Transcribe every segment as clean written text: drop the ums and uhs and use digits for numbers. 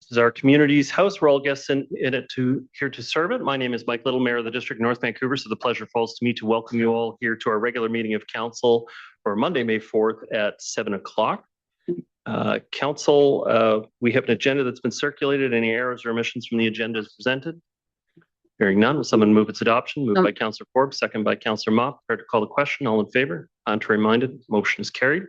This is our community's house. We're all guests in it here to serve it. My name is Mike Little, Mayor of the District of North Vancouver. So the pleasure falls to me to welcome you all here to our regular meeting of council for Monday, May 4th at 7 o'clock. Council, we have an agenda that's been circulated. Any errors or omissions from the agenda is presented. Hearing none, will someone move its adoption? Moved by Councillor Forbes, second by Councillor Mott. Prepared to call the question. All in favor? Contrary minded, motion is carried.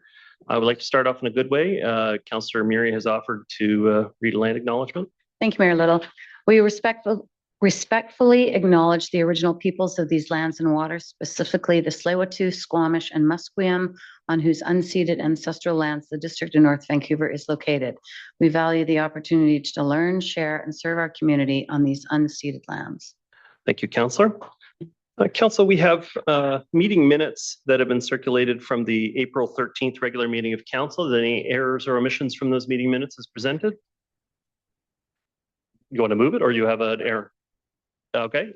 I would like to start off in a good way. Councillor Murray has offered to read a land acknowledgement. Thank you, Mayor Little. We respectfully acknowledge the original peoples of these lands and waters, specifically the Tsleil-Waututh, Squamish, and Musqueam, on whose unceded ancestral lands the District of North Vancouver is located. We value the opportunity to learn, share, and serve our community on these unceded lands. Thank you, Councillor. Council, we have meeting minutes that have been circulated from the April 13th regular meeting of council. Any errors or omissions from those meeting minutes as presented? You want to move it or you have an error? Okay.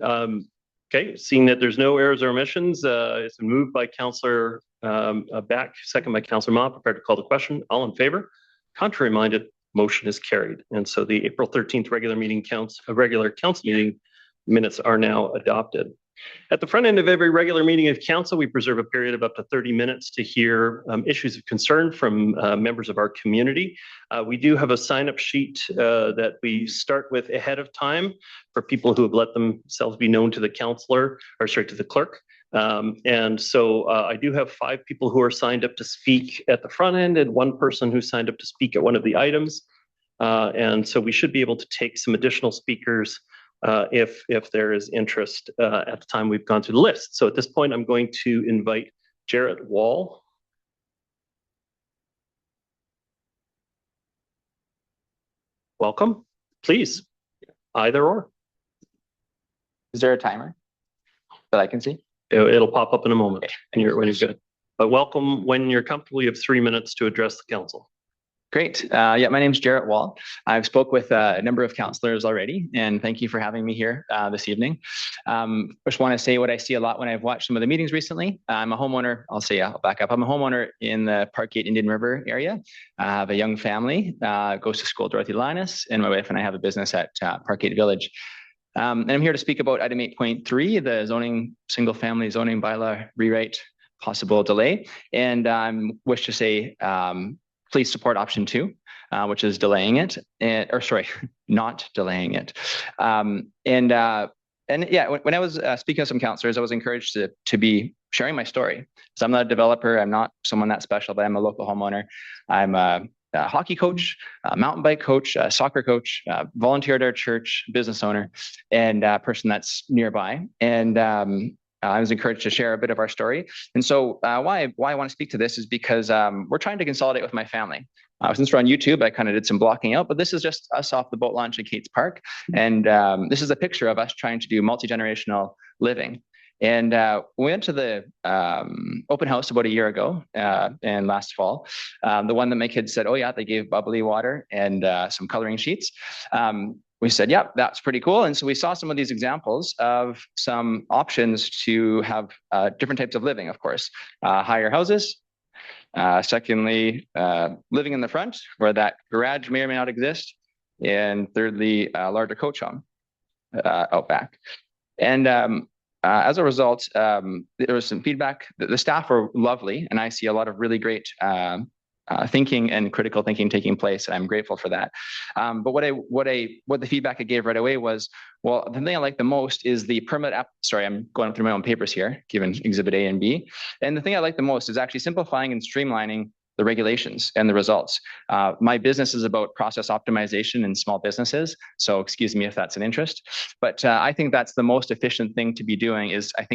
Okay. Seeing that there's no errors or omissions, it's been moved by Councillor Back, second by Councillor Mott. Prepared to call the question. All in favor? Contrary minded, motion is carried. And so the April 13th regular council meeting minutes are now adopted. At the front end of every regular meeting of council, we preserve a period of up to 30 minutes to hear issues of concern from members of our community. We do have a sign-up sheet that we start with ahead of time for people who have let themselves be known to the councillor, or sorry, to the clerk. And so I do have 5 people who are signed up to speak at the front end and 1 person who signed up to speak at one of the items. And so we should be able to take some additional speakers if there is interest at the time we've gone through the list. So at this point, I'm going to invite Jarrett Wall. Welcome, please, either or. Is there a timer that I can see? It'll pop up in a moment when you're good. But welcome. When you're comfortable, you have 3 minutes to address the council. Great. Yeah, my name's Jarrett Wall. I've spoke with a number of councillors already, and thank you for having me here this evening. Just want to say what I see a lot when I've watched some of the meetings recently. I'm a homeowner. I'll back up. I'm a homeowner in the Parkgate Indian River area. I have a young family, goes to school, Dorothy Linus, and my wife and I have a business at Parkgate Village. And I'm here to speak about item 8.3, the single family zoning bylaw rewrite possible delay. And I wish to say, please support option 2, which is delaying it, not delaying it. And yeah, when I was speaking to some councillors, I was encouraged to be sharing my story. So I'm not a developer. I'm not someone that special, but I'm a local homeowner. I'm a hockey coach, a mountain bike coach, a soccer coach, volunteer at our church, business owner, and a person that's nearby. And I was encouraged to share a bit of our story. And so why I want to speak to this is because we're trying to consolidate with my family. Since we're on YouTube, I kind of did some blocking out, but this is just us off the boat launch at Kate's Park. And this is a picture of us trying to do multi-generational living. And we went to the open house about a year ago and last fall. The one that my kids said, oh yeah, they gave bubbly water and some coloring sheets. We said, yeah, that's pretty cool. And so we saw some of these examples of some options to have different types of living, of course. Higher houses. Secondly, living in the front where that garage may or may not exist. And thirdly, larger coach home out back. And as a result, there was some feedback. The staff were lovely, and I see a lot of really great thinking and critical thinking taking place. I'm grateful for that. But what the feedback I gave right away was, well, the thing I like the most is the permit app. Sorry, I'm going through my own papers here, given Exhibit A and B. And the thing I like the most is actually simplifying and streamlining the regulations and the results. My business is about process optimization in small businesses. So excuse me if that's an interest, but I think that's the most efficient thing to be doing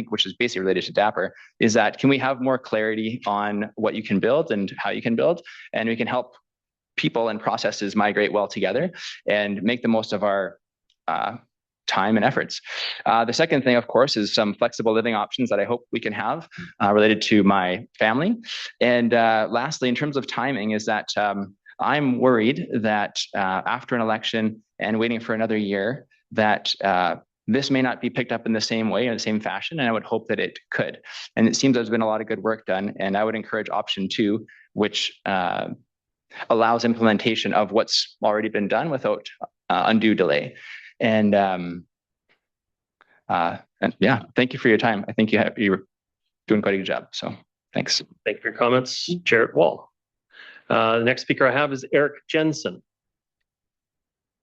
which is basically related to Dapper, is that can we have more clarity on what you can build and how you can build, and we can help people and processes migrate well together and make the most of our time and efforts. The second thing, of course, is some flexible living options that I hope we can have related to my family. And lastly, in terms of timing, is that I'm worried that after an election and waiting for another year, that this may not be picked up in the same way or the same fashion, and I would hope that it could. And it seems there's been a lot of good work done, and I would encourage option 2, which allows implementation of what's already been done without undue delay. And yeah, thank you for your time. I think you were doing quite a good job. So thanks. Thank you for your comments, Jarrett Wall. The next speaker I have is Eric Jensen.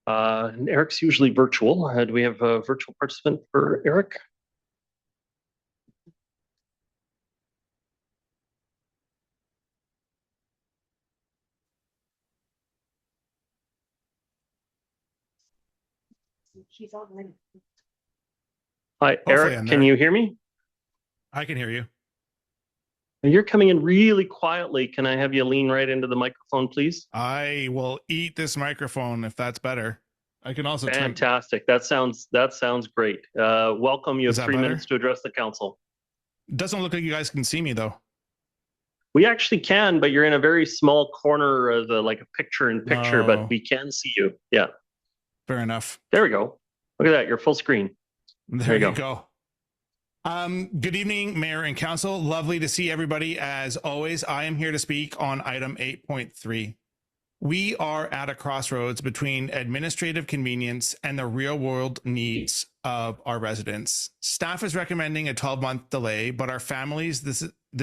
And Eric's usually virtual. Do we have a virtual participant for Eric? Hi, Eric, can you hear me? I can hear you. You're coming in really quietly. Can I have you lean right into the microphone, please? I will eat this microphone if that's better. I can also Fantastic. That sounds great. Welcome. You have 3 minutes to address the council. Doesn't look like you guys can see me though. We actually can, but you're in a very small corner of the like a picture-in-picture, but we can see you. Yeah. Fair enough. There we go. Look at that. You're full screen. There you go. Good evening, Mayor and Council. Lovely to see everybody. As always, I am here to speak on item 8.3. We are at a crossroads between administrative convenience and the real world needs of our residents. Staff is recommending a 12-month delay, but our families, this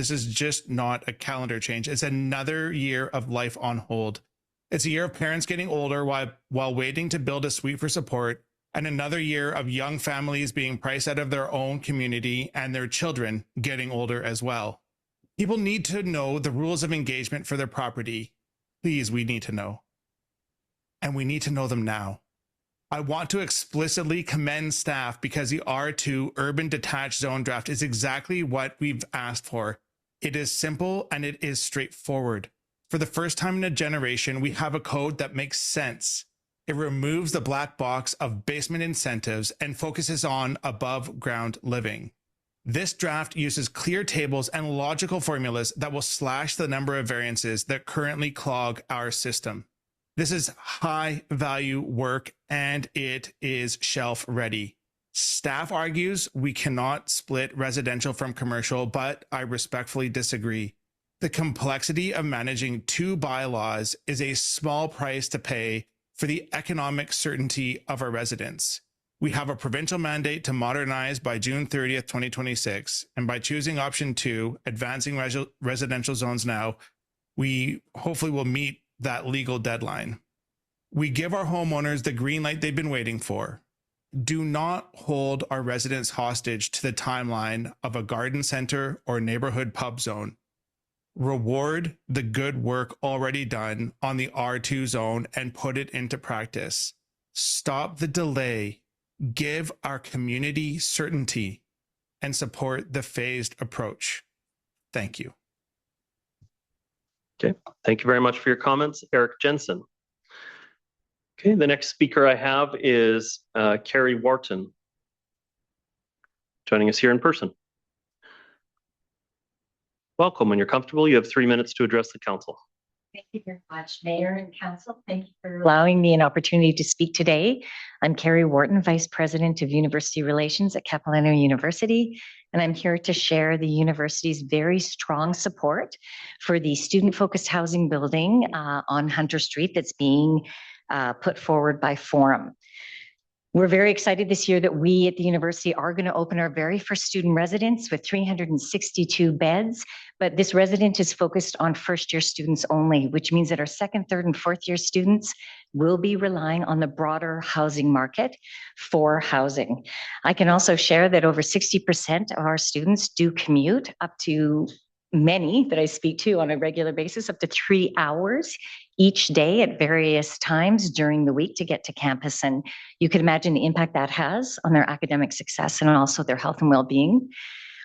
is just not a calendar change. It's another year of life on hold. It's a year of parents getting older while waiting to build a suite for support, and another year of young families being priced out of their own community and their children getting older as well. People need to know the rules of engagement for their property. Please, we need to know. And we need to know them now. I want to explicitly commend staff because the R2 Urban Detached Zone Draft is exactly what we've asked for. It is simple and it is straightforward. For the first time in a generation, we have a code that makes sense. It removes the black box of basement incentives and focuses on above ground living. This draft uses clear tables and logical formulas that will slash the number of variances that currently clog our system. This is high value work and it is shelf ready. Staff argues we cannot split residential from commercial, but I respectfully disagree. The complexity of managing two bylaws is a small price to pay for the economic certainty of our residents. We have a provincial mandate to modernize by June 30th, 2026, and by choosing option 2, advancing residential zones now, we hopefully will meet that legal deadline. We give our homeowners the green light they've been waiting for. Do not hold our residents hostage to the timeline of a garden center or neighborhood pub zone. Reward the good work already done on the R2 zone and put it into practice. Stop the delay, give our community certainty, and support the phased approach. Thank you. Okay, thank you very much for your comments, Eric Jensen. Okay, the next speaker I have is Carrie Wharton, joining us here in person. Welcome. When you're comfortable, you have 3 minutes to address the council. Thank you very much, Mayor and Council. Thank you for allowing me an opportunity to speak today. I'm Carrie Wharton, Vice President of University Relations at Capilano University, and I'm here to share the university's very strong support for the student-focused housing building on Hunter Street that's being put forward by Forum. We're very excited this year that we at the university are going to open our very first student residence with 362 beds, but this residence is focused on first-year students only, which means that our second, third, and fourth-year students will be relying on the broader housing market for housing. I can also share that over 60% of our students do commute, up to many that I speak to on a regular basis, up to 3 hours each day at various times during the week to get to campus. And you can imagine the impact that has on their academic success and also their health and well-being.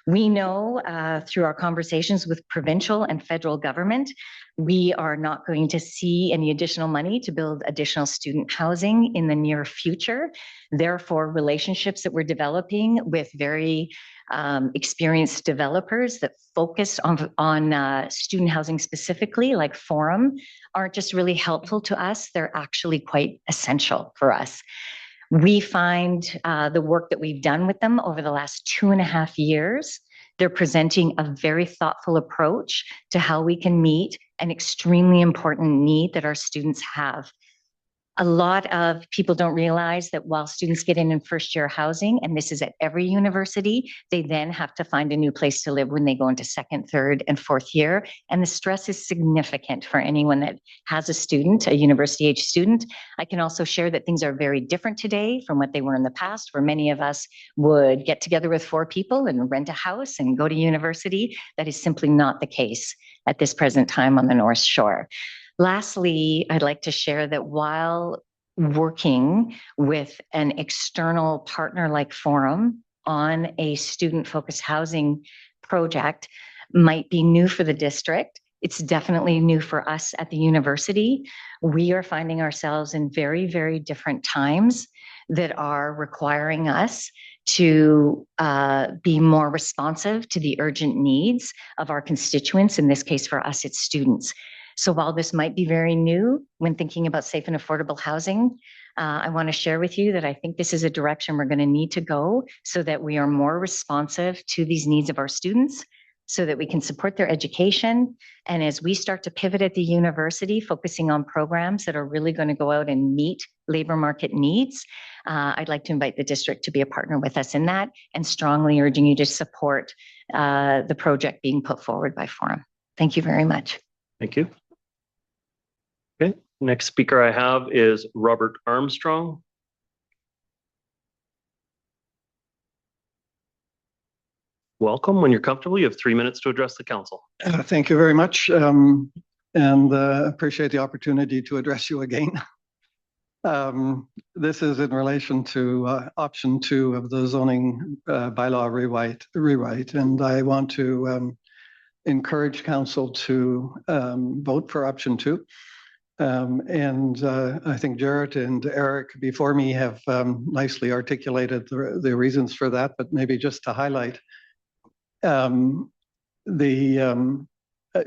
We know through our conversations with provincial and federal government, we are not going to see any additional money to build additional student housing in the near future. Therefore, relationships that we're developing with very experienced developers that focus on student housing specifically, like Forum, aren't just really helpful to us, they're actually quite essential for us. We find the work that we've done with them over the last 2.5 years, they're presenting a very thoughtful approach to how we can meet an extremely important need that our students have. A lot of people don't realize that while students get in first year housing, and this is at every university, they then have to find a new place to live when they go into second, third, and fourth year. And the stress is significant for anyone that has a student, a university age student. I can also share that things are very different today from what they were in the past, where many of us would get together with 4 people and rent a house and go to university. That is simply not the case at this present time on the North Shore. Lastly, I'd like to share that while working with an external partner like Forum on a student-focused housing project might be new for the district, it's definitely new for us at the university. We are finding ourselves in very, very different times that are requiring us to be more responsive to the urgent needs of our constituents. In this case, for us, it's students. So while this might be very new when thinking about safe and affordable housing, I want to share with you that I think this is a direction we're going to need to go so that we are more responsive to these needs of our students, so that we can support their education. And as we start to pivot at the university, focusing on programs that are really going to go out and meet labor market needs, I'd like to invite the district to be a partner with us in that, and strongly urging you to support the project being put forward by Forum. Thank you very much. Thank you. Okay, next speaker I have is Robert Armstrong. Welcome. When you're comfortable, you have 3 minutes to address the council. Thank you very much, and appreciate the opportunity to address you again. This is in relation to option 2 of the zoning bylaw rewrite, and I want to encourage council to vote for option 2. I think Jarrett and Eric before me have nicely articulated the reasons for that, but maybe just to highlight,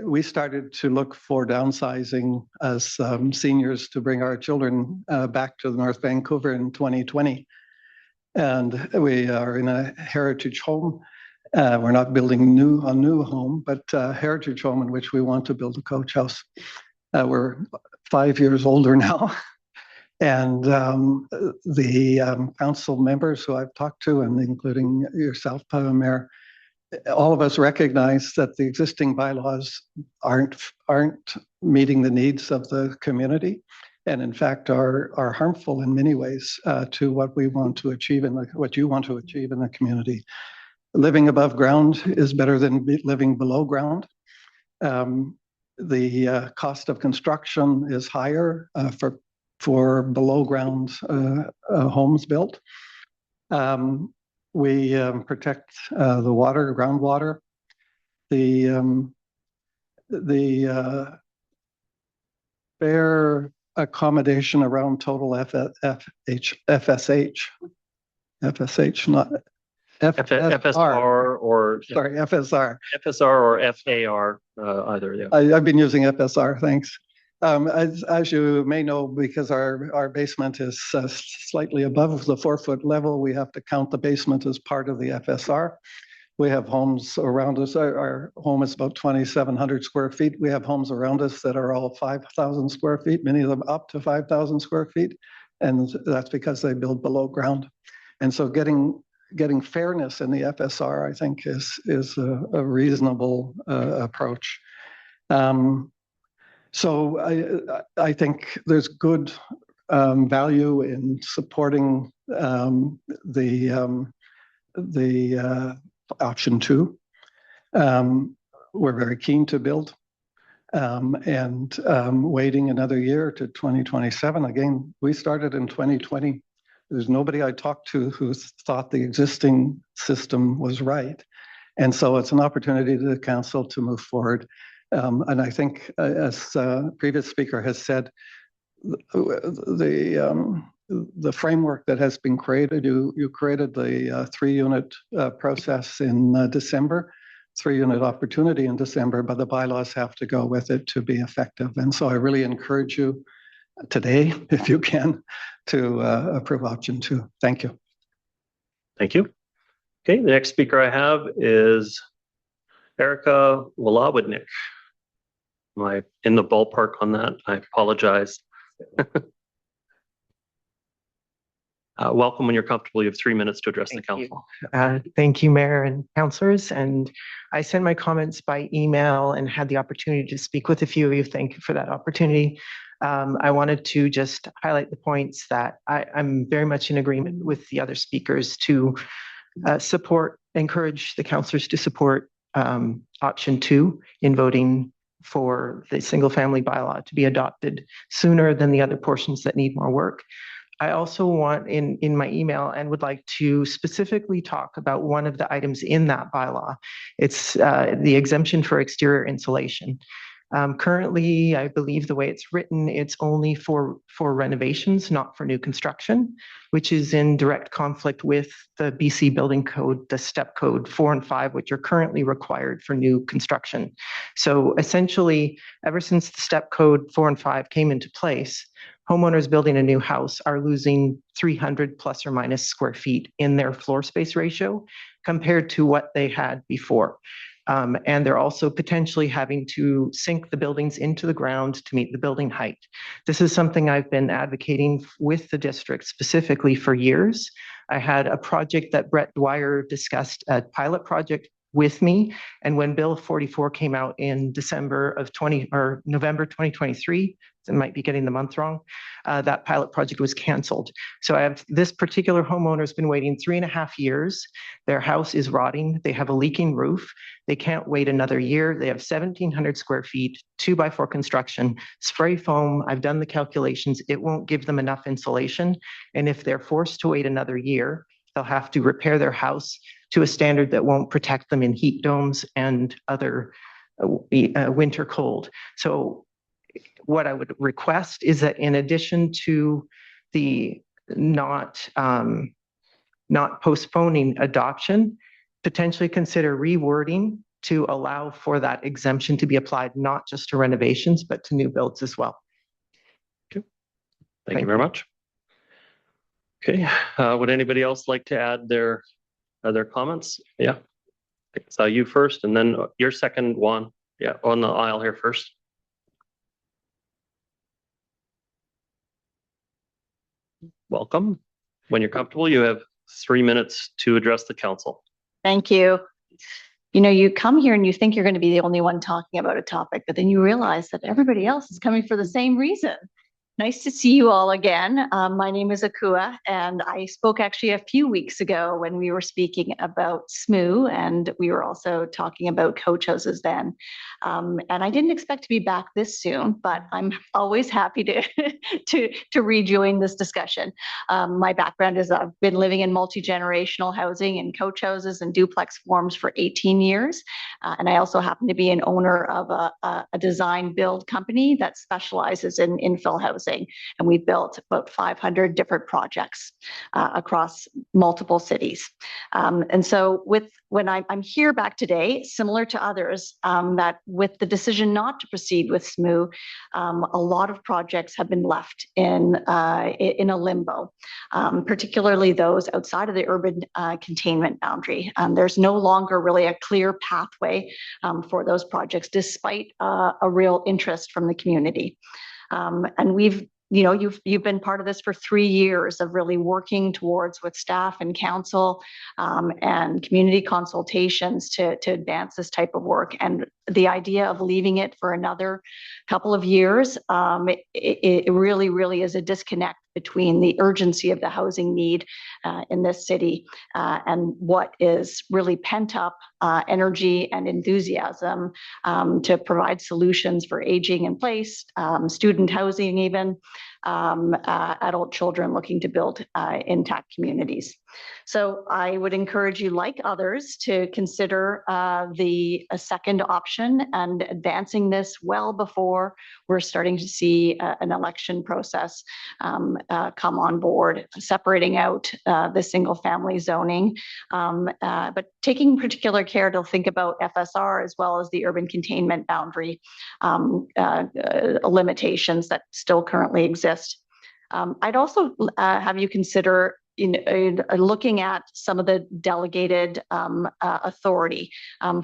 we started to look for downsizing as seniors to bring our children back to North Vancouver in 2020. And we are in a heritage home. We're not building a new home, but a heritage home in which we want to build a coach house. We're 5 years older now. And the council members who I've talked to, and including yourself, Mayor, all of us recognize that the existing bylaws aren't meeting the needs of the community, and in fact are harmful in many ways to what we want to achieve and what you want to achieve in the community. Living above ground is better than living below ground. The cost of construction is higher for below ground homes built. We protect the water, groundwater. The fair accommodation around total FSH, not FSR or sorry, FSR. FSR or FAR, either. Yeah. I've been using FSR. Thanks. As you may know, because our basement is slightly above the 4-foot level, we have to count the basement as part of the FSR. We have homes around us. Our home is about 2,700 square feet. We have homes around us that are all 5,000 square feet, many of them up to 5,000 square feet. And that's because they build below ground. And so getting fairness in the FSR, I think, is a reasonable approach. So I think there's good value in supporting the option 2. We're very keen to build, and waiting another year to 2027. Again, we started in 2020. There's nobody I talked to who thought the existing system was right. And so it's an opportunity to the council to move forward. And I think, as previous speaker has said, the framework that has been created, you created the 3-unit process in December, 3-unit opportunity in December, but the bylaws have to go with it to be effective. And so I really encourage you today, if you can, to approve option 2. Thank you. Thank you. Okay, the next speaker I have is Erica Walawidnik. Am I in the ballpark on that? I apologize. Welcome. When you're comfortable, you have 3 minutes to address the Thank you. council. Thank you, Mayor and councillors. And I sent my comments by email and had the opportunity to speak with a few of you. Thank you for that opportunity. I wanted to just highlight the points that I'm very much in agreement with the other speakers to encourage the councillors to support option 2 in voting for the single family bylaw to be adopted sooner than the other portions that need more work. I also want in my email and would like to specifically talk about one of the items in that bylaw. It's the exemption for exterior insulation. Currently, I believe the way it's written, it's only for renovations, not for new construction, which is in direct conflict with the BC Building Code, the step code 4 and 5, which are currently required for new construction. So essentially, ever since the step code 4 and 5 came into place, homeowners building a new house are losing 300 plus or minus square feet in their floor space ratio compared to what they had before. And they're also potentially having to sink the buildings into the ground to meet the building height. This is something I've been advocating with the district specifically for years. I had a project that Brett Dwyer discussed, a pilot project with me. And when Bill 44 came out in November 2023, I might be getting the month wrong, that pilot project was canceled. So I have this particular homeowner has been waiting 3.5 years. Their house is rotting. They have a leaking roof. They can't wait another year. They have 1,700 square feet, 2x4 construction, spray foam. I've done the calculations. It won't give them enough insulation. And if they're forced to wait another year, they'll have to repair their house to a standard that won't protect them in heat domes and other winter cold. So what I would request is that in addition to the not postponing adoption, potentially consider rewording to allow for that exemption to be applied not just to renovations, but to new builds as well. Thank you very much. Okay, would anybody else like to add their comments? Yeah, I saw you first, and then your second, Juan. Yeah, on the aisle here first. Welcome. When you're comfortable, you have 3 minutes to address the council. Thank you. You know, you come here and you think you're going to be the only one talking about a topic, but then you realize that everybody else is coming for the same reason. Nice to see you all again. My name is Akua, and I spoke actually a few weeks ago when we were speaking about SMU, and we were also talking about coach houses then. And I didn't expect to be back this soon, but I'm always happy to rejoin this discussion. My background is I've been living in multi-generational housing and coach houses and duplex forms for 18 years. And I also happen to be an owner of a design build company that specializes in infill housing. And we built about 500 different projects across multiple cities. And so when I'm here back today, similar to others, that with the decision not to proceed with SMU, a lot of projects have been left in a limbo, particularly those outside of the urban containment boundary. There's no longer really a clear pathway for those projects, despite a real interest from the community. And you've been part of this for 3 years of really working towards with staff and council and community consultations to advance this type of work. And the idea of leaving it for another couple of years, it really, really is a disconnect between the urgency of the housing need in this city and what is really pent up energy and enthusiasm to provide solutions for aging in place, student housing even, adult children looking to build intact communities. So I would encourage you, like others, to consider a second option and advancing this well before we're starting to see an election process come on board, separating out the single family zoning, but taking particular care to think about FSR as well as the urban containment boundary limitations that still currently exist. I'd also have you consider looking at some of the delegated authority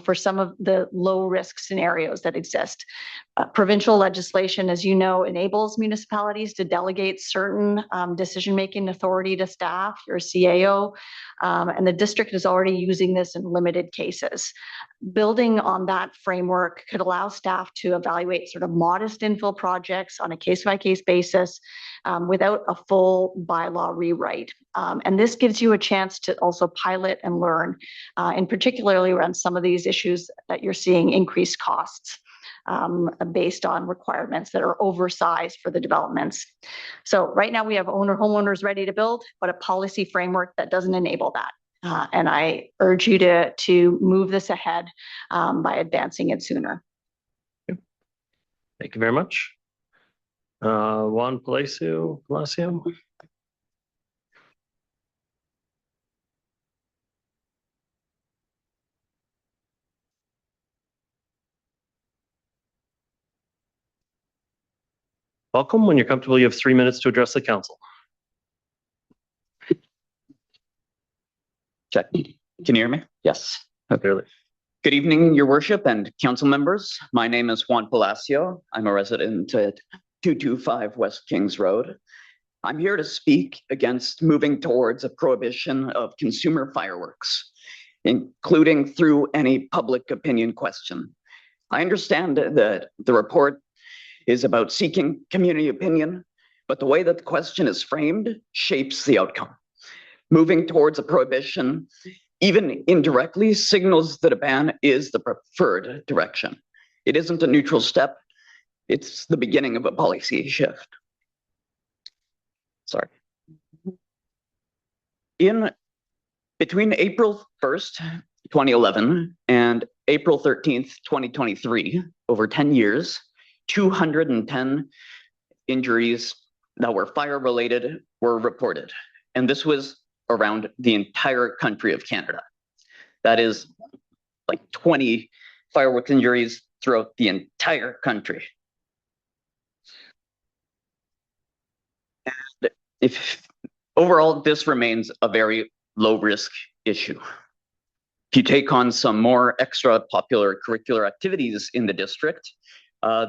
for some of the low risk scenarios that exist. Provincial legislation, as you know, enables municipalities to delegate certain decision-making authority to staff, your CAO, and the district is already using this in limited cases. Building on that framework could allow staff to evaluate sort of modest infill projects on a case-by-case basis without a full bylaw rewrite. And this gives you a chance to also pilot and learn, and particularly around some of these issues that you're seeing increased costs based on requirements that are oversized for the developments. So right now we have homeowners ready to build, but a policy framework that doesn't enable that. And I urge you to move this ahead by advancing it sooner. Thank you very much. Juan Palacio. Welcome. When you're comfortable, you have 3 minutes to address the council. Check. Can you hear me? Yes. Clearly. Good evening, Your Worship and council members. My name is Juan Palacio. I'm a resident at 225 West Kings Road. I'm here to speak against moving towards a prohibition of consumer fireworks, including through any public opinion question. I understand that the report is about seeking community opinion, but the way that the question is framed shapes the outcome. Moving towards a prohibition, even indirectly, signals that a ban is the preferred direction. It isn't a neutral step. It's the beginning of a policy shift. Sorry. Between April 1st, 2011 and April 13th, 2023, over 10 years, 210 injuries that were fire-related were reported. And this was around the entire country of Canada. That is like 20 fireworks injuries throughout the entire country. And if overall, this remains a very low-risk issue. If you take on some more extra popular curricular activities in the district,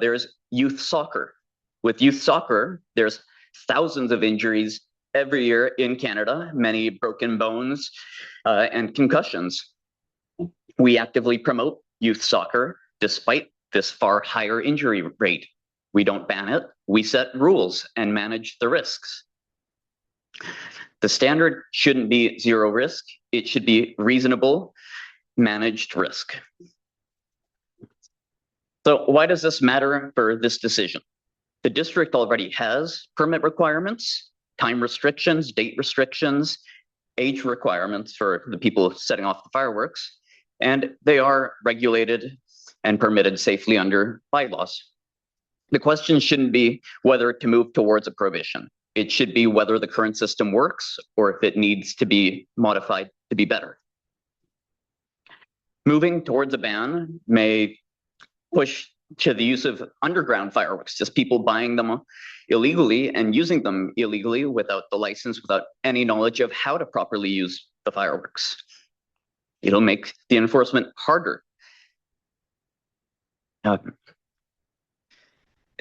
there's youth soccer. With youth soccer, there's thousands of injuries every year in Canada, many broken bones and concussions. We actively promote youth soccer despite this far higher injury rate. We don't ban it, we set rules and manage the risks. The standard shouldn't be zero risk, it should be reasonable, managed risk. So why does this matter for this decision? The district already has permit requirements, time restrictions, date restrictions, age requirements for the people setting off the fireworks, and they are regulated and permitted safely under bylaws. The question shouldn't be whether to move towards a prohibition. It should be whether the current system works or if it needs to be modified to be better. Moving towards a ban may push to the use of underground fireworks, just people buying them illegally and using them illegally without the license, without any knowledge of how to properly use the fireworks. It'll make the enforcement harder.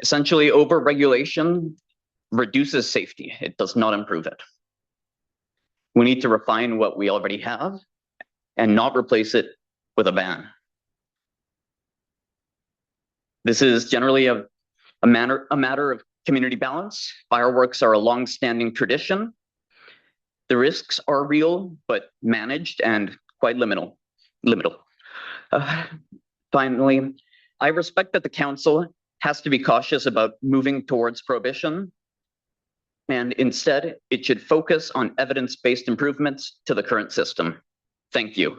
Essentially, over-regulation reduces safety. It does not improve it. We need to refine what we already have and not replace it with a ban. This is generally a matter of community balance. Fireworks are a long-standing tradition. The risks are real, but managed and quite liminal. Finally, I respect that the council has to be cautious about moving towards prohibition, and instead, it should focus on evidence-based improvements to the current system. Thank you.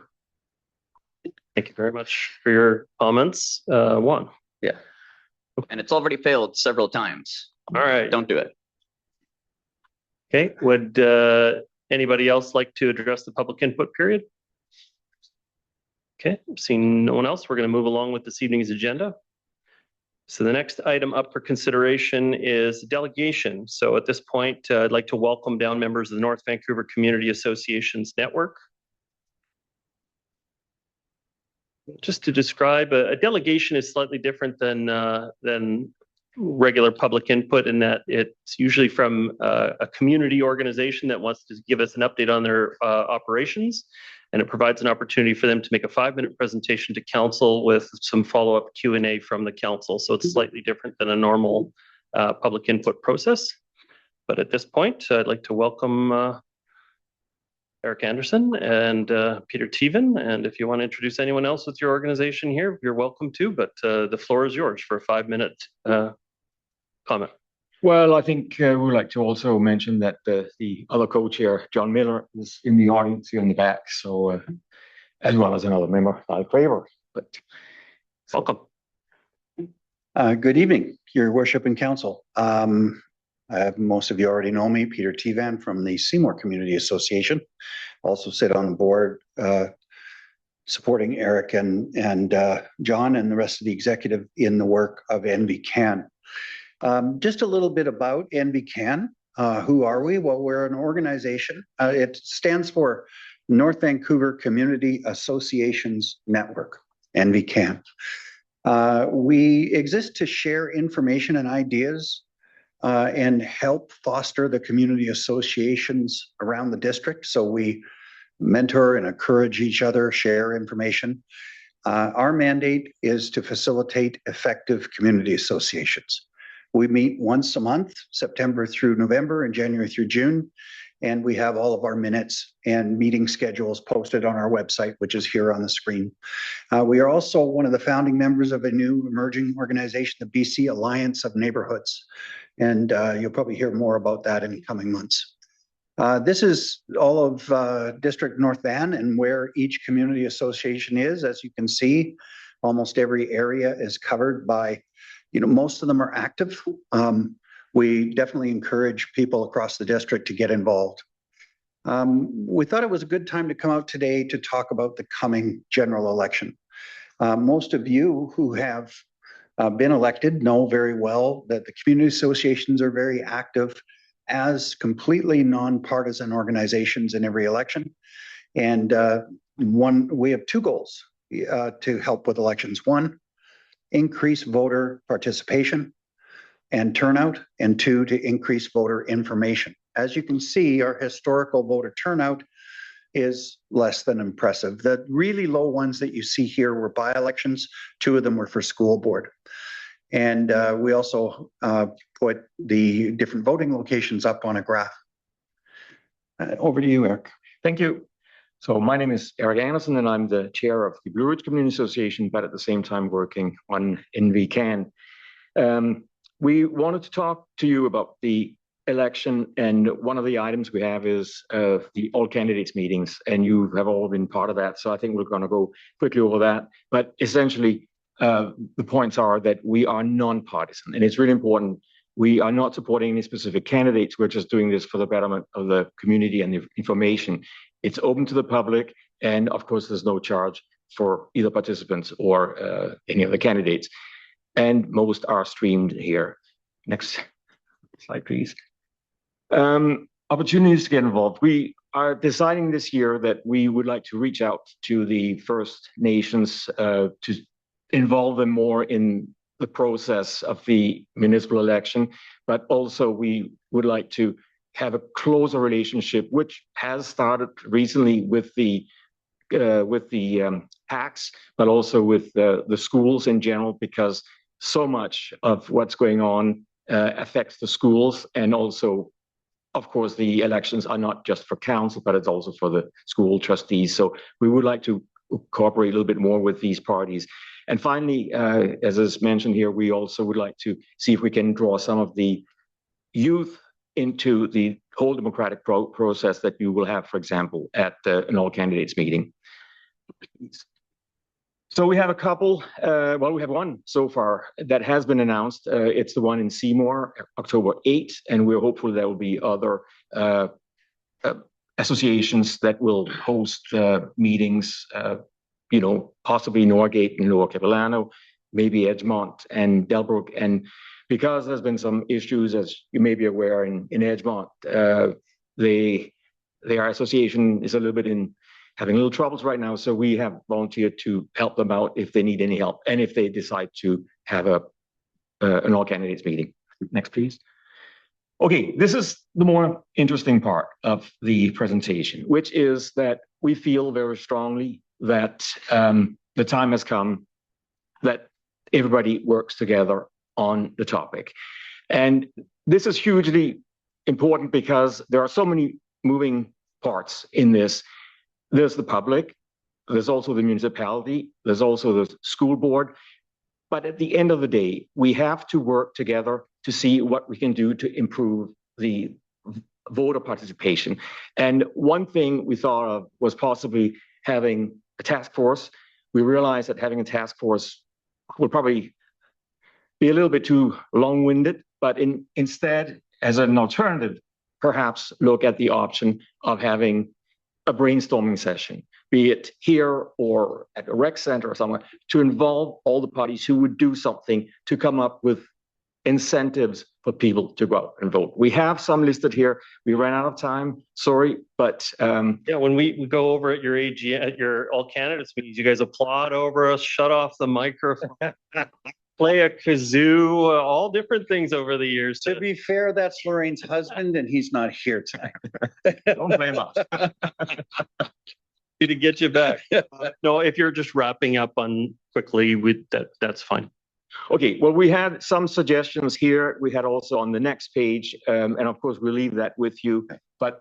Thank you very much for your comments. Juan. Yeah. And it's already failed several times. All right. Don't do it. Okay. Would anybody else like to address the public input period? Okay. Seeing no one else, we're going to move along with this evening's agenda. So the next item up for consideration is delegation. So at this point, I'd like to welcome down members of the North Vancouver Community Associations Network. Just to describe, a delegation is slightly different than regular public input in that it's usually from a community organization that wants to give us an update on their operations. And it provides an opportunity for them to make a 5-minute presentation to council with some follow-up Q&A from the council. So it's slightly different than a normal public input process. But at this point, I'd like to welcome Eric Anderson and Peter Teven. And if you want to introduce anyone else with your organization here, you're welcome to, but the floor is yours for a 5-minute comment. Well, I think we would like to also mention that the other co-chair, John Miller, is in the audience here in the back. So, as well as another member, Al Favor. But welcome. Good evening, Your Worship and Council. Most of you already know me, Peter Tevan from the Seymour Community Association. Also sit on the board supporting Eric and John and the rest of the executive in the work of NVCan. Just a little bit about NVCan. Who are we? Well, we're an organization. It stands for North Vancouver Community Associations Network, NVCan. We exist to share information and ideas and help foster the community associations around the district. So we mentor and encourage each other, share information. Our mandate is to facilitate effective community associations. We meet once a month, September through November and January through June. And we have all of our minutes and meeting schedules posted on our website, which is here on the screen. We are also one of the founding members of a new emerging organization, the BC Alliance of Neighborhoods. And you'll probably hear more about that in coming months. This is all of District North Van and where each community association is. As you can see, almost every area is covered by, most of them are active. We definitely encourage people across the district to get involved. We thought it was a good time to come out today to talk about the coming general election. Most of you who have been elected know very well that the community associations are very active as completely nonpartisan organizations in every election. And we have two goals to help with elections. One, increase voter participation and turnout, and two, to increase voter information. As you can see, our historical voter turnout is less than impressive. The really low ones that you see here were by-elections. 2 of them were for school board. And we also put the different voting locations up on a graph. Over to you, Eric. thank you. So my name is Eric Anderson, and I'm the chair of the Blue Ridge Community Association, but at the same time working on NVCan. We wanted to talk to you about the election, and one of the items we have is the all candidates meetings, and you have all been part of that. So I think we're going to go quickly over that. But essentially, the points are that we are non-partisan, and it's really important. We are not supporting any specific candidates. We're just doing this for the betterment of the community and the information. It's open to the public, and of course, there's no charge for either participants or any of the candidates. And most are streamed here. Next slide, please. Opportunities to get involved. We are deciding this year that we would like to reach out to the First Nations to involve them more in the process of the municipal election, but also we would like to have a closer relationship, which has started recently with the tax, but also with the schools in general, because so much of what's going on affects the schools, and also, of course, the elections are not just for council, but it's also for the school trustees. So we would like to cooperate a little bit more with these parties. And finally, as is mentioned here, we also would like to see if we can draw some of the youth into the whole democratic process that you will have, for example, at an all candidates meeting. So we have a couple, well, we have one so far that has been announced. It's the one in Seymour, October 8th, and we're hopeful there will be other associations that will host meetings, possibly Norgate and Lower Capilano, maybe Edgemont and Delbrook. And because there's been some issues, as you may be aware, in Edgemont, their association is a little bit having little troubles right now. So we have volunteered to help them out if they need any help and if they decide to have an all candidates meeting. Next, please. Okay, this is the more interesting part of the presentation, which is that we feel very strongly that the time has come that everybody works together on the topic. And this is hugely important because there are so many moving parts in this. There's the public, there's also the municipality, there's also the school board. But at the end of the day, we have to work together to see what we can do to improve the voter participation. And one thing we thought of was possibly having a task force. We realized that having a task force would probably be a little bit too long-winded, but instead, as an alternative, perhaps look at the option of having a brainstorming session, be it here or at a rec center or somewhere, to involve all the parties who would do something to come up with incentives for people to go out and vote. We have some listed here. We ran out of time, sorry, but yeah, when we go over at your AG, at your all candidates meetings, you guys applaud over us, shut off the microphone, play a kazoo, all different things over the years. To be fair, that's Lorraine's husband, and he's not here tonight. don't blame us. To get you back. No, if you're just wrapping up on quickly with that's fine. Okay, well, we had some suggestions here. We had also on the next page, and of course, we'll leave that with you. But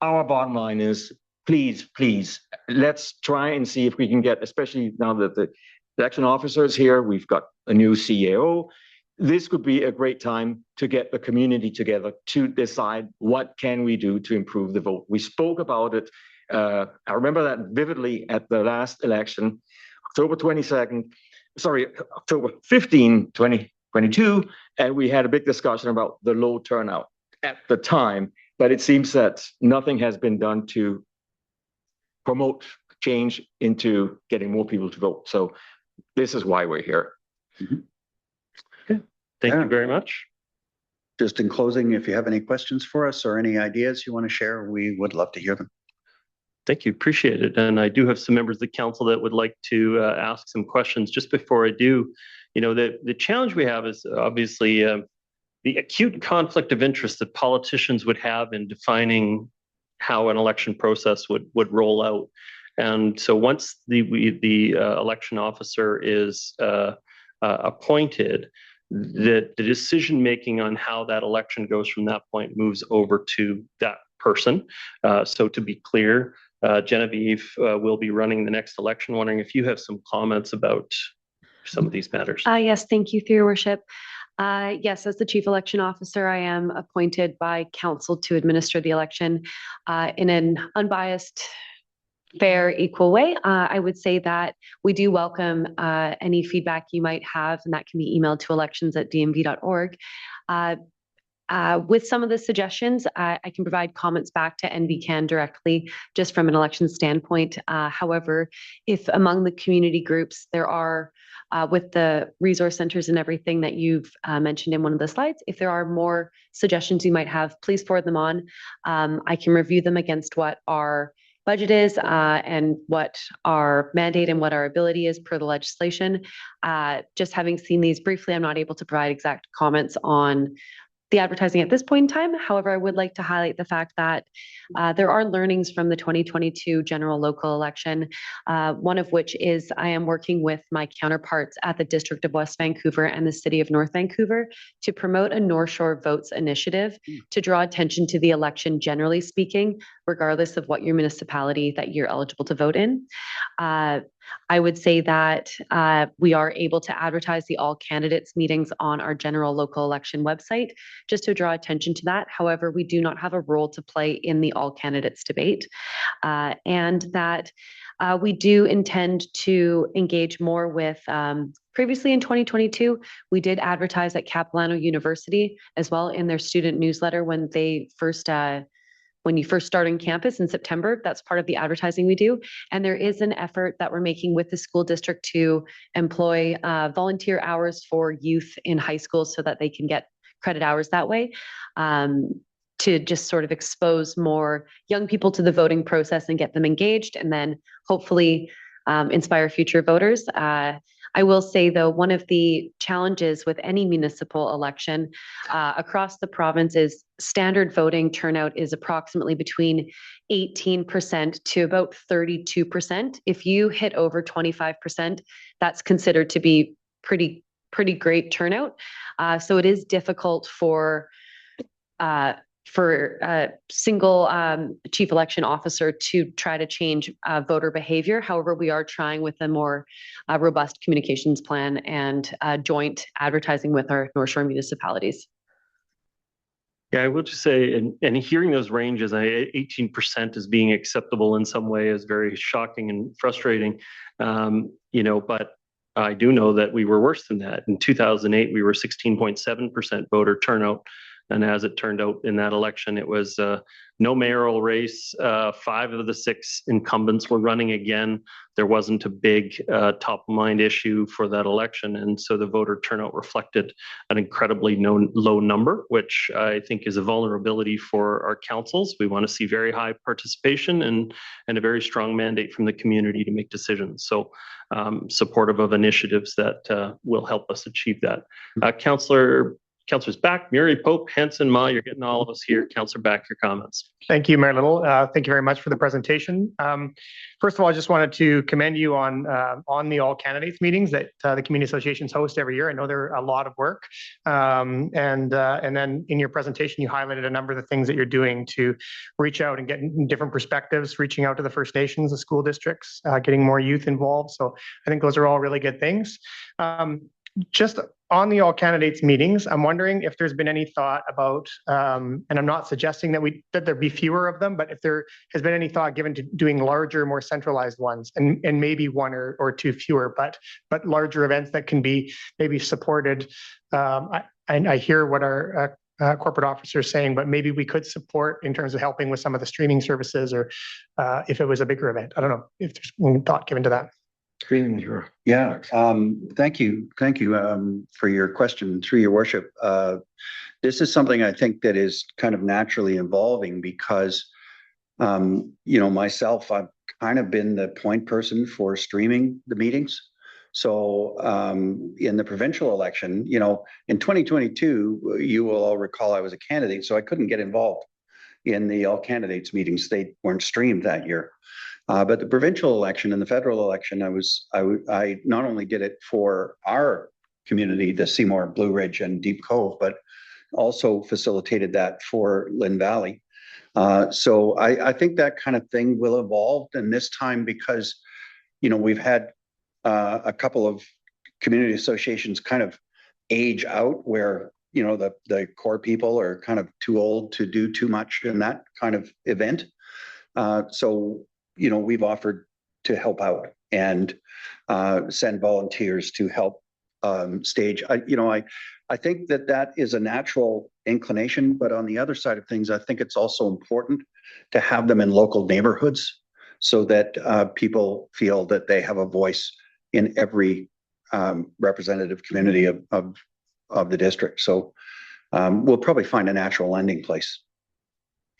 our bottom line is, please, let's try and see if we can get, especially now that the election officer is here, we've got a new CAO. This could be a great time to get the community together to decide what can we do to improve the vote. We spoke about it. I remember that vividly at the last election, October 15, 2022, and we had a big discussion about the low turnout at the time, but it seems that nothing has been done to promote change into getting more people to vote. So this is why we're here. Okay. Thank you very much. Just in closing, if you have any questions for us or any ideas you want to share, we would love to hear them. Thank you. Appreciate it. And I do have some members of the council that would like to ask some questions. Just before I do, the challenge we have is obviously the acute conflict of interest that politicians would have in defining how an election process would roll out. And so once the election officer is appointed, the decision making on how that election goes from that point moves over to that person. So to be clear, Genevieve will be running the next election. Wondering if you have some comments about some of these matters. Yes, thank you, through your worship. Yes, as the chief election officer, I am appointed by council to administer the election in an unbiased, fair, equal way. I would say that we do welcome any feedback you might have, and that can be emailed to elections@dmv.org. With some of the suggestions, I can provide comments back to NVCan directly, just from an election standpoint. However, if among the community groups there are, with the resource centers and everything that you've mentioned in one of the slides, if there are more suggestions you might have, please forward them on. I can review them against what our budget is and what our mandate and what our ability is per the legislation. Just having seen these briefly, I'm not able to provide exact comments on the advertising at this point in time. However, I would like to highlight the fact that there are learnings from the 2022 general local election, one of which is I am working with my counterparts at the District of West Vancouver and the City of North Vancouver to promote a North Shore Votes initiative to draw attention to the election, generally speaking, regardless of what your municipality that you're eligible to vote in. I would say that we are able to advertise the all candidates meetings on our general local election website just to draw attention to that. However, we do not have a role to play in the all candidates debate, and that we do intend to engage more with previously in 2022, we did advertise at Capilano University as well in their student newsletter when they first when you first start on campus in September. That's part of the advertising we do. And there is an effort that we're making with the school district to employ volunteer hours for youth in high school so that they can get credit hours that way, to just sort of expose more young people to the voting process and get them engaged, and then hopefully inspire future voters. I will say, though, one of the challenges with any municipal election across the province is standard voting turnout is approximately between 18% to about 32%. If you hit over 25%, that's considered to be pretty great turnout. So it is difficult for a single chief election officer to try to change voter behavior. However, we are trying with a more robust communications plan and joint advertising with our North Shore municipalities. Yeah, I will just say, and hearing those ranges, 18% as being acceptable in some way is very shocking and frustrating. But I do know that we were worse than that. In 2008, we were 16.7% voter turnout. And as it turned out in that election, it was no mayoral race. 5 of the 6 incumbents were running again. There wasn't a big top of mind issue for that election. And so the voter turnout reflected an incredibly low number, which I think is a vulnerability for our councils. We want to see very high participation and a very strong mandate from the community to make decisions. So supportive of initiatives that will help us achieve that. Councillors Back, Murray, Pope, Hanson, Ma, you're getting all of us here. Councillor Back, your comments. Thank you, Mayor Little. Thank you very much for the presentation. First of all, I just wanted to commend you on the all candidates meetings that the community associations host every year. I know they're a lot of work. And then in your presentation, you highlighted a number of the things that you're doing to reach out and get different perspectives, reaching out to the First Nations, the school districts, getting more youth involved. So I think those are all really good things. Just on the all candidates meetings, I'm wondering if there's been any thought about, and I'm not suggesting that there be fewer of them, but if there has been any thought given to doing larger, more centralized ones, and maybe 1 or 2 fewer, but larger events that can be maybe supported. I hear what our corporate officer is saying, but maybe we could support in terms of helping with some of the streaming services, or if it was a bigger event. I don't know if there's any thought given to that. Yeah, thank you for your question, through your worship. This is something I think that is kind of naturally evolving because, myself, I've kind of been the point person for streaming the meetings. So in the provincial election, in 2022, you will all recall I was a candidate, so I couldn't get involved in the all candidates meetings. They weren't streamed that year. But the provincial election and the federal election, I not only did it for our community, the Seymour, Blue Ridge, and Deep Cove, but also facilitated that for Lynn Valley. So I think that kind of thing will evolve. And this time, because, we've had a couple of community associations kind of age out where, the core people are kind of too old to do too much in that kind of event. So we've offered to help out and send volunteers to help stage. I think that is a natural inclination, but on the other side of things, I think it's also important to have them in local neighborhoods so that people feel that they have a voice in every representative community of the district. So we'll probably find a natural landing place.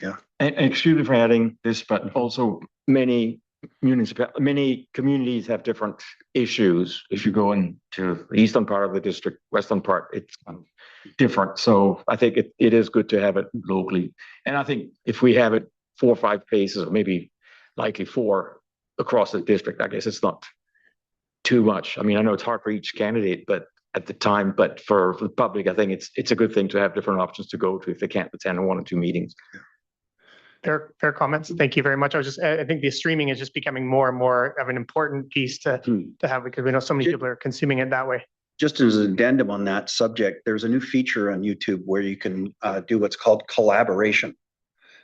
Yeah. And excuse me for adding this, but also many communities have different issues. If you go into the eastern part of the district, western part, it's different. So I think it is good to have it locally. And I think if we have it 4 or 5 places, or maybe likely 4 across the district, I guess it's not too much. I mean, I know it's hard for each candidate, but at the time, but for the public, I think it's a good thing to have different options to go to if they can't attend 1 or 2 meetings. Fair comments. Thank you very much. I think the streaming is just becoming more and more of an important piece to have, because we know so many people are consuming it that way. Just as an addendum on that subject, there's a new feature on YouTube where you can do what's called collaboration,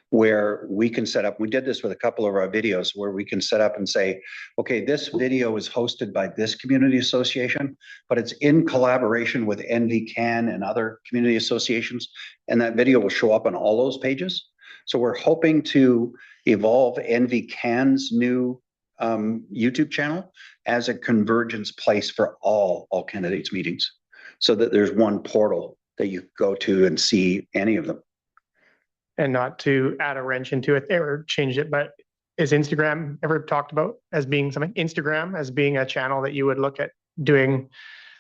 where we can set up, we did this with a couple of our videos, where we can set up and say, okay, this video is hosted by this community association, but it's in collaboration with NVCan and other community associations. And that video will show up on all those pages. So we're hoping to evolve NVCan's new YouTube channel as a convergence place for all candidates meetings, so that there's one portal that you go to and see any of them. And not to add a wrench into it or change it, but is Instagram ever talked about as being something? Instagram as being a channel that you would look at doing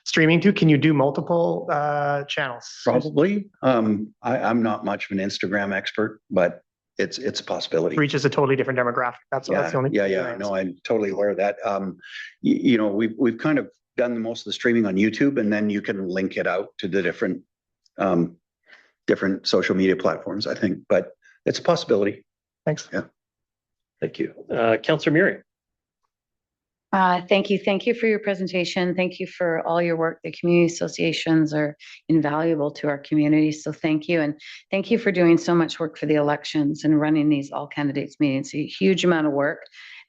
streaming to? Can you do multiple channels? Probably. I'm not much of an Instagram expert, but it's a possibility. Reaches a totally different demographic. That's the only. Yeah. No, I'm totally aware of that. You know, we've kind of done most of the streaming on YouTube, and then you can link it out to the different social media platforms, I think, but it's a possibility. Thanks. Yeah. Thank you. Councillor Murray. Thank you. Thank you for your presentation. Thank you for all your work. The community associations are invaluable to our community. So thank you. And thank you for doing so much work for the elections and running these all candidates meetings. A huge amount of work.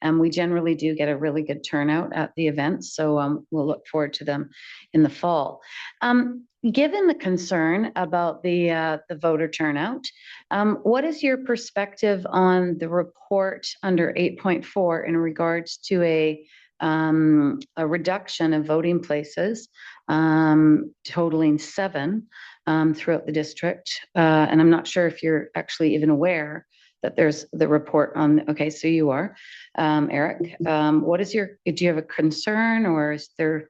And we generally do get a really good turnout at the events. So we'll look forward to them in the fall. Given the concern about the voter turnout, what is your perspective on the report under 8.4 in regards to a reduction of voting places, totaling 7 throughout the district? And I'm not sure if you're actually even aware that there's the report on. Okay, so you are, Eric. What is do you have a concern, or is there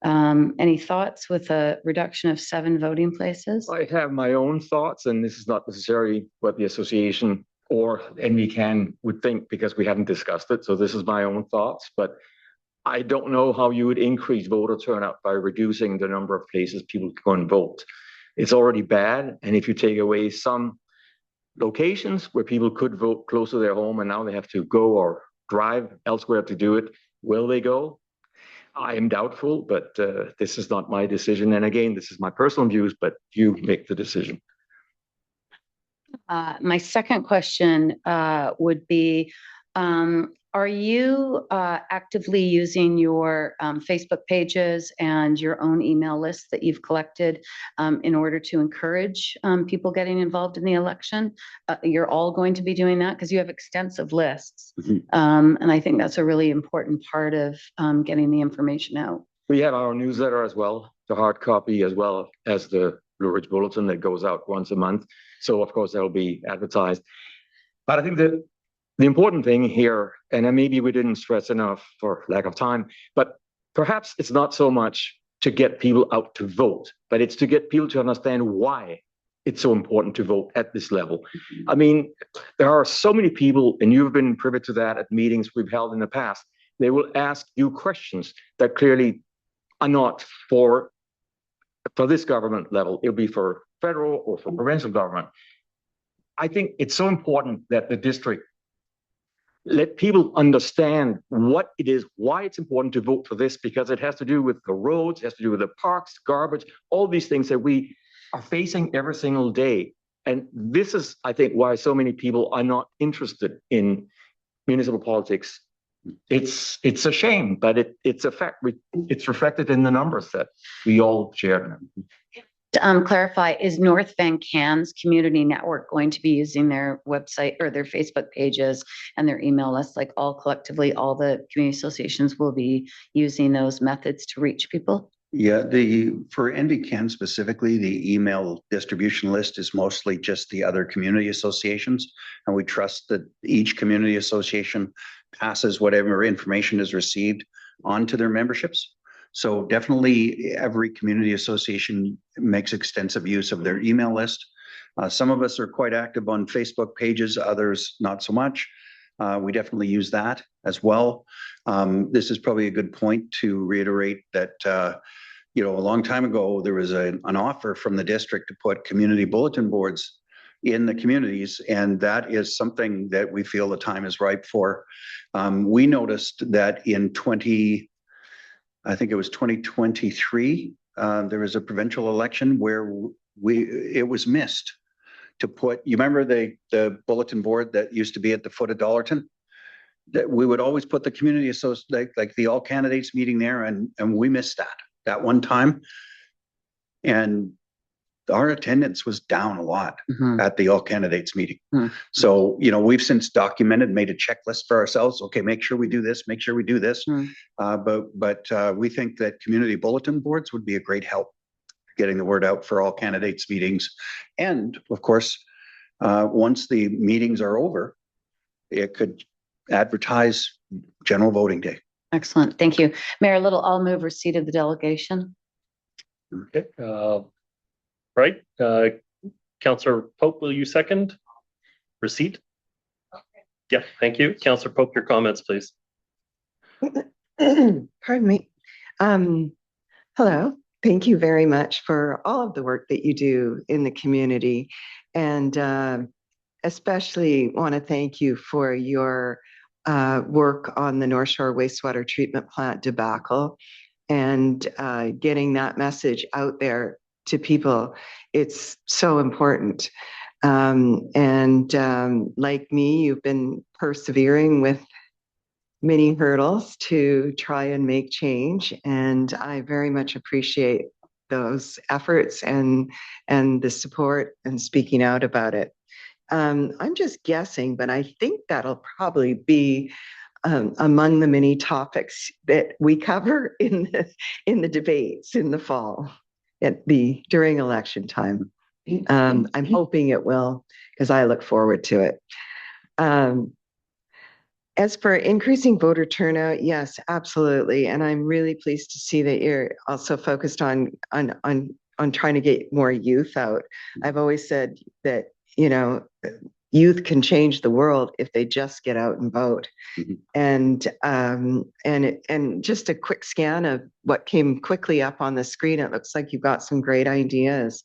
any thoughts with a reduction of 7 voting places? I have my own thoughts, and this is not necessarily what the association or NVCan would think, because we haven't discussed it. So this is my own thoughts, but I don't know how you would increase voter turnout by reducing the number of places people can go and vote. It's already bad, and if you take away some locations where people could vote close to their home and now they have to go or drive elsewhere to do it, will they go? I am doubtful, but this is not my decision. And again, this is my personal views, but you make the decision. My second question would be, are you actively using your Facebook pages and your own email lists that you've collected in order to encourage people getting involved in the election? You're all going to be doing that because you have extensive lists. And I think that's a really important part of getting the information out. We have our newsletter as well, the hard copy, as well as the Blue Ridge Bulletin that goes out once a month. So of course, that will be advertised. But I think that the important thing here, and maybe we didn't stress enough for lack of time, but perhaps it's not so much to get people out to vote, but it's to get people to understand why it's so important to vote at this level. I mean, there are so many people, and you've been privy to that at meetings we've held in the past. They will ask you questions that clearly are not for this government level. It'll be for federal or for provincial government. I think it's so important that the district let people understand what it is, why it's important to vote for this, because it has to do with the roads, it has to do with the parks, garbage, all these things that we are facing every single day. And this is, I think, why so many people are not interested in municipal politics. It's a shame, but it's a fact. It's reflected in the numbers that we all share. To clarify, is North Van Can's community network going to be using their website or their Facebook pages and their email lists, like all collectively, all the community associations will be using those methods to reach people? Yeah, for NVCan specifically, the email distribution list is mostly just the other community associations, and we trust that each community association passes whatever information is received onto their memberships. So definitely every community association makes extensive use of their email list. Some of us are quite active on Facebook pages, others not so much. We definitely use that as well. This is probably a good point to reiterate that, a long time ago, there was an offer from the district to put community bulletin boards in the communities, and that is something that we feel the time is ripe for. We noticed that in 2023, there was a provincial election where it was missed to put, you remember the bulletin board that used to be at the foot of Dollarton? That we would always put the community like the all candidates meeting there, and we missed that one time. And our attendance was down a lot Mhm. at the all candidates meeting. Hmm. So, we've since documented, made a checklist for ourselves. Okay, make sure we do this, make sure we do this. Hmm. But we think that community bulletin boards would be a great help getting the word out for all candidates meetings. And of course, once the meetings are over, it could advertise general voting day. Excellent. Thank you. Mayor Little, I'll move receipt of the delegation. Okay, right. Councillor Pope, will you second? Receipt? Yeah, thank you. Councillor Pope, your comments, please. Pardon me. Hello. Thank you very much for all of the work that you do in the community. And especially want to thank you for your work on the North Shore wastewater treatment plant debacle and getting that message out there to people. It's so important. Like me, you've been persevering with many hurdles to try and make change. And I very much appreciate those efforts and the support and speaking out about it. I'm just guessing, but I think that'll probably be among the many topics that we cover in the debates in the fall during election time. I'm hoping it will, because I look forward to it. As for increasing voter turnout, yes, absolutely. And I'm really pleased to see that you're also focused on trying to get more youth out. I've always said that, youth can change the world if they just get out and vote. And just a quick scan of what came quickly up on the screen, it looks like you've got some great ideas.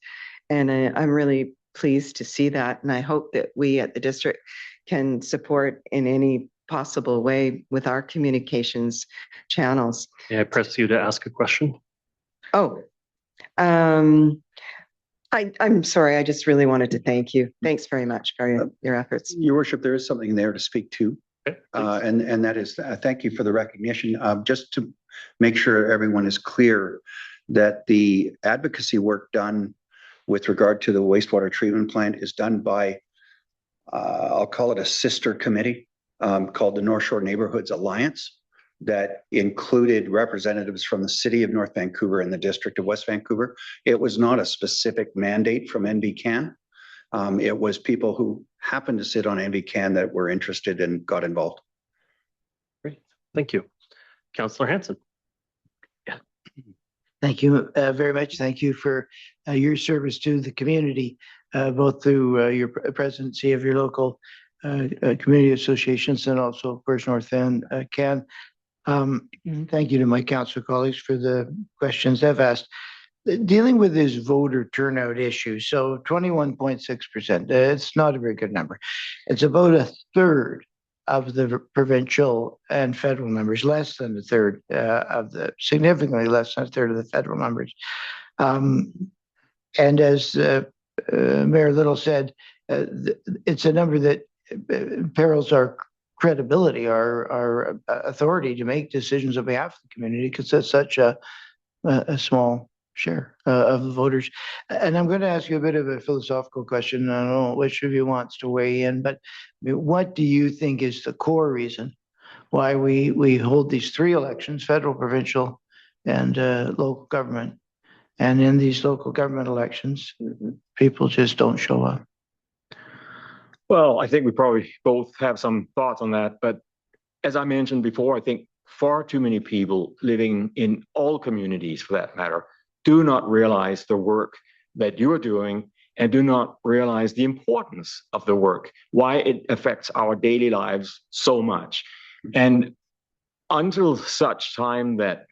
And I'm really pleased to see that. And I hope that we at the district can support in any possible way with our communications channels. May I press you to ask a question? Oh, I'm sorry. I just really wanted to thank you. Thanks very much for your efforts. Your worship, there is something there to speak to. Okay, and that is, thank you for the recognition. Just to make sure everyone is clear that the advocacy work done with regard to the wastewater treatment plant is done by, I'll call it a sister committee called the North Shore Neighborhoods Alliance that included representatives from the city of North Vancouver and the district of West Vancouver. It was not a specific mandate from NVCan. It was people who happened to sit on NVCan that were interested and got involved. Great, thank you. Councillor Hanson. Yeah. Thank you very much. Thank you for your service to the community, both through your presidency of your local community associations and also, of course, North Van Can. Thank you to my council colleagues for the questions they've asked. Dealing with this voter turnout issue, so 21.6%, it's not a very good number. It's about a third of the provincial and federal numbers, less than a third significantly less than a third of the federal numbers. And as Mayor Little said, it's a number that perils our credibility, our authority to make decisions on behalf of the community, because it's such a small share of the voters. And I'm going to ask you a bit of a philosophical question. I don't know which of you wants to weigh in, but what do you think is the core reason why we hold these three elections, federal, provincial, and local government? And in these local government elections, people just don't show up. Well, I think we probably both have some thoughts on that. But as I mentioned before, I think far too many people living in all communities, for that matter, do not realize the work that you are doing and do not realize the importance of the work, why it affects our daily lives so much. And until such time that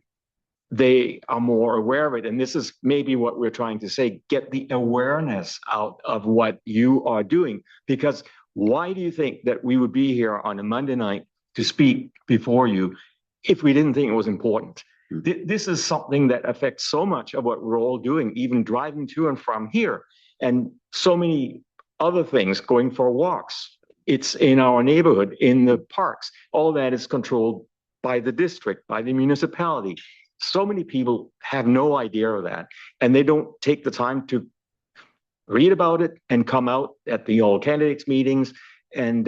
they are more aware of it, and this is maybe what we're trying to say, get the awareness out of what you are doing. Because why do you think that we would be here on a Monday night to speak before you if we didn't think it was important? This is something that affects so much of what we're all doing, even driving to and from here, and so many other things, going for walks. It's in our neighborhood, in the parks. All that is controlled by the district, by the municipality. So many people have no idea of that, and they don't take the time to read about it and come out at the all candidates meetings. And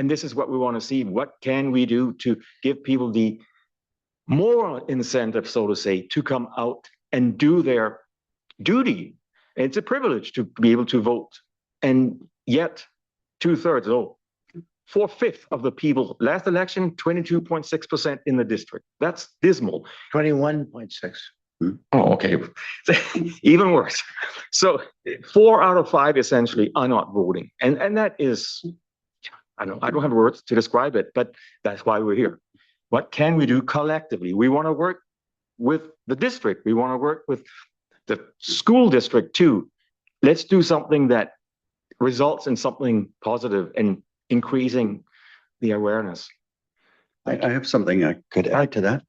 this is what we want to see. What can we do to give people the moral incentive, so to say, to come out and do their duty? It's a privilege to be able to vote. And yet 2/3, 4/5 of the people, last election, 22.6% in the district. That's dismal. 21.6. Oh, okay. Even worse. So 4 out of 5 essentially are not voting. And that is, I don't have words to describe it, but that's why we're here. What can we do collectively? We want to work with the district. We want to work with the school district too. Let's do something that results in something positive and increasing the awareness. I have something I could add to that,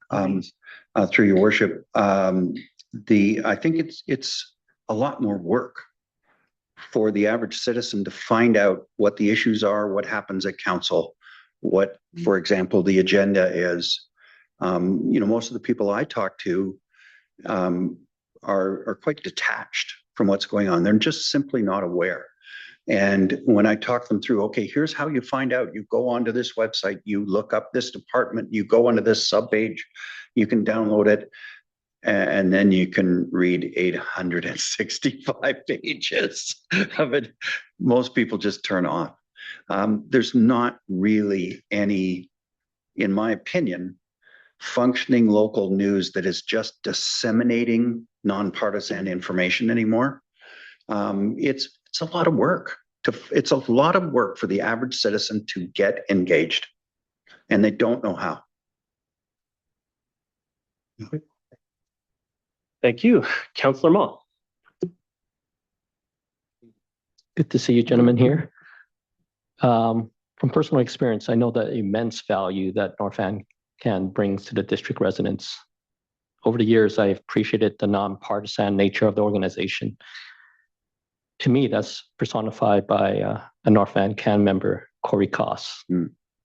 through your worship. I think it's a lot more work for the average citizen to find out what the issues are, what happens at council, what, for example, the agenda is. Most of the people I talk to are quite detached from what's going on. They're just simply not aware. And when I talk them through, okay, here's how you find out. You go onto this website, you look up this department, you go onto this subpage, you can download it, and then you can read 865 pages of it. Most people just turn off. There's not really any, in my opinion, functioning local news that is just disseminating nonpartisan information anymore. It's a lot of work. It's a lot of work for the average citizen to get engaged, and they don't know how. Thank you. Councillor Mall. Good to see you gentlemen here. From personal experience, I know the immense value that North Van brings to the district residents. Over the years, I've appreciated the nonpartisan nature of the organization. To me, that's personified by a North Van Can member, Corey Koss.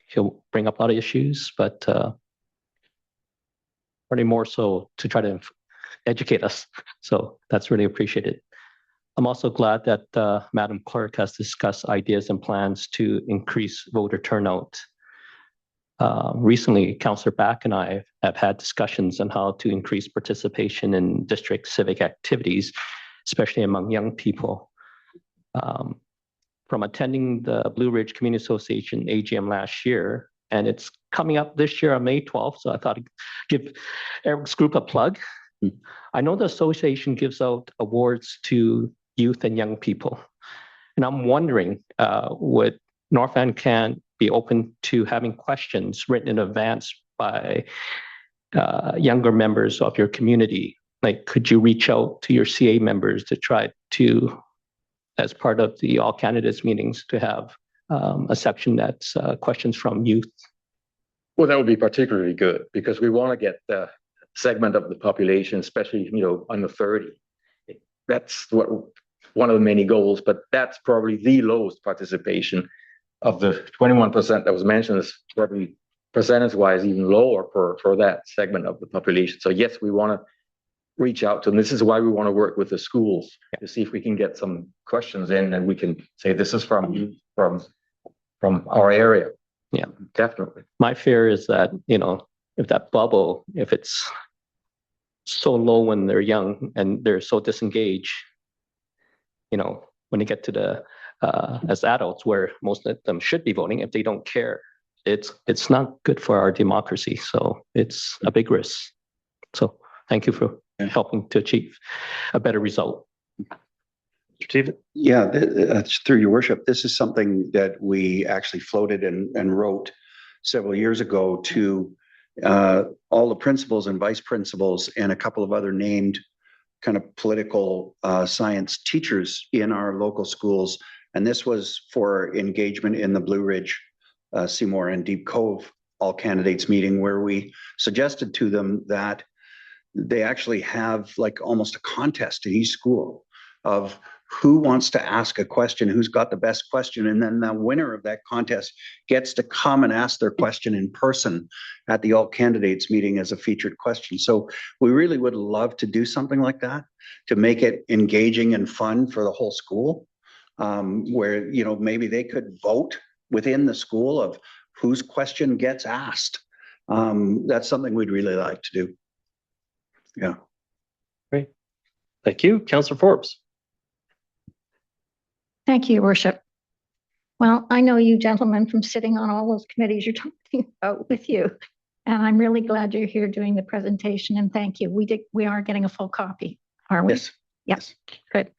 He'll bring up a lot of issues, but probably more so to try to educate us. So that's really appreciated. I'm also glad that Madam Clerk has discussed ideas and plans to increase voter turnout. Recently, Councillor Back and I have had discussions on how to increase participation in district civic activities, especially among young people. From attending the Blue Ridge Community Association AGM last year, and it's coming up this year on May 12th, so I thought I'd give Eric's group a plug. I know the association gives out awards to youth and young people, and I'm wondering, would North Van Can be open to having questions written in advance by younger members of your community? Like, could you reach out to your CA members to try to, as part of the all candidates meetings, to have a section that's questions from youth? Well, that would be particularly good because we want to get the segment of the population, especially, under 30. That's one of the many goals, but that's probably the lowest participation of the 21% that was mentioned. Is probably percentage-wise even lower for that segment of the population. So yes, we want to reach out to them. This is why we want to work with the schools to see if we can get some questions in, and we can say this is from you, from our area. Yeah, definitely. My fear is that, if that bubble, if it's so low when they're young and they're so disengaged, when they get to the as adults, where most of them should be voting, if they don't care, it's not good for our democracy. So it's a big risk. So thank you for helping to achieve a better result. Yeah, through your worship, this is something that we actually floated and wrote several years ago to all the principals and vice principals and a couple of other named kind of political science teachers in our local schools. And this was for engagement in the Blue Ridge, Seymour, and Deep Cove all candidates meeting, where we suggested to them that they actually have like almost a contest in each school of who wants to ask a question, who's got the best question, and then the winner of that contest gets to come and ask their question in person at the all candidates meeting as a featured question. So we really would love to do something like that to make it engaging and fun for the whole school, where, you know, maybe they could vote within the school of whose question gets asked. That's something we'd really like to do. Yeah. Great. Thank you. Councillor Forbes. Thank you, Your Worship. Well, I know you gentlemen from sitting on all those committees you're talking about with you, and I'm really glad you're here doing the presentation, and thank you. We are getting a full copy, are we? Yes. Yes. Good.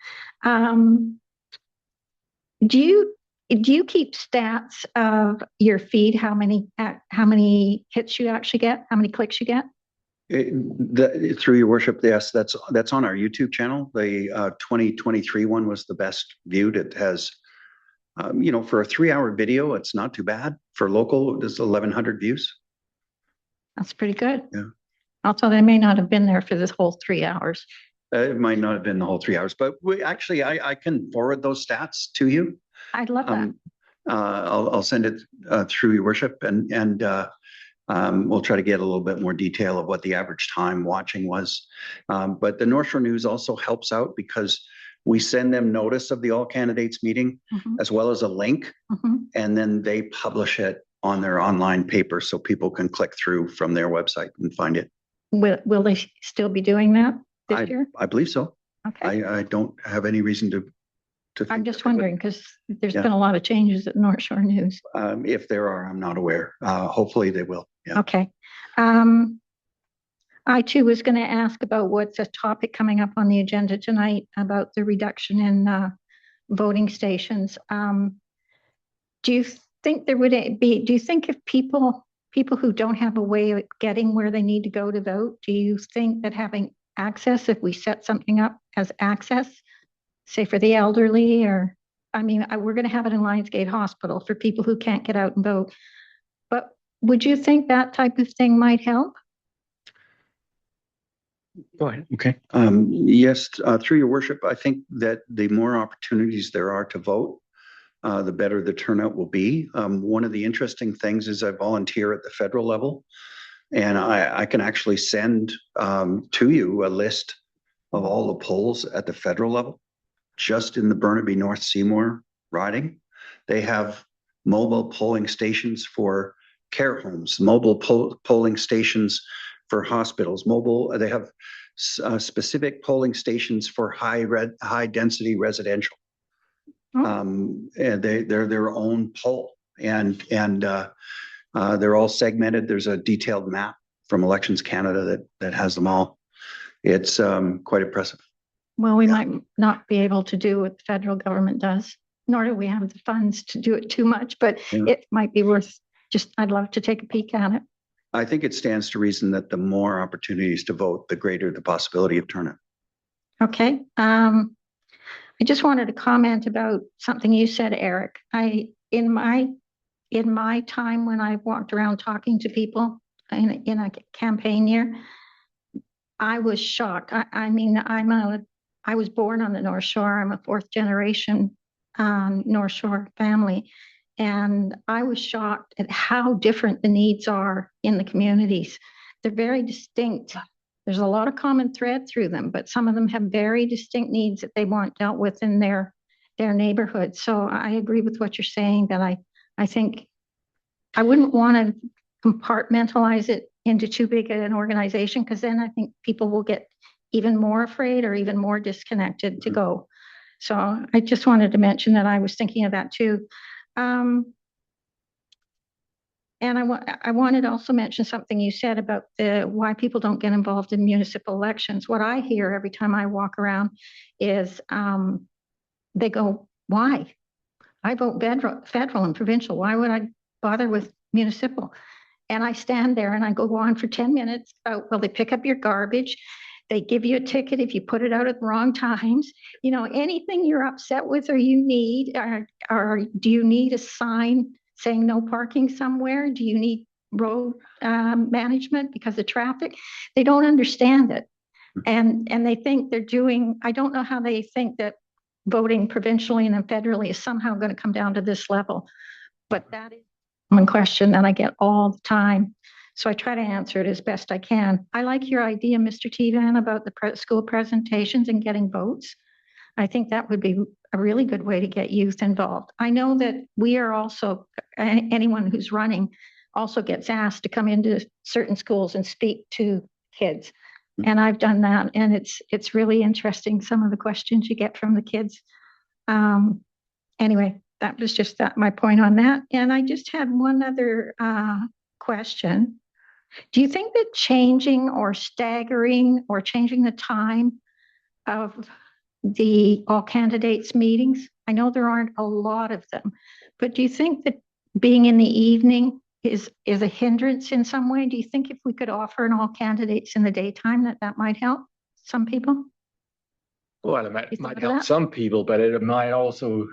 Do you keep stats of your feed, how many hits you actually get, how many clicks you get? Through Your Worship, yes, that's on our YouTube channel. The 2023 one was the best viewed. It has, you know, for a 3-hour video, it's not too bad. For local, there's 1,100 views. That's pretty good. Yeah. Also, they may not have been there for this whole 3 hours. It might not have been the whole 3 hours, but I can forward those stats to you. I'd love that. I'll send it through Your Worship, and we'll try to get a little bit more detail of what the average time watching was. But the North Shore News also helps out because we send them notice of the all candidates meeting as well as a link, and then they publish it on their online paper so people can click through from their website and find it. Will they still be doing that this year? I believe so. Okay. I don't have any reason to I'm just wondering because there's been a lot of changes at North Shore News. If there are, I'm not aware. Hopefully they will. Yeah. Okay. I too was going to ask about what's a topic coming up on the agenda tonight about the reduction in voting stations. Do you think there would be, do you think if people who don't have a way of getting where they need to go to vote, do you think that having access, if we set something up as access, say for the elderly, or, I mean, we're going to have it in Lionsgate Hospital for people who can't get out and vote. But would you think that type of thing might help? Go ahead. Okay. Yes, through Your Worship, I think that the more opportunities there are to vote, the better the turnout will be. One of the interesting things is I volunteer at the federal level, and I can actually send to you a list of all the polls at the federal level. Just in the Burnaby North Seymour riding, they have mobile polling stations for care homes, mobile polling stations for hospitals, they have specific polling stations for high density residential. And they're their own poll, and they're all segmented. There's a detailed map from Elections Canada that has them all. It's quite impressive. Well, we might not be able to do what the federal government does, nor do we have the funds to do it too much, but it might be worth I'd love to take a peek at it. I think it stands to reason that the more opportunities to vote, the greater the possibility of turnout. Okay. I just wanted to comment about something you said, Eric. In my time when I walked around talking to people in a campaign year, I was shocked. I mean, I was born on the North Shore. I'm a 4th generation North Shore family. And I was shocked at how different the needs are in the communities. They're very distinct. There's a lot of common thread through them, but some of them have very distinct needs that they want dealt with in their neighborhood. So I agree with what you're saying, that I think I wouldn't want to compartmentalize it into too big an organization, because then I think people will get even more afraid or even more disconnected to go. So I just wanted to mention that I was thinking of that too. And I wanted to also mention something you said about why people don't get involved in municipal elections. What I hear every time I walk around is they go, why? I vote federal and provincial. Why would I bother with municipal? And I stand there and I go on for 10 minutes about, well, they pick up your garbage. They give you a ticket if you put it out at the wrong times. You know, anything you're upset with or you need, or do you need a sign saying no parking somewhere? Do you need road management because of traffic? They don't understand it. And they think they're doing, I don't know how they think that voting provincially and then federally is somehow going to come down to this level. But that is a common question that I get all the time. So I try to answer it as best I can. I like your idea, Mr. Tevan, about the school presentations and getting votes. I think that would be a really good way to get youth involved. I know that we are also, anyone who's running also gets asked to come into certain schools and speak to kids. And I've done that, and it's really interesting, some of the questions you get from the kids. Anyway, that was just my point on that. And I just had one other question. Do you think that changing or staggering or changing the time of the all candidates meetings, I know there aren't a lot of them, but do you think that being in the evening is a hindrance in some way? Do you think if we could offer an all candidates in the daytime that might help some people? Well, it might help some people, but it might also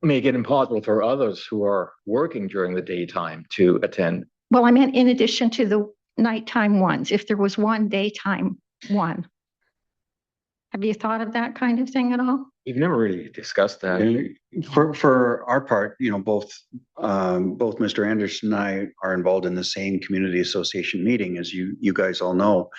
make it impossible for others who are working during the daytime to attend. Well, I meant in addition to the nighttime ones, if there was one daytime one. Have you thought of that kind of thing at all? We've never really discussed that. For our part, both Mr. Anderson and I are involved in the same community association meeting, as you guys all know.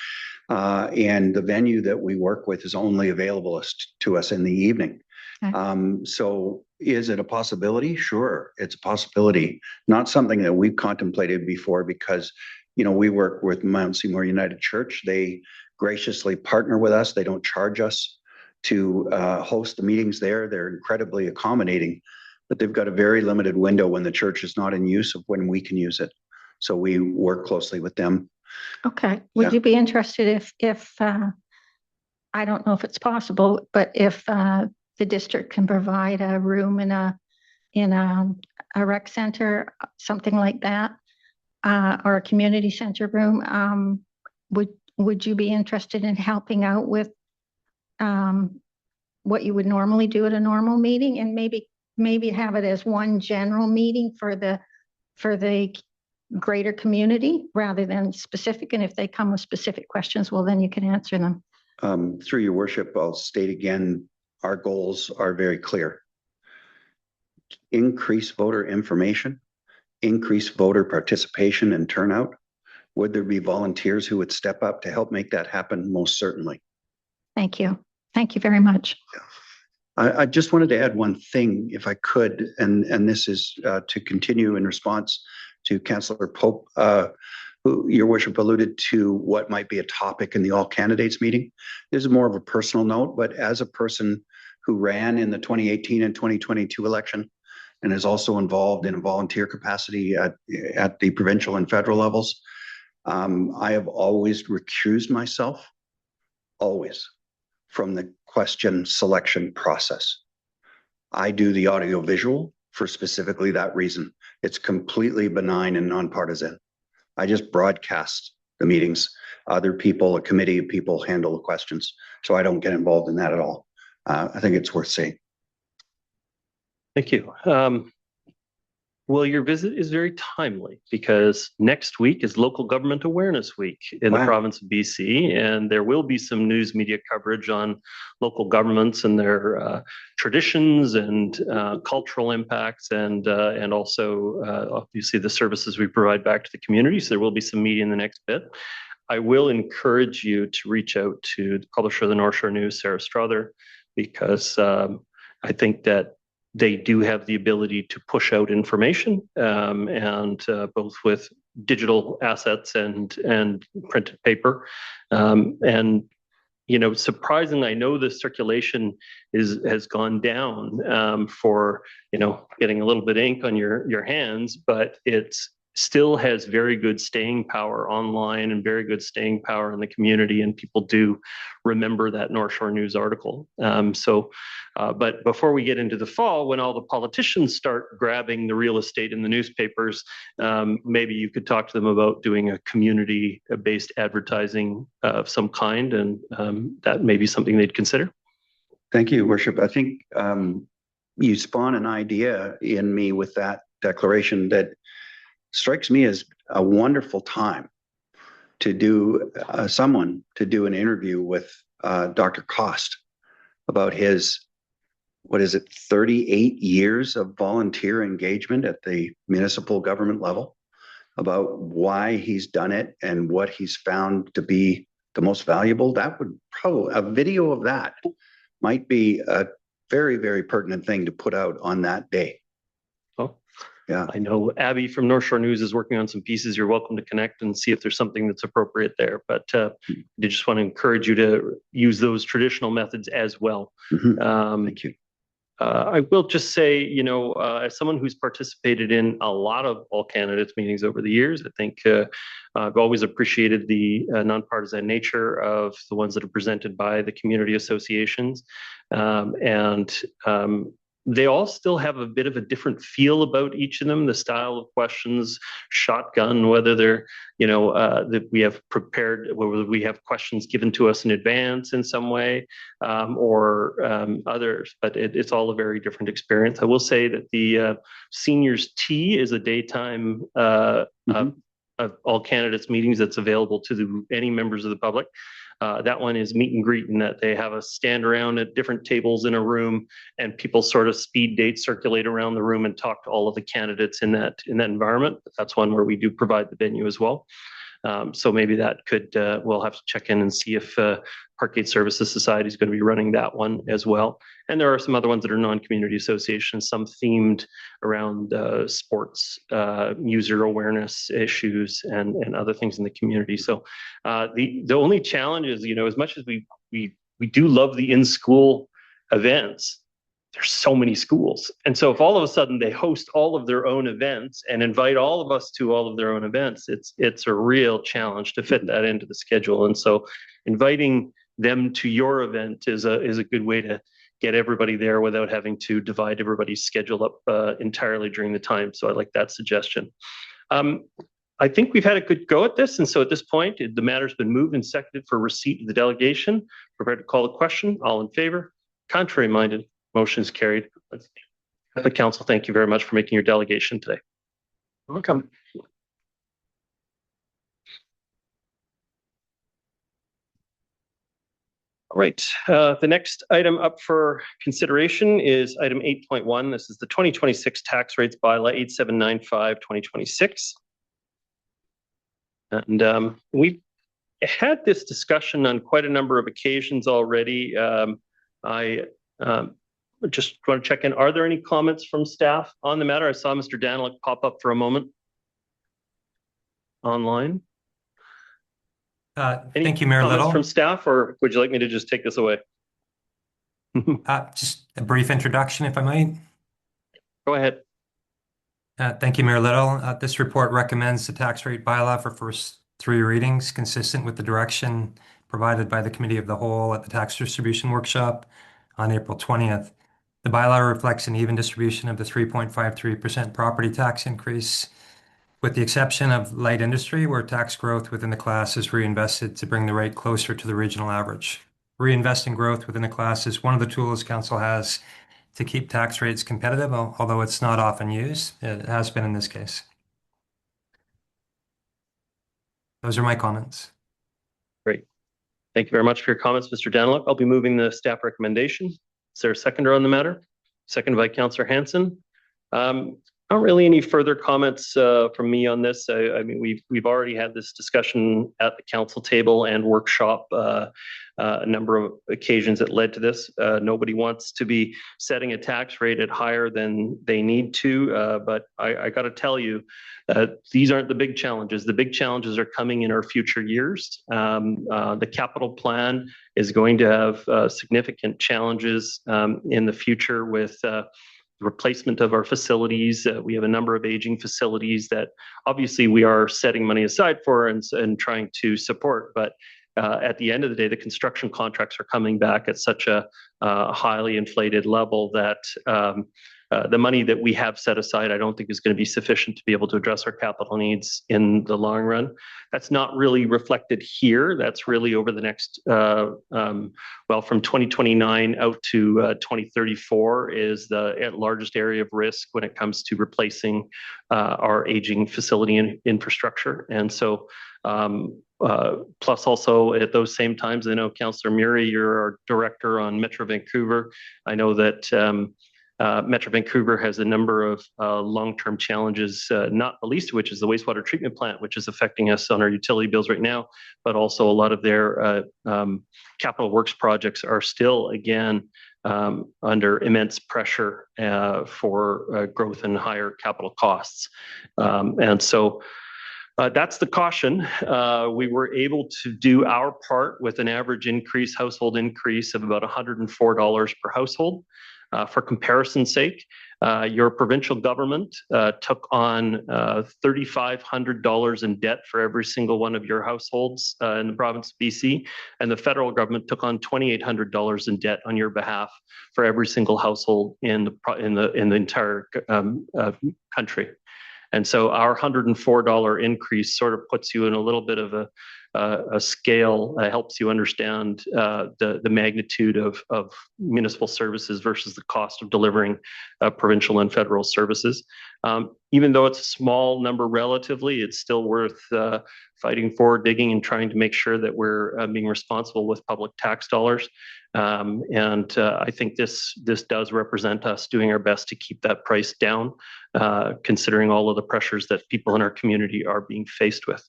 And the venue that we work with is only available to us in the evening. Okay. So is it a possibility? Sure, it's a possibility. Not something that we've contemplated before because, we work with Mount Seymour United Church. They graciously partner with us. They don't charge us to host the meetings there. They're incredibly accommodating, but they've got a very limited window when the church is not in use of when we can use it. So we work closely with them. Okay. Would you be interested if I don't know if it's possible, but if the district can provide a room in a rec center, something like that, or a community center room, would you be interested in helping out with what you would normally do at a normal meeting, and maybe have it as one general meeting for the greater community rather than specific? And if they come with specific questions, well, then you can answer them. Through your worship, I'll state again, our goals are very clear. Increase voter information, increase voter participation and turnout. Would there be volunteers who would step up to help make that happen? Most certainly. Thank you. Thank you very much. I just wanted to add one thing, if I could, and this is to continue in response to Councillor Pope, who your worship alluded to what might be a topic in the all candidates meeting. This is more of a personal note, but as a person who ran in the 2018 and 2022 election and is also involved in a volunteer capacity at the provincial and federal levels, I have always recused myself, always, from the question selection process. I do the audio visual for specifically that reason. It's completely benign and nonpartisan. I just broadcast the meetings. Other people, a committee of people handle the questions. So I don't get involved in that at all. I think it's worth saying. Thank you. Well, your visit is very timely because next week is Local Government Awareness Week in the province of BC, and there will be some news media coverage on local governments and their traditions and cultural impacts, and also obviously the services we provide back to the community. So there will be some media in the next bit. I will encourage you to reach out to the publisher of the North Shore News, Sarah Strother, because I think that they do have the ability to push out information, and both with digital assets and printed paper. And surprisingly, I know the circulation has gone down for getting a little bit of ink on your hands, but it's still has very good staying power online and very good staying power in the community, and people do remember that North Shore News article. But before we get into the fall, when all the politicians start grabbing the real estate in the newspapers, maybe you could talk to them about doing a community-based advertising of some kind, and that may be something they'd consider. Thank you, Worship. I think you spawn an idea in me with that declaration that strikes me as a wonderful time to do an interview with Dr. Cost about his what is it, 38 years of volunteer engagement at the municipal government level about why he's done it and what he's found to be the most valuable. That would probably, a video of that might be a very, very pertinent thing to put out on that day. Oh, yeah. I know Abby from North Shore News is working on some pieces. You're welcome to connect and see if there's something that's appropriate there. But I just want to encourage you to use those traditional methods as well. Thank you. I will just say, as someone who's participated in a lot of all candidates meetings over the years, I think I've always appreciated the nonpartisan nature of the ones that are presented by the community associations. They all still have a bit of a different feel about each of them, the style of questions, shotgun, whether they're, that we have prepared, whether we have questions given to us in advance in some way, or others, but it's all a very different experience. I will say that the seniors tea is a daytime of all candidates meetings that's available to any members of the public. That one is meet and greet, in that they have us stand around at different tables in a room, and people sort of speed date circulate around the room and talk to all of the candidates in that environment. That's one where we do provide the venue as well. So maybe that could, we'll have to check in and see if Parkgate Services Society is going to be running that one as well. And there are some other ones that are non-community associations, some themed around sports, user awareness issues, and other things in the community. So the only challenge is, as much as we do love the in-school events, there's so many schools. And so if all of a sudden they host all of their own events and invite all of us to all of their own events, it's a real challenge to fit that into the schedule. And so inviting them to your event is a good way to get everybody there without having to divide everybody's schedule up entirely during the time. So I like that suggestion. I think we've had a good go at this. And so at this point, the matter's been moved and seconded for receipt of the delegation. Prepared to call the question. All in favor? Contrary minded? Motion is carried. The council, thank you very much for making your delegation today. Welcome. All right. The next item up for consideration is item 8.1. This is the 2026 Tax Rates Bylaw 8795/2026. And we've had this discussion on quite a number of occasions already. I just want to check in. Are there any comments from staff on the matter? I saw Mr. Daniluk pop up for a moment online. Thank you, Mayor Comments Little. from staff, or would you like me to just take this away? Just a brief introduction, if I might. Go ahead. Thank you, Mayor Little. This report recommends the tax rate bylaw for first three readings, consistent with the direction provided by the Committee of the Whole at the Tax Distribution Workshop on April 20th. The bylaw reflects an even distribution of the 3.53% property tax increase, with the exception of light industry, where tax growth within the class is reinvested to bring the rate closer to the regional average. Reinvesting growth within the class is one of the tools Council has to keep tax rates competitive, although it's not often used. It has been in this case. Those are my comments. Great. Thank you very much for your comments, Mr. Daniluk. I'll be moving the staff recommendation. Is there a seconder on the matter? Seconded by Councillor Hansen. Not really any further comments from me on this. I mean, we've already had this discussion at the council table and workshop a number of occasions that led to this. Nobody wants to be setting a tax rate at higher than they need to, but I got to tell you, these aren't the big challenges. The big challenges are coming in our future years. The capital plan is going to have significant challenges in the future with replacement of our facilities. We have a number of aging facilities that obviously we are setting money aside for and trying to support, but at the end of the day, the construction contracts are coming back at such a highly inflated level that the money that we have set aside, I don't think is going to be sufficient to be able to address our capital needs in the long run. That's not really reflected here. That's really over the next, well, from 2029 out to 2034 is the largest area of risk when it comes to replacing our aging facility and infrastructure. And so plus also at those same times, I know Councillor Murray, you're our director on Metro Vancouver. I know that Metro Vancouver has a number of long-term challenges, not the least of which is the wastewater treatment plant, which is affecting us on our utility bills right now, but also a lot of their capital works projects are still, again, under immense pressure for growth and higher capital costs. And so that's the caution. We were able to do our part with an average household increase of about $104 per household. For comparison's sake, your provincial government took on $3,500 in debt for every single one of your households in the province of BC, and the federal government took on $2,800 in debt on your behalf for every single household in the entire country. And so our $104 increase sort of puts you in a little bit of a scale, helps you understand the magnitude of municipal services versus the cost of delivering provincial and federal services. Even though it's a small number relatively, it's still worth fighting for, digging, and trying to make sure that we're being responsible with public tax dollars. I think this does represent us doing our best to keep that price down, considering all of the pressures that people in our community are being faced with.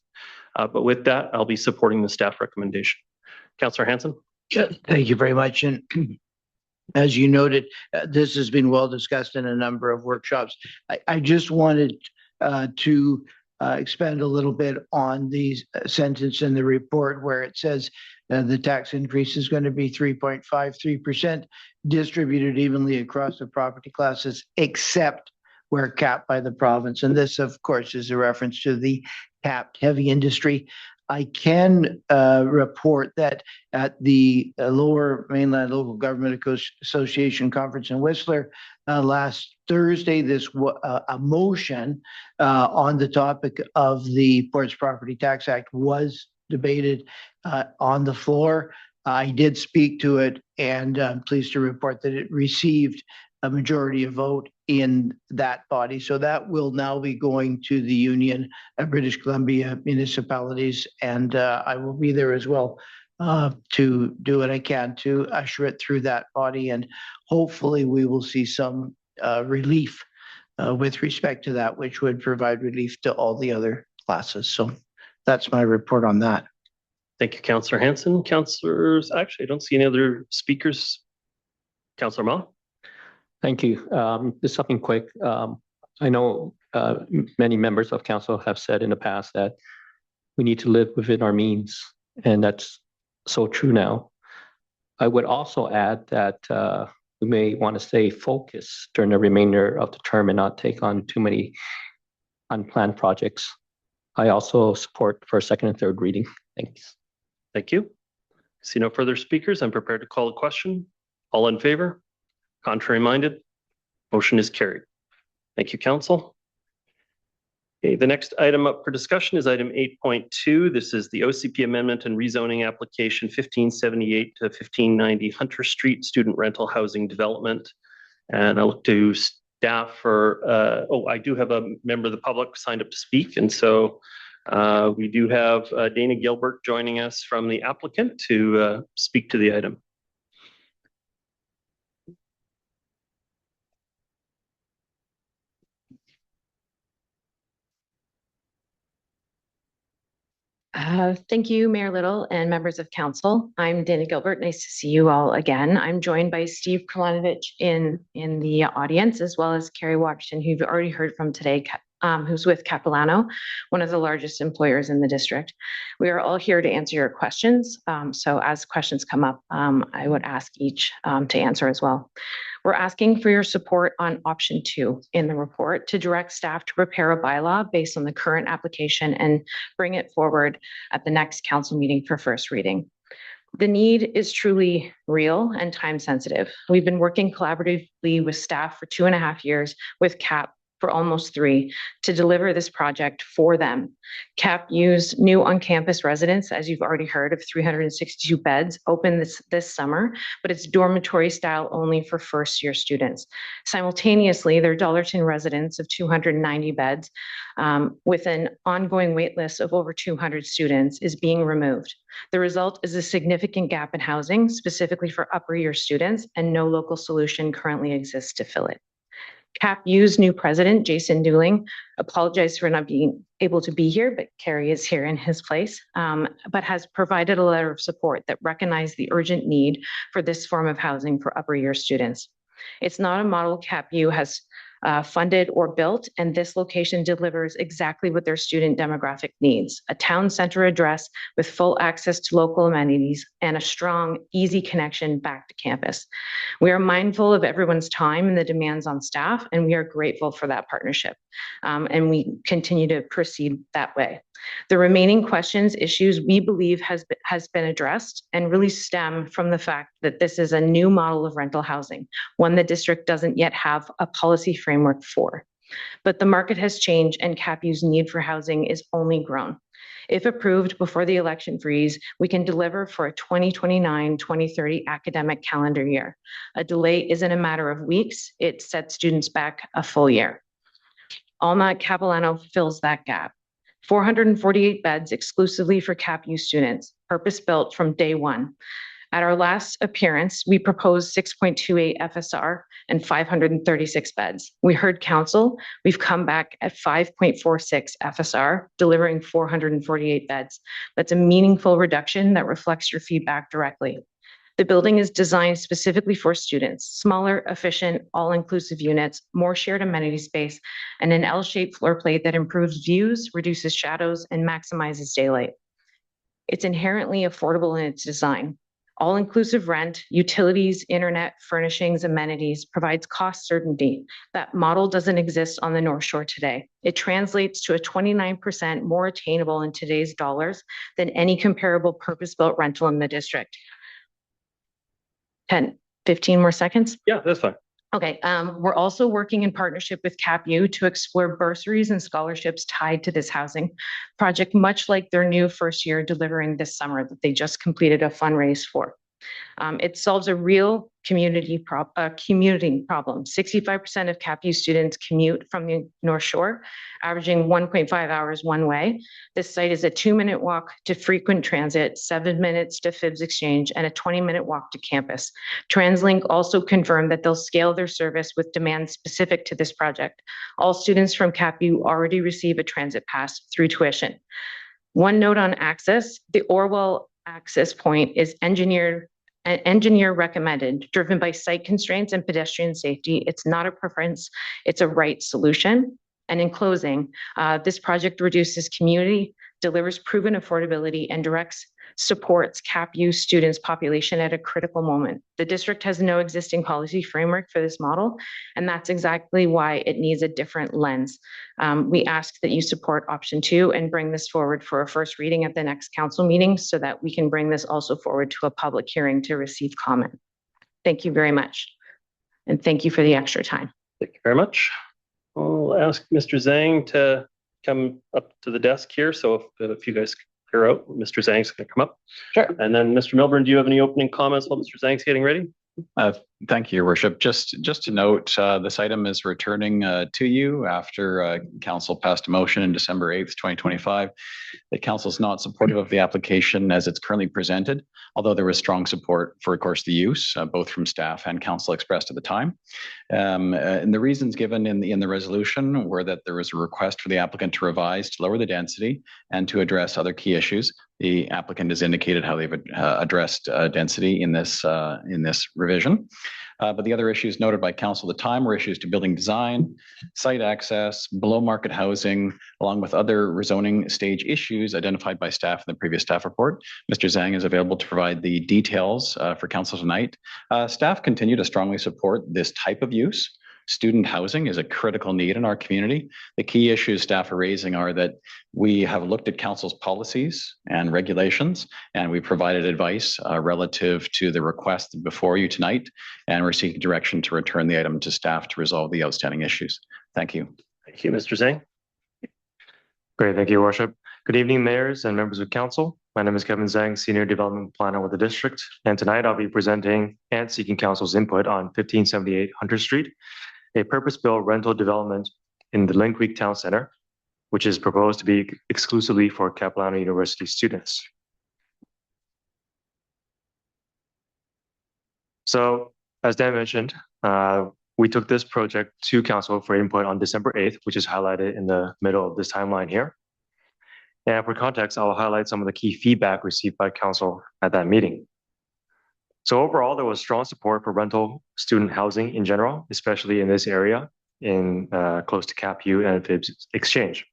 But with that, I'll be supporting the staff recommendation. Councillor Hanson. Yeah, thank you very much. And as you noted, this has been well discussed in a number of workshops. I just wanted to expand a little bit on the sentence in the report where it says the tax increase is going to be 3.53% distributed evenly across the property classes, except where capped by the province. And this, of course, is a reference to the capped heavy industry. I can report that at the Lower Mainland Local Government Association Conference in Whistler last Thursday, a motion on the topic of the Ports Property Tax Act was debated on the floor. I did speak to it, and I'm pleased to report that it received a majority of vote in that body. So that will now be going to the Union of British Columbia Municipalities, and I will be there as well to do what I can to usher it through that body, and hopefully we will see some relief with respect to that, which would provide relief to all the other classes. So that's my report on that. Thank you, Councillor Hanson. Councillors, actually, I don't see any other speakers. Councillor Ma. Thank you. Just something quick. I know many members of council have said in the past that we need to live within our means, and that's so true now. I would also add that we may want to stay focused during the remainder of the term and not take on too many unplanned projects. I also support first, second, and third reading. Thanks. Thank you. See no further speakers. I'm prepared to call a question. All in favor? Contrary minded? Motion is carried. Thank you, Council. Okay, the next item up for discussion is item 8.2. This is the OCP amendment and rezoning application 1578 to 1590 Hunter Street Student Rental Housing Development. And I look to staff for, I do have a member of the public signed up to speak. And so we do have Dana Gilbert joining us from the applicant to speak to the item. Thank you, Mayor Little and members of council. I'm Dana Gilbert. Nice to see you all again. I'm joined by Steve Kralanovich in the audience, as well as Carrie Washington, who you've already heard from today, who's with Capilano, one of the largest employers in the district. We are all here to answer your questions. So as questions come up, I would ask each to answer as well. We're asking for your support on option 2 in the report to direct staff to prepare a bylaw based on the current application and bring it forward at the next council meeting for first reading. The need is truly real and time sensitive. We've been working collaboratively with staff for 2.5 years with CAP for almost 3 to deliver this project for them. CAPU's new on-campus residence, as you've already heard, of 362 beds, opened this summer, but it's dormitory style only for first-year students. Simultaneously, their Dollarton residence of 290 beds, with an ongoing wait list of over 200 students, is being removed. The result is a significant gap in housing, specifically for upper year students, and no local solution currently exists to fill it. CAPU's new president, Jason Dooling, apologized for not being able to be here, but Carrie is here in his place, but has provided a letter of support that recognized the urgent need for this form of housing for upper year students. It's not a model CAPU has funded or built, and this location delivers exactly what their student demographic needs: a town center address with full access to local amenities and a strong, easy connection back to campus. We are mindful of everyone's time and the demands on staff, and we are grateful for that partnership. And we continue to proceed that way. The remaining questions, issues we believe has been addressed and really stem from the fact that this is a new model of rental housing, one the district doesn't yet have a policy framework for. But the market has changed and CAPU's need for housing is only grown. If approved before the election freeze, we can deliver for a 2029-2030 academic calendar year. A delay isn't a matter of weeks, it sets students back a full year. Alma Capilano fills that gap. 448 beds exclusively for CAPU students, purpose-built from day one. At our last appearance, we proposed 6.28 FSR and 536 beds. We heard council, we've come back at 5.46 FSR, delivering 448 beds. That's a meaningful reduction that reflects your feedback directly. The building is designed specifically for students: smaller, efficient, all-inclusive units, more shared amenity space, and an L-shaped floor plate that improves views, reduces shadows, and maximizes daylight. It's inherently affordable in its design. All-inclusive rent, utilities, internet, furnishings, amenities provides cost certainty. That model doesn't exist on the North Shore today. It translates to a 29% more attainable in today's dollars than any comparable purpose-built rental in the district. 15 more seconds? Yeah, that's fine. Okay, we're also working in partnership with CAPU to explore bursaries and scholarships tied to this housing project, much like their new first year delivering this summer that they just completed a fundraise for. It solves a real commuting problem. 65% of CAPU students commute from the North Shore, averaging 1.5 hours one way. This site is a 2-minute walk to frequent transit, 7 minutes to Phibbs Exchange, and a 20-minute walk to campus. TransLink also confirmed that they'll scale their service with demand specific to this project. All students from CAPU already receive a transit pass through tuition. One note on access: the Orwell access point is engineer recommended, driven by site constraints and pedestrian safety. It's not a preference, it's a right solution. And in closing, this project reduces community, delivers proven affordability, and supports CAPU students' population at a critical moment. The district has no existing policy framework for this model, and that's exactly why it needs a different lens. We ask that you support option 2 and bring this forward for a first reading at the next council meeting so that we can bring this also forward to a public hearing to receive comment. Thank you very much. And thank you for the extra time. Thank you very much. I'll ask Mr. Zhang to come up to the desk here. So if you guys clear out, Mr. Zhang's going to come up. Sure. And then Mr. Milburn, do you have any opening comments while Mr. Zhang's getting ready? Thank you, Your Worship. Just to note, this item is returning to you after Council passed a motion in December 8th, 2025. The Council is not supportive of the application as it's currently presented, although there was strong support for, of course, the use, both from staff and Council expressed at the time. And the reasons given in the resolution were that there was a request for the applicant to revise to lower the density and to address other key issues. The applicant has indicated how they've addressed density in this revision. But the other issues noted by Council at the time were issues to building design, site access, below market housing, along with other rezoning stage issues identified by staff in the previous staff report. Mr. Zhang is available to provide the details for Council tonight. Staff continue to strongly support this type of use. Student housing is a critical need in our community. The key issues staff are raising are that we have looked at Council's policies and regulations, and we provided advice relative to the request before you tonight, and we're seeking direction to return the item to staff to resolve the outstanding issues. Thank you. Thank you, Mr. Zhang. Great, thank you, Your Worship. Good evening, mayors and members of council. My name is Kevin Zhang, Senior Development Planner with the district, and tonight I'll be presenting and seeking council's input on 1578 Hunter Street, a purpose-built rental development in the Lynn Creek Town Center, which is proposed to be exclusively for Capilano University students. So, as Dan mentioned, we took this project to council for input on December 8th, which is highlighted in the middle of this timeline here. And for context, I'll highlight some of the key feedback received by council at that meeting. So overall, there was strong support for rental student housing in general, especially in this area in close to CapU and FIBS exchange.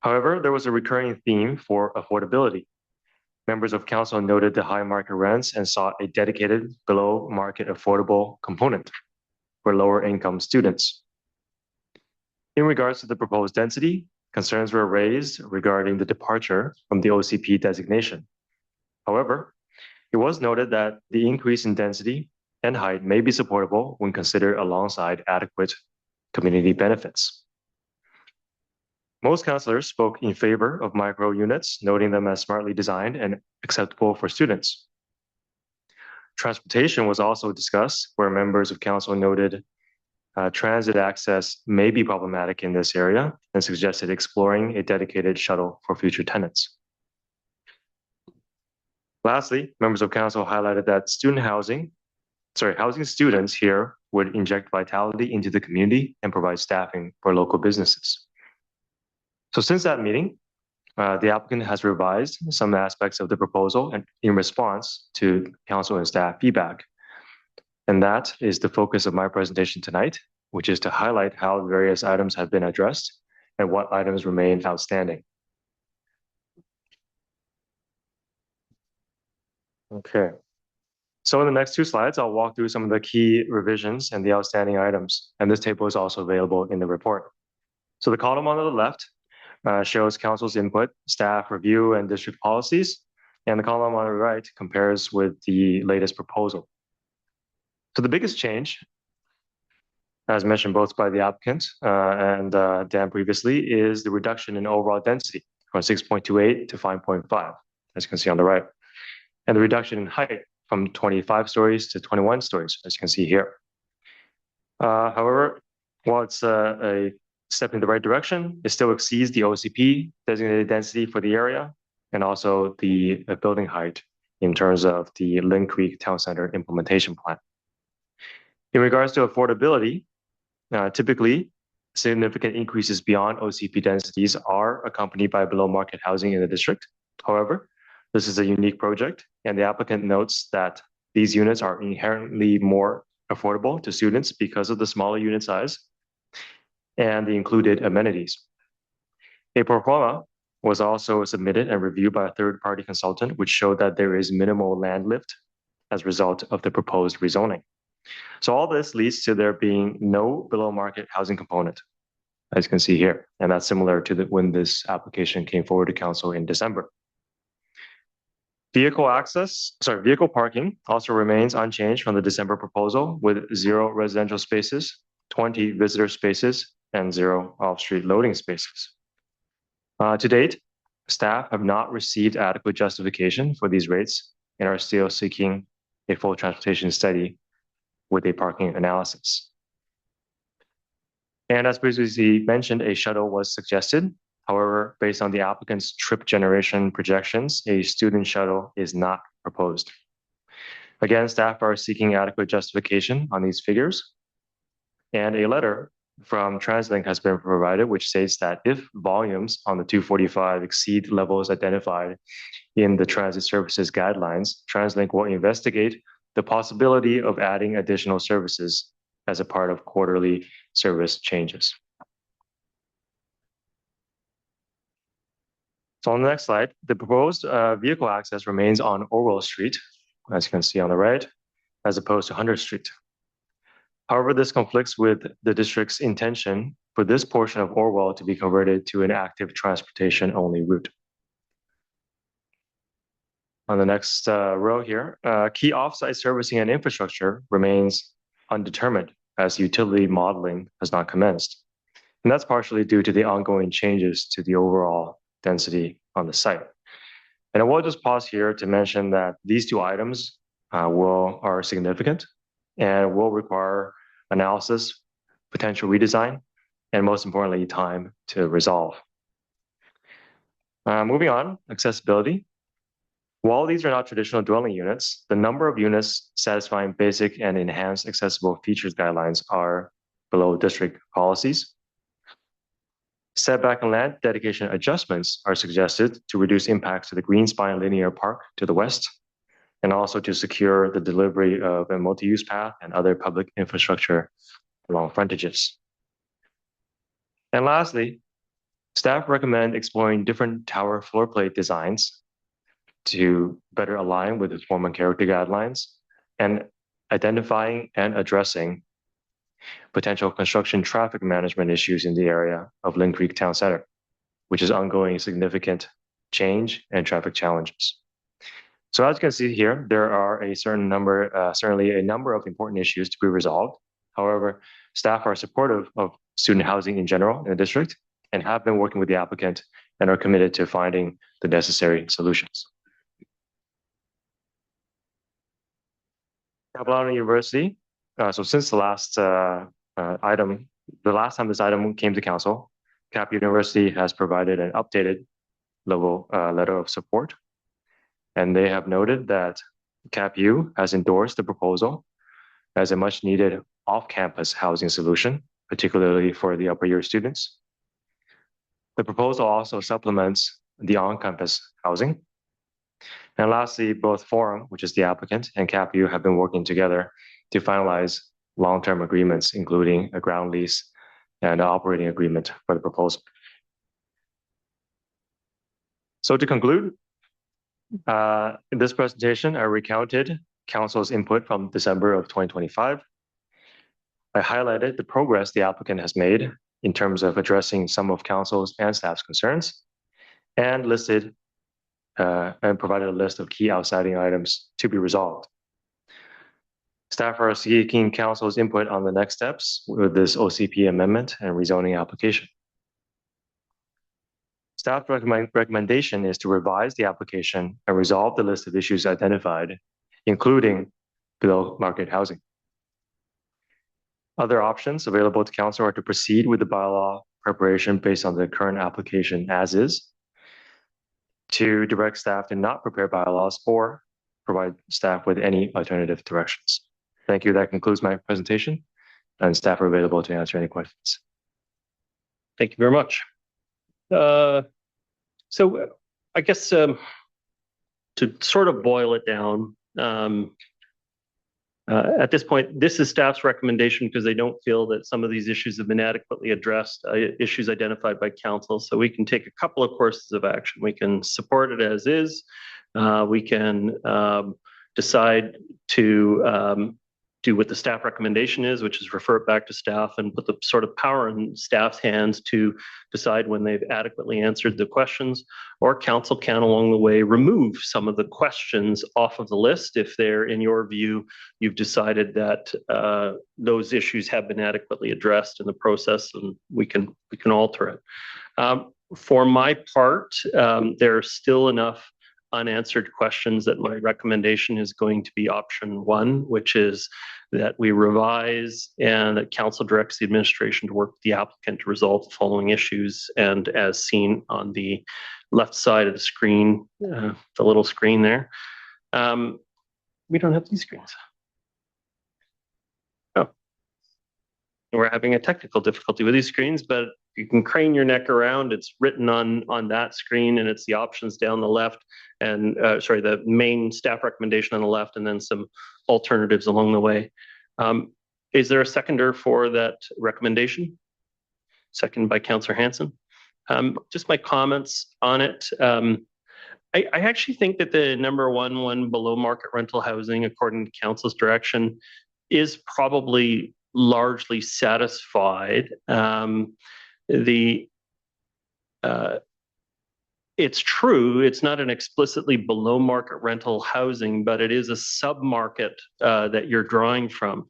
However, there was a recurring theme for affordability. Members of council noted the high market rents and sought a dedicated below market affordable component for lower income students. In regards to the proposed density, concerns were raised regarding the departure from the OCP designation. However, it was noted that the increase in density and height may be supportable when considered alongside adequate community benefits. Most councillors spoke in favor of micro units, noting them as smartly designed and acceptable for students. Transportation was also discussed, where members of council noted transit access may be problematic in this area and suggested exploring a dedicated shuttle for future tenants. Lastly, members of council highlighted that housing students here would inject vitality into the community and provide staffing for local businesses. So since that meeting, the applicant has revised some aspects of the proposal and in response to council and staff feedback. And that is the focus of my presentation tonight, which is to highlight how various items have been addressed and what items remain outstanding. Okay. So in the next two slides, I'll walk through some of the key revisions and the outstanding items. And this table is also available in the report. So the column on the left shows council's input, staff review, and district policies. And the column on the right compares with the latest proposal. So the biggest change, as mentioned both by the applicant and Dan previously, is the reduction in overall density from 6.28 to 5.5, as you can see on the right. And the reduction in height from 25 stories to 21 stories, as you can see here. However, while it's a step in the right direction, it still exceeds the OCP designated density for the area and also the building height in terms of the Lynn Creek Town Center implementation plan. In regards to affordability, typically significant increases beyond OCP densities are accompanied by below market housing in the district. However, this is a unique project, and the applicant notes that these units are inherently more affordable to students because of the smaller unit size and the included amenities. A pro forma was also submitted and reviewed by a third-party consultant, which showed that there is minimal land lift as a result of the proposed rezoning. So all this leads to there being no below-market housing component, as you can see here, and that's similar to when this application came forward to council in December. Vehicle parking also remains unchanged from the December proposal, with 0 residential spaces, 20 visitor spaces, and 0 off-street loading spaces. To date, staff have not received adequate justification for these rates and are still seeking a full transportation study with a parking analysis. And as previously mentioned, a shuttle was suggested. However, based on the applicant's trip generation projections, a student shuttle is not proposed. Again, staff are seeking adequate justification on these figures. And a letter from TransLink has been provided, which states that if volumes on the 245 exceed levels identified in the transit services guidelines, TransLink will investigate the possibility of adding additional services as a part of quarterly service changes. So on the next slide, the proposed vehicle access remains on Orwell Street, as you can see on the right, as opposed to 100 Street. However, this conflicts with the district's intention for this portion of Orwell to be converted to an active transportation-only route. On the next row here, key offsite servicing and infrastructure remains undetermined. as utility modeling has not commenced. And that's partially due to the ongoing changes to the overall density on the site. And I will just pause here to mention that these two items are significant and will require analysis, potential redesign, and most importantly, time to resolve. Moving on, accessibility. While these are not traditional dwelling units, the number of units satisfying basic and enhanced accessible features guidelines are below district policies. Setback and land dedication adjustments are suggested to reduce impacts to the Green Spine Linear Park to the west, and also to secure the delivery of a multi-use path and other public infrastructure along frontages. And lastly, staff recommend exploring different tower floor plate designs to better align with the form and character guidelines, and identifying and addressing potential construction traffic management issues in the area of Lynn Creek Town Center, which is ongoing significant change and traffic challenges. So as you can see here, there are certainly a number of important issues to be resolved. However, staff are supportive of student housing in general in the district and have been working with the applicant and are committed to finding the necessary solutions. Capilano University. So since the last time this item came to council, Cap University has provided an updated letter of support. And they have noted that Cap U has endorsed the proposal as a much needed off-campus housing solution, particularly for the upper year students. The proposal also supplements the on-campus housing. And lastly, both Forum, which is the applicant, and Cap U have been working together to finalize long-term agreements, including a ground lease and an operating agreement for the proposal. So to conclude, in this presentation, I recounted Council's input from December of 2025. I highlighted the progress the applicant has made in terms of addressing some of Council's and staff's concerns, and provided a list of key outstanding items to be resolved. Staff are seeking Council's input on the next steps with this OCP amendment and rezoning application. Staff recommendation is to revise the application and resolve the list of issues identified, including below market housing. Other options available to Council are to proceed with the bylaw preparation based on the current application as is, to direct staff to not prepare bylaws, or provide staff with any alternative directions. Thank you. That concludes my presentation, and staff are available to answer any questions. Thank you very much. So I guess to sort of boil it down, at this point, this is staff's recommendation because they don't feel that some of these issues have been adequately addressed, issues identified by Council. So we can take a couple of courses of action. We can support it as is. We can decide to do what the staff recommendation is, which is refer it back to staff and put the sort of power in staff's hands to decide when they've adequately answered the questions, or Council can along the way remove some of the questions off of the list if they're, in your view, you've decided that those issues have been adequately addressed in the process, and we can alter it. For my part, there are still enough unanswered questions that my recommendation is going to be option one, which is that we revise and that Council directs the administration to work with the applicant to resolve the following issues. And as seen on the left side of the screen, the little screen there, we don't have these screens. Oh, we're having a technical difficulty with these screens, but you can crane your neck around. It's written on that screen, and it's the options down the left, and the main staff recommendation on the left, and then some alternatives along the way. Is there a seconder for that recommendation? Second by Councillor Hanson. Just my comments on it. I actually think that the number one below market rental housing, according to Council's direction, is probably largely satisfied. It's true, it's not an explicitly below market rental housing, but it is a sub-market that you're drawing from.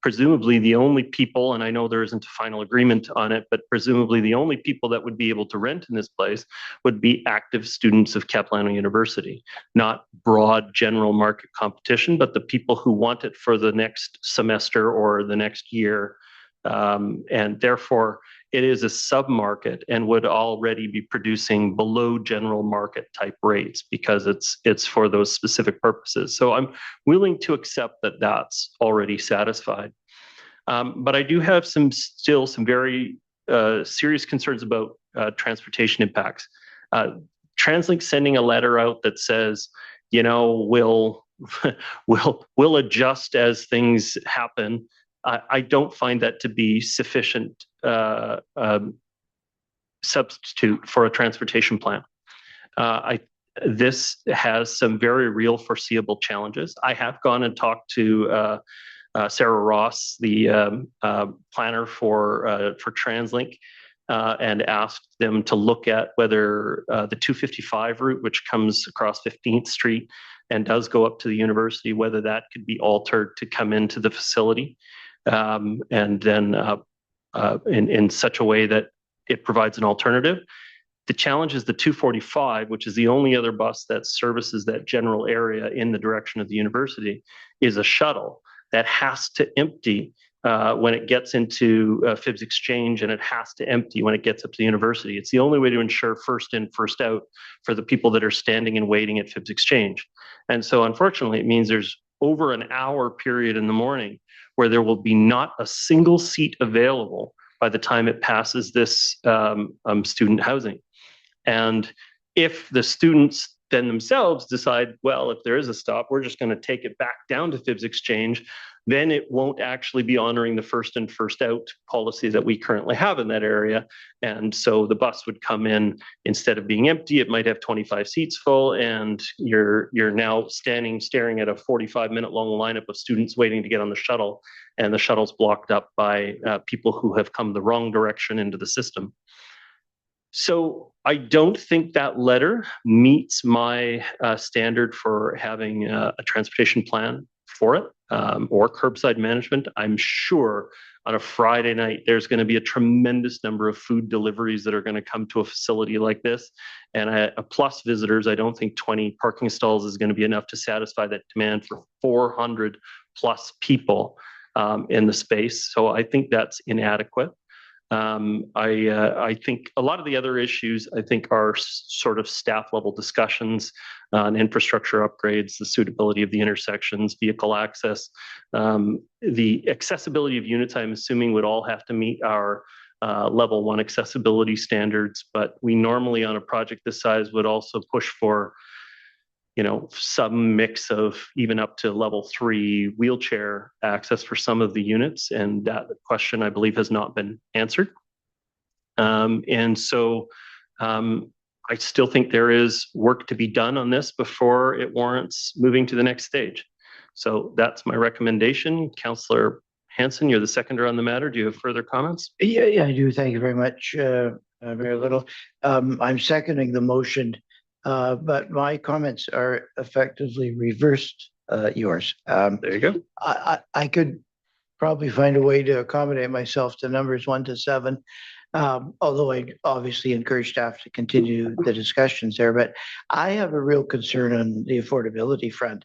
presumably the only people, and I know there isn't a final agreement on it, but presumably the only people that would be able to rent in this place would be active students of Capilano University, not broad general market competition, but the people who want it for the next semester or the next year. And therefore, it is a sub-market and would already be producing below general market type rates because it's for those specific purposes. So I'm willing to accept that that's already satisfied. But I do have still some very serious concerns about transportation impacts. TransLink sending a letter out that says, you know, we'll adjust as things happen. I don't find that to be sufficient substitute for a transportation plan. This has some very real foreseeable challenges. I have gone and talked to Sarah Ross, the planner for TransLink, and asked them to look at whether the 255 route, which comes across 15th Street and does go up to the university, whether that could be altered to come into the facility. And then in such a way that it provides an alternative. The challenge is the 245, which is the only other bus that services that general area in the direction of the university, is a shuttle that has to empty when it gets into Phibbs Exchange, and it has to empty when it gets up to the university. It's the only way to ensure first in, first out for the people that are standing and waiting at Phibbs Exchange. And so unfortunately, it means there's over an hour period in the morning where there will be not a single seat available by the time it passes this student housing. And if the students then themselves decide, well, if there is a stop, we're just going to take it back down to Phibbs Exchange, then it won't actually be honoring the first in, first out policy that we currently have in that area. And so the bus would come in, instead of being empty, it might have 25 seats full, and you're now staring at a 45-minute long lineup of students waiting to get on the shuttle, and the shuttle's blocked up by people who have come the wrong direction into the system. So I don't think that letter meets my standard for having a transportation plan for it, or curbside management. I'm sure on a Friday night, there's going to be a tremendous number of food deliveries that are going to come to a facility like this. And a plus visitors, I don't think 20 parking stalls is going to be enough to satisfy that demand for 400 plus people in the space. So I think that's inadequate. I think a lot of the other issues, I think, are sort of staff level discussions on infrastructure upgrades, the suitability of the intersections, vehicle access, the accessibility of units, I'm assuming would all have to meet our level 1 accessibility standards, but we normally on a project this size would also push for, you know, some mix of even up to level 3 wheelchair access for some of the units. And that question, I believe, has not been answered. And so I still think there is work to be done on this before it warrants moving to the next stage. So that's my recommendation. Councillor Hanson, you're the seconder on the matter. Do you have further comments? Yeah, I do. Thank you very much, Mayor Little. I'm seconding the motion. But my comments are effectively reversed yours. There you go. I could probably find a way to accommodate myself to numbers 1 to 7, although I obviously encourage staff to continue the discussions there. But I have a real concern on the affordability front.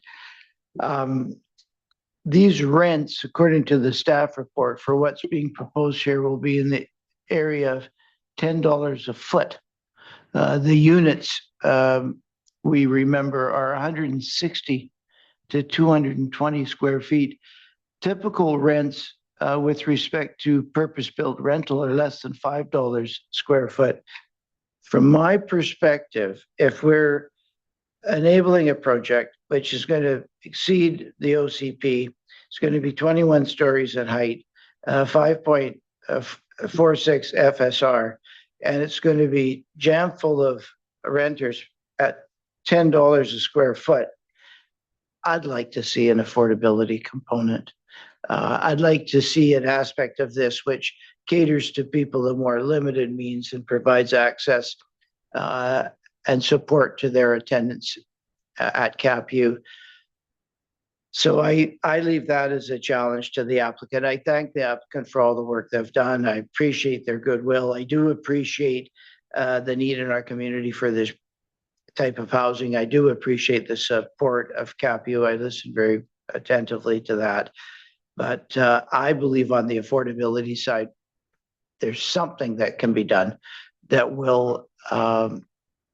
These rents, according to the staff report, for what's being proposed here will be in the area of $10 a foot. The units, we remember, are 160 to 220 square feet. Typical rents with respect to purpose-built rental are less than $5 square foot. From my perspective, if we're enabling a project which is going to exceed the OCP, it's going to be 21 stories in height, 5.46 FSR, and it's going to be jam full of renters at $10 a square foot, I'd like to see an affordability component. I'd like to see an aspect of this which caters to people of more limited means and provides access and support to their attendance at CapU. So I leave that as a challenge to the applicant. I thank the applicant for all the work they've done. I appreciate their goodwill. I do appreciate the need in our community for this type of housing. I do appreciate the support of CAPU. I listened very attentively to that. But I believe on the affordability side, there's something that can be done that will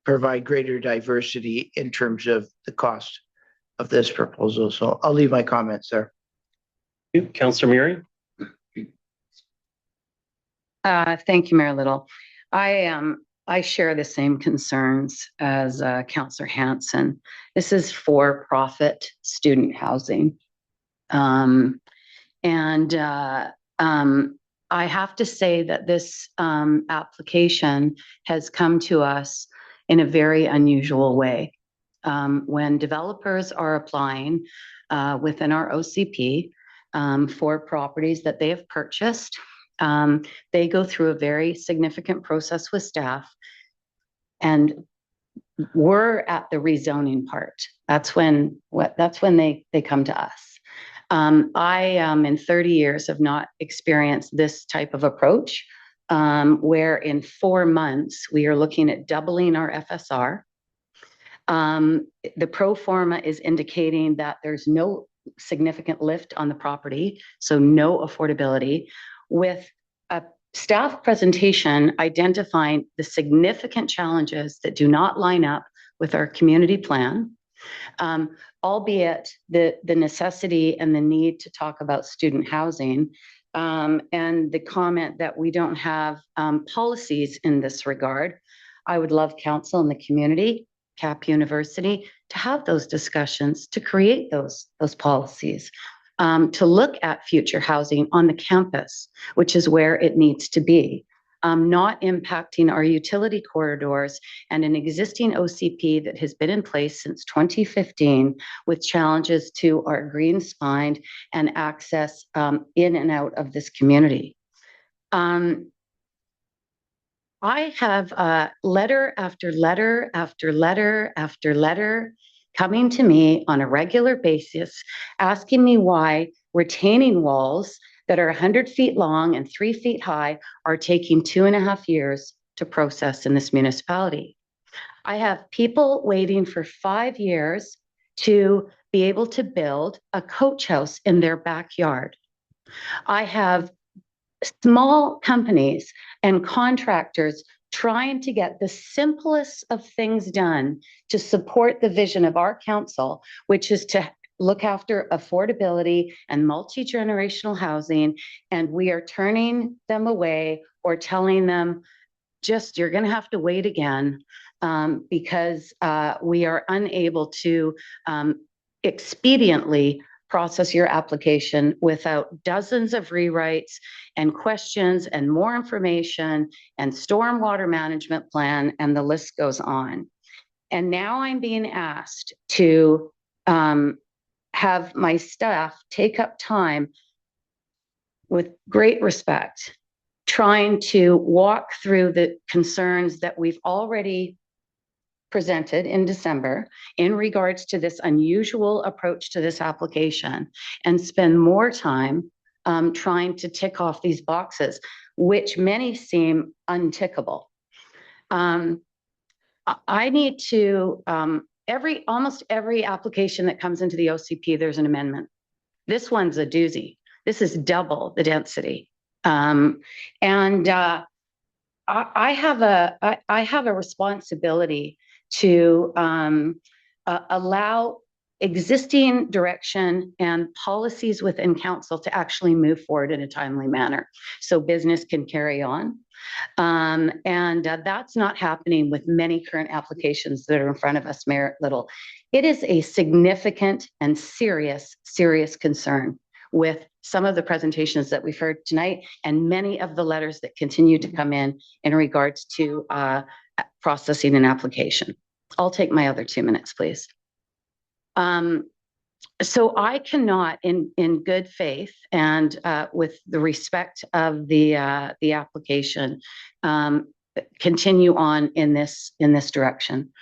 provide greater diversity in terms of the cost of this proposal. So I'll leave my comments there. Councillor Murray. Thank you, Mayor Little. I share the same concerns as Councillor Hanson. This is for-profit student housing. I have to say that this application has come to us in a very unusual way. When developers are applying within our OCP for properties that they have purchased, they go through a very significant process with staff, and we're at the rezoning part. That's when they come to us. I in 30 years have not experienced this type of approach, where in 4 months we are looking at doubling our FSR. The pro forma is indicating that there's no significant lift on the property, so no affordability, with a staff presentation identifying the significant challenges that do not line up with our community plan, albeit the necessity and the need to talk about student housing, and the comment that we don't have policies in this regard. I would love council and the community, CAP University, to have those discussions, to create those policies, to look at future housing on the campus, which is where it needs to be, not impacting our utility corridors and an existing OCP that has been in place since 2015 with challenges to our green spine and access in and out of this community. I have letter after letter after letter after letter coming to me on a regular basis, asking me why retaining walls that are 100 feet long and 3 feet high are taking 2.5 years to process in this municipality. I have people waiting for 5 years to be able to build a coach house in their backyard. I have small companies and contractors trying to get the simplest of things done to support the vision of our council, which is to look after affordability and multi-generational housing, and we are turning them away or telling them, just, you're going to have to wait again, because we are unable to expediently process your application without dozens of rewrites and questions and more information and stormwater management plan, and the list goes on. And now I'm being asked to have my staff take up time, with great respect, trying to walk through the concerns that we've already presented in December in regards to this unusual approach to this application, and spend more time trying to tick off these boxes, which many seem untickable. I need to, almost every application that comes into the OCP, there's an amendment. This one's a doozy. This is double the density. I have a responsibility to allow existing direction and policies within council to actually move forward in a timely manner so business can carry on. That's not happening with many current applications that are in front of us, Mayor Little. It is a significant and serious concern with some of the presentations that we've heard tonight and many of the letters that continue to come in regards to processing an application. I'll take my other 2 minutes, please. So I cannot, in good faith and with the respect of the application, continue on in this direction.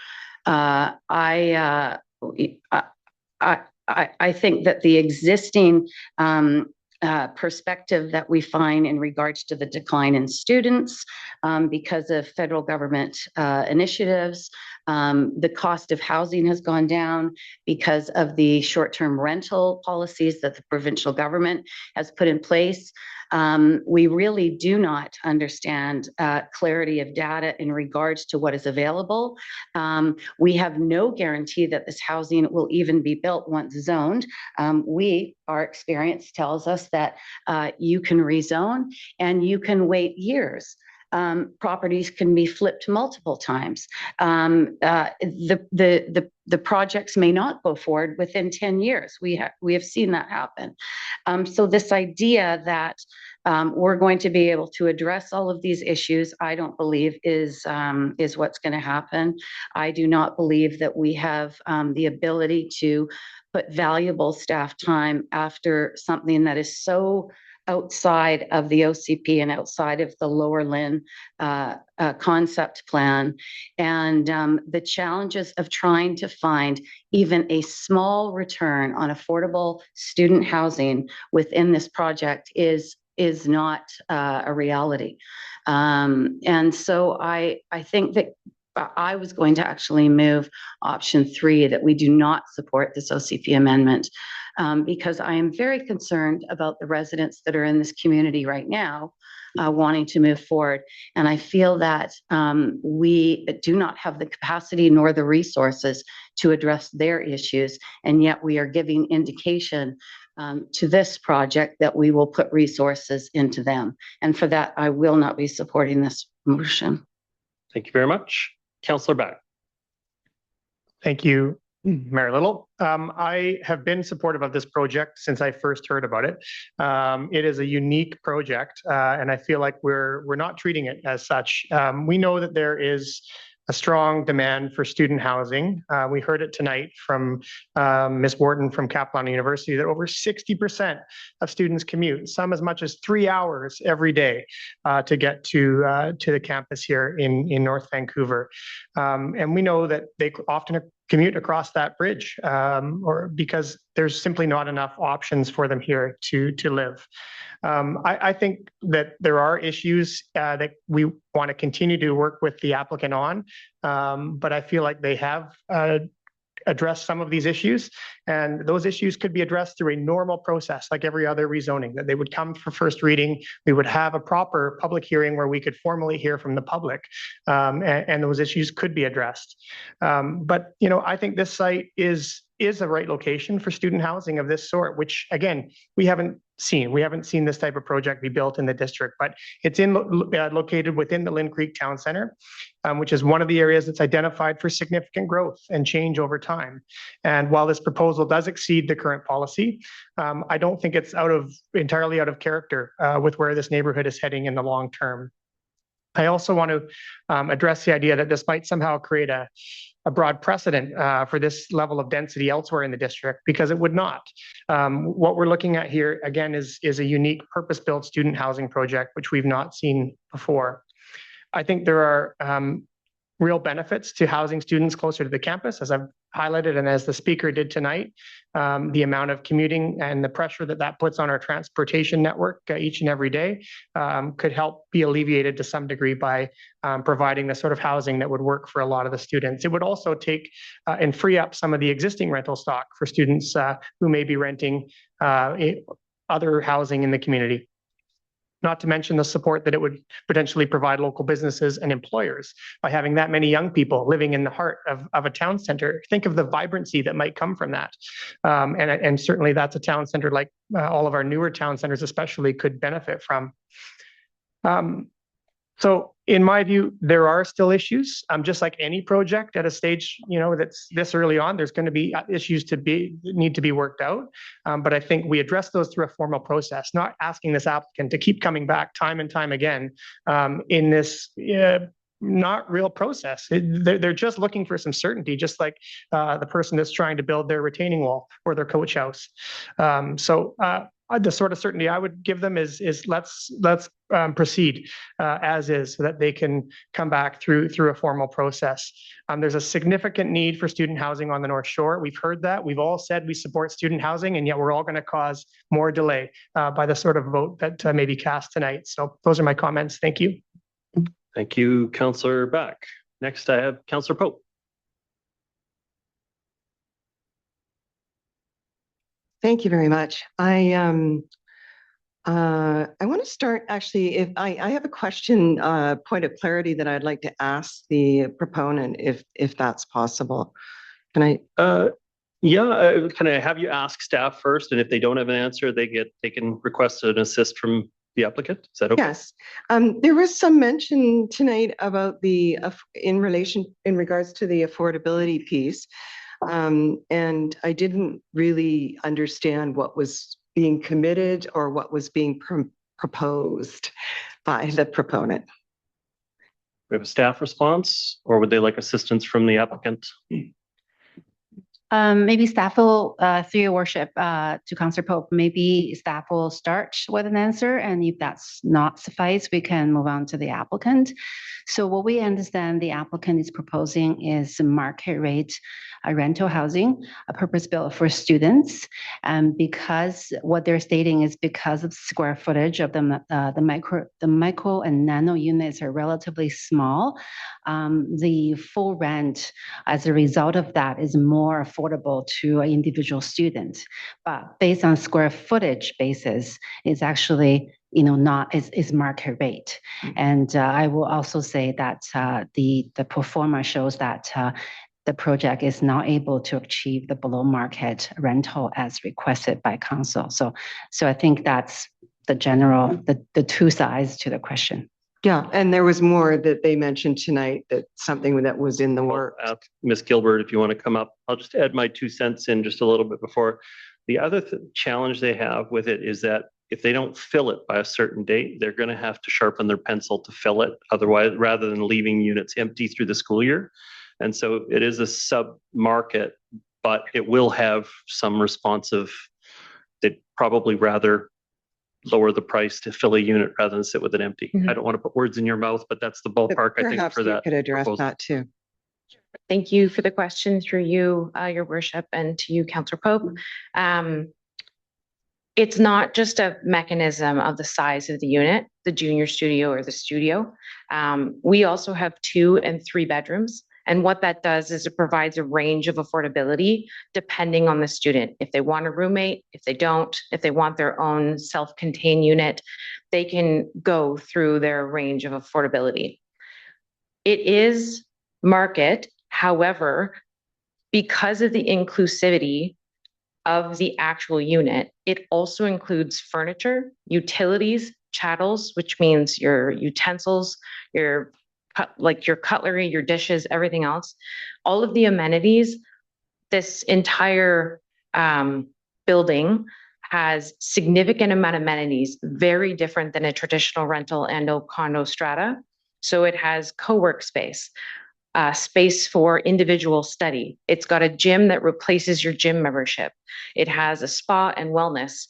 I I think that the existing perspective that we find in regards to the decline in students because of federal government initiatives. The cost of housing has gone down because of the short-term rental policies that the provincial government has put in place. We really do not understand clarity of data in regards to what is available. We have no guarantee that this housing will even be built once zoned. Our experience tells us that you can rezone and you can wait years. Properties can be flipped multiple times. The projects may not go forward within 10 years. We have seen that happen. So this idea that we're going to be able to address all of these issues, I don't believe is what's going to happen. I do not believe that we have the ability to put valuable staff time after something that is so outside of the OCP and outside of the Lower Lynn concept plan. And the challenges of trying to find even a small return on affordable student housing within this project is not a reality. And so I think that I was going to actually move option 3, that we do not support this OCP amendment, because I am very concerned about the residents that are in this community right now wanting to move forward. And I feel that we do not have the capacity nor the resources to address their issues. And yet we are giving indication to this project that we will put resources into them. And for that, I will not be supporting this motion. Thank you very much. Councillor Beck. Thank you, Mayor Little. I have been supportive of this project since I first heard about it. It is a unique project, and I feel like we're not treating it as such. We know that there is a strong demand for student housing. We heard it tonight from Ms. Wharton from Capilano University that over 60% of students commute, some as much as 3 hours every day to get to the campus here in North Vancouver. And we know that they often commute across that bridge or because there's simply not enough options for them here to live. I think that there are issues that we want to continue to work with the applicant on, but I feel like they have addressed some of these issues, and those issues could be addressed through a normal process like every other rezoning, that they would come for first reading. We would have a proper public hearing where we could formally hear from the public, and those issues could be addressed. But I think this site is a right location for student housing of this sort, which again, we haven't seen. We haven't seen this type of project be built in the district, but it's located within the Lynn Creek Town Center, which is one of the areas that's identified for significant growth and change over time. And while this proposal does exceed the current policy, I don't think it's entirely out of character with where this neighborhood is heading in the long term. I also want to address the idea that this might somehow create a broad precedent for this level of density elsewhere in the district, because it would not. What we're looking at here, again, is a unique purpose-built student housing project, which we've not seen before. I think there are real benefits to housing students closer to the campus, as I've highlighted, and as the speaker did tonight. The amount of commuting and the pressure that puts on our transportation network each and every day could help be alleviated to some degree by providing the sort of housing that would work for a lot of the students. It would also take and free up some of the existing rental stock for students who may be renting other housing in the community. Not to mention the support that it would potentially provide local businesses and employers by having that many young people living in the heart of a town center. Think of the vibrancy that might come from that. And certainly that's a town center like all of our newer town centers especially could benefit from. So in my view, there are still issues, just like any project at a stage, that's this early on, there's going to be issues need to be worked out. But I think we address those through a formal process, not asking this applicant to keep coming back time and time again in this not real process. They're just looking for some certainty, just like the person that's trying to build their retaining wall or their coach house. So the sort of certainty I would give them is let's proceed as is, so that they can come back through a formal process. There's a significant need for student housing on the North Shore. We've heard that. We've all said we support student housing, and yet we're all going to cause more delay by the sort of vote that may be cast tonight. So those are my comments. Thank you. Thank you, Councillor Beck. Next, I have Councillor Pope. Thank you very much. I want to start actually, if I have a question, point of clarity that I'd like to ask the proponent, if that's possible. Can I? Yeah, can I have you ask staff first, and if they don't have an answer, they can request an assist from the applicant. Is that okay? Yes. There was some mention tonight about in regards to the affordability piece. And I didn't really understand what was being committed or what was being proposed by the proponent. We have a staff response, or would they like assistance from the applicant? Maybe staff will, through your worship, to Councillor Pope, maybe staff will start with an answer, and if that's not suffice, we can move on to the applicant. So what we understand the applicant is proposing is market rate rental housing, a purpose-built for students, and because what they're stating is because of square footage of the micro and nano units are relatively small, the full rent as a result of that is more affordable to an individual student. But based on square footage basis, it's actually not is market rate. And I will also say that the pro forma shows that the project is not able to achieve the below market rental as requested by council. So I think that's the general, the two sides to the question. Yeah, and there was more that they mentioned tonight, that something that was in the works. Ms. Gilbert, if you want to come up, I'll just add my 2 cents in just a little bit before. The other challenge they have with it is that if they don't fill it by a certain date, they're going to have to sharpen their pencil to fill it. Otherwise, rather than leaving units empty through the school year. And so it is a sub-market, but it will have some responsive, they'd probably rather lower the price to fill a unit rather than sit with it empty. I don't want to put words in your mouth, but that's the ballpark, I think, for that. Perhaps you could address proposal. that too. Thank you for the question through you, your worship, and to you, Councillor Pope. It's not just a mechanism of the size of the unit, the junior studio or the studio. We also have 2 and 3 bedrooms. And what that does is it provides a range of affordability depending on the student. If they want a roommate, if they don't, if they want their own self-contained unit, they can go through their range of affordability. It is market, however, because of the inclusivity of the actual unit, it also includes furniture, utilities, chattels, which means your utensils, your cutlery, your dishes, everything else, all of the amenities. This entire building has significant amount of amenities, very different than a traditional rental and condo strata. So it has co-work space, space for individual study. It's got a gym that replaces your gym membership. It has a spa and wellness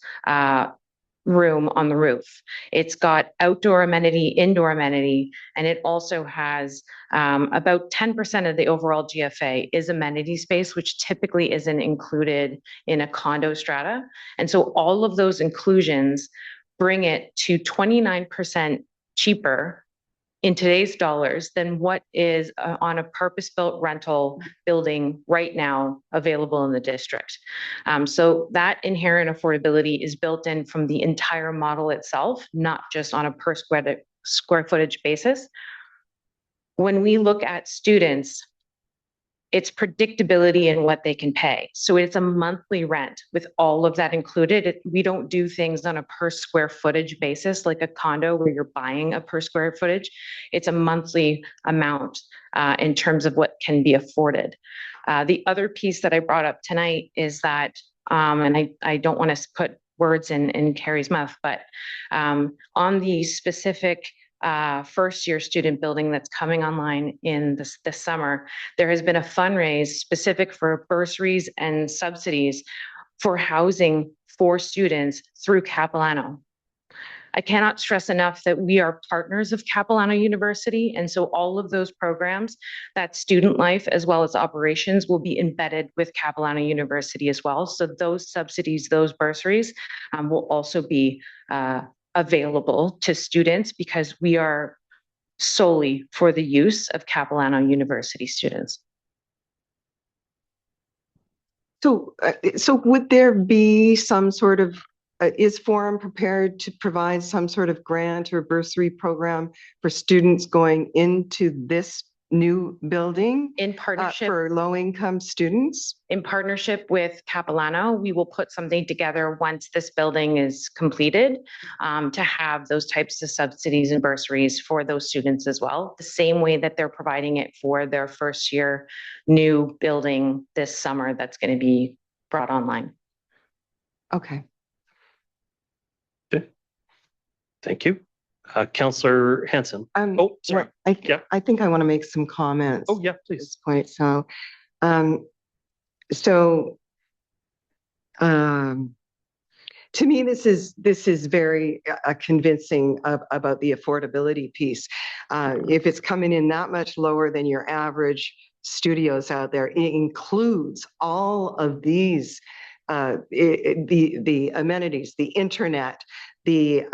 room on the roof. It's got outdoor amenity, indoor amenity, and it also has about 10% of the overall GFA is amenity space, which typically isn't included in a condo strata. And so all of those inclusions bring it to 29% cheaper in today's dollars than what is on a purpose-built rental building right now available in the district. So that inherent affordability is built in from the entire model itself, not just on a per square footage basis. When we look at students, it's predictability in what they can pay. So it's a monthly rent with all of that included. We don't do things on a per square footage basis like a condo where you're buying a per square footage. It's a monthly amount in terms of what can be afforded. The other piece that I brought up tonight is that, and I don't want to put words in Carrie's mouth, but on the specific first-year student building that's coming online in this summer, there has been a fundraise specific for bursaries and subsidies for housing for students through Capilano. I cannot stress enough that we are partners of Capilano University, and so all of those programs, that student life as well as operations, will be embedded with Capilano University as well. So those subsidies, those bursaries will also be available to students because we are solely for the use of Capilano University students. So, would there be some sort of, is Forum prepared to provide some sort of grant or bursary program for students going into this new building? In partnership for low-income students? In partnership with Capilano, we will put something together once this building is completed to have those types of subsidies and bursaries for those students as well, the same way that they're providing it for their first year new building this summer that's going to be brought online. Okay. Okay. Thank you. Councillor Hanson. Oh, sorry. I think I want to make some comments. Oh, yeah, please. At this point. To me, this is very convincing about the affordability piece. If it's coming in that much lower than your average studios out there, it includes all of these the amenities, the internet, the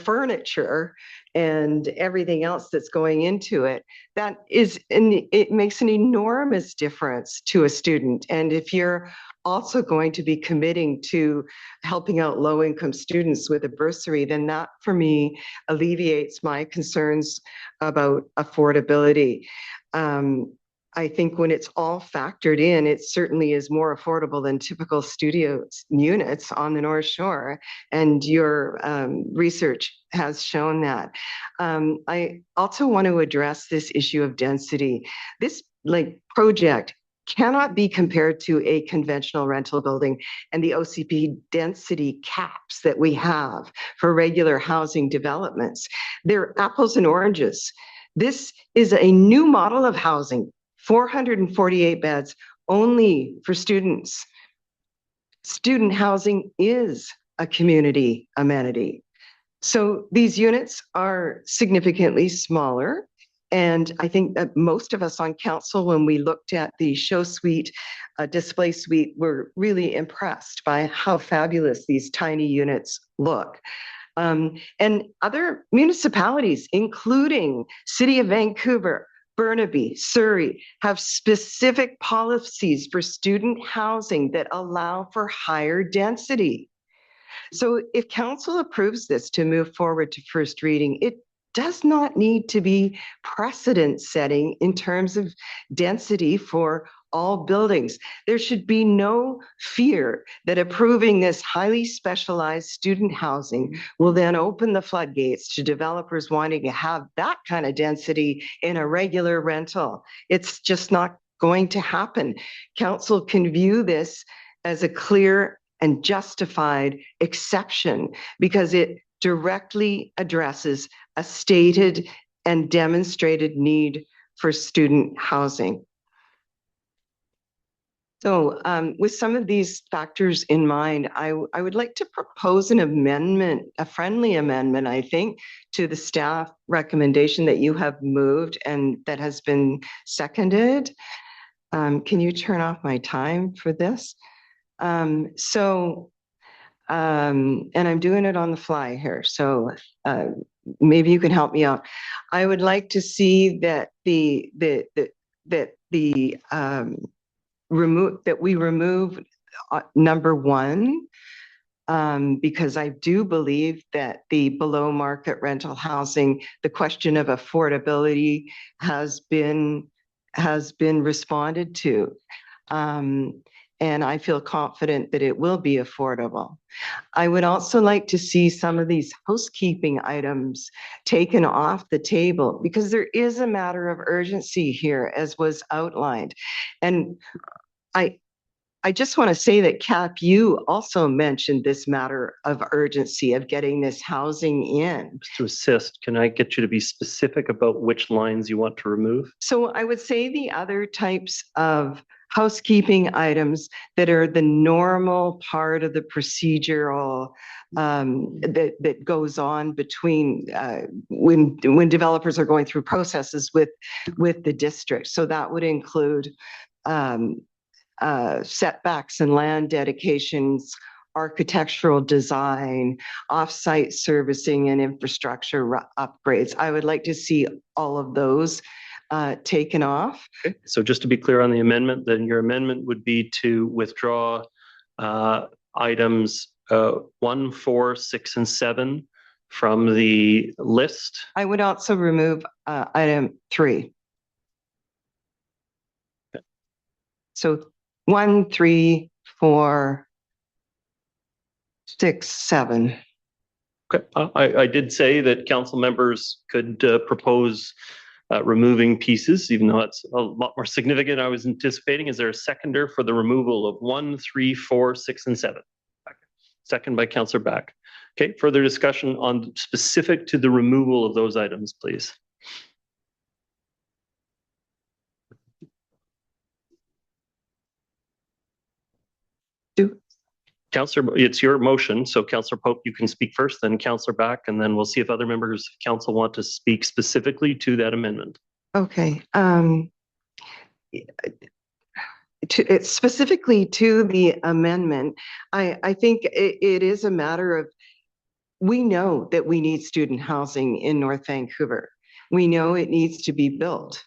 furniture, and everything else that's going into it. That is, it makes an enormous difference to a student. And if you're also going to be committing to helping out low-income students with a bursary, then that, for me, alleviates my concerns about affordability. I think when it's all factored in, it certainly is more affordable than typical studio units on the North Shore, and your research has shown that. I also want to address this issue of density. This project cannot be compared to a conventional rental building and the OCP density caps that we have for regular housing developments. They're apples and oranges. This is a new model of housing. 448 beds only for students. Student housing is a community amenity. So these units are significantly smaller. And I think that most of us on council, when we looked at the show suite, display suite, were really impressed by how fabulous these tiny units look. And other municipalities, including City of Vancouver, Burnaby, Surrey, have specific policies for student housing that allow for higher density. So if council approves this to move forward to first reading, it does not need to be precedent setting in terms of density for all buildings. There should be no fear that approving this highly specialized student housing will then open the floodgates to developers wanting to have that kind of density in a regular rental. It's just not going to happen. Council can view this as a clear and justified exception because it directly addresses a stated and demonstrated need for student housing. So with some of these factors in mind, I would like to propose an amendment, a friendly amendment, I think, to the staff recommendation that you have moved and that has been seconded. Can you turn off my time for this? And I'm doing it on the fly here, so maybe you can help me out. I would like to see that we remove number 1, because I do believe that the below market rental housing, the question of affordability has been responded to. And I feel confident that it will be affordable. I would also like to see some of these housekeeping items taken off the table because there is a matter of urgency here, as was outlined. And I just want to say that Cap, you also mentioned this matter of urgency of getting this housing in. To assist, can I get you to be specific about which lines you want to remove? So I would say the other types of housekeeping items that are the normal part of the procedural that goes on between when developers are going through processes with the district. So that would include setbacks and land dedications, architectural design, off-site servicing and infrastructure upgrades. I would like to see all of those taken off. Okay. So just to be clear on the amendment, then your amendment would be to withdraw items 1, 4, 6, and 7 from the list. I would also remove item 3. Okay. So 1, 3, 4, 6, 7. Okay. I did say that council members could propose removing pieces, even though it's a lot more significant I was anticipating. Is there a seconder for the removal of 1, 3, 4, 6, and 7? Second by Councillor Back. Okay, further discussion on specific to the removal of those items, please. Councillor, it's your motion, so Councillor Pope, you can speak first, then Councillor Back, and then we'll see if other members of council want to speak specifically to that amendment. Okay. Specifically to the amendment, I think it is a matter of, we know that we need student housing in North Vancouver. We know it needs to be built.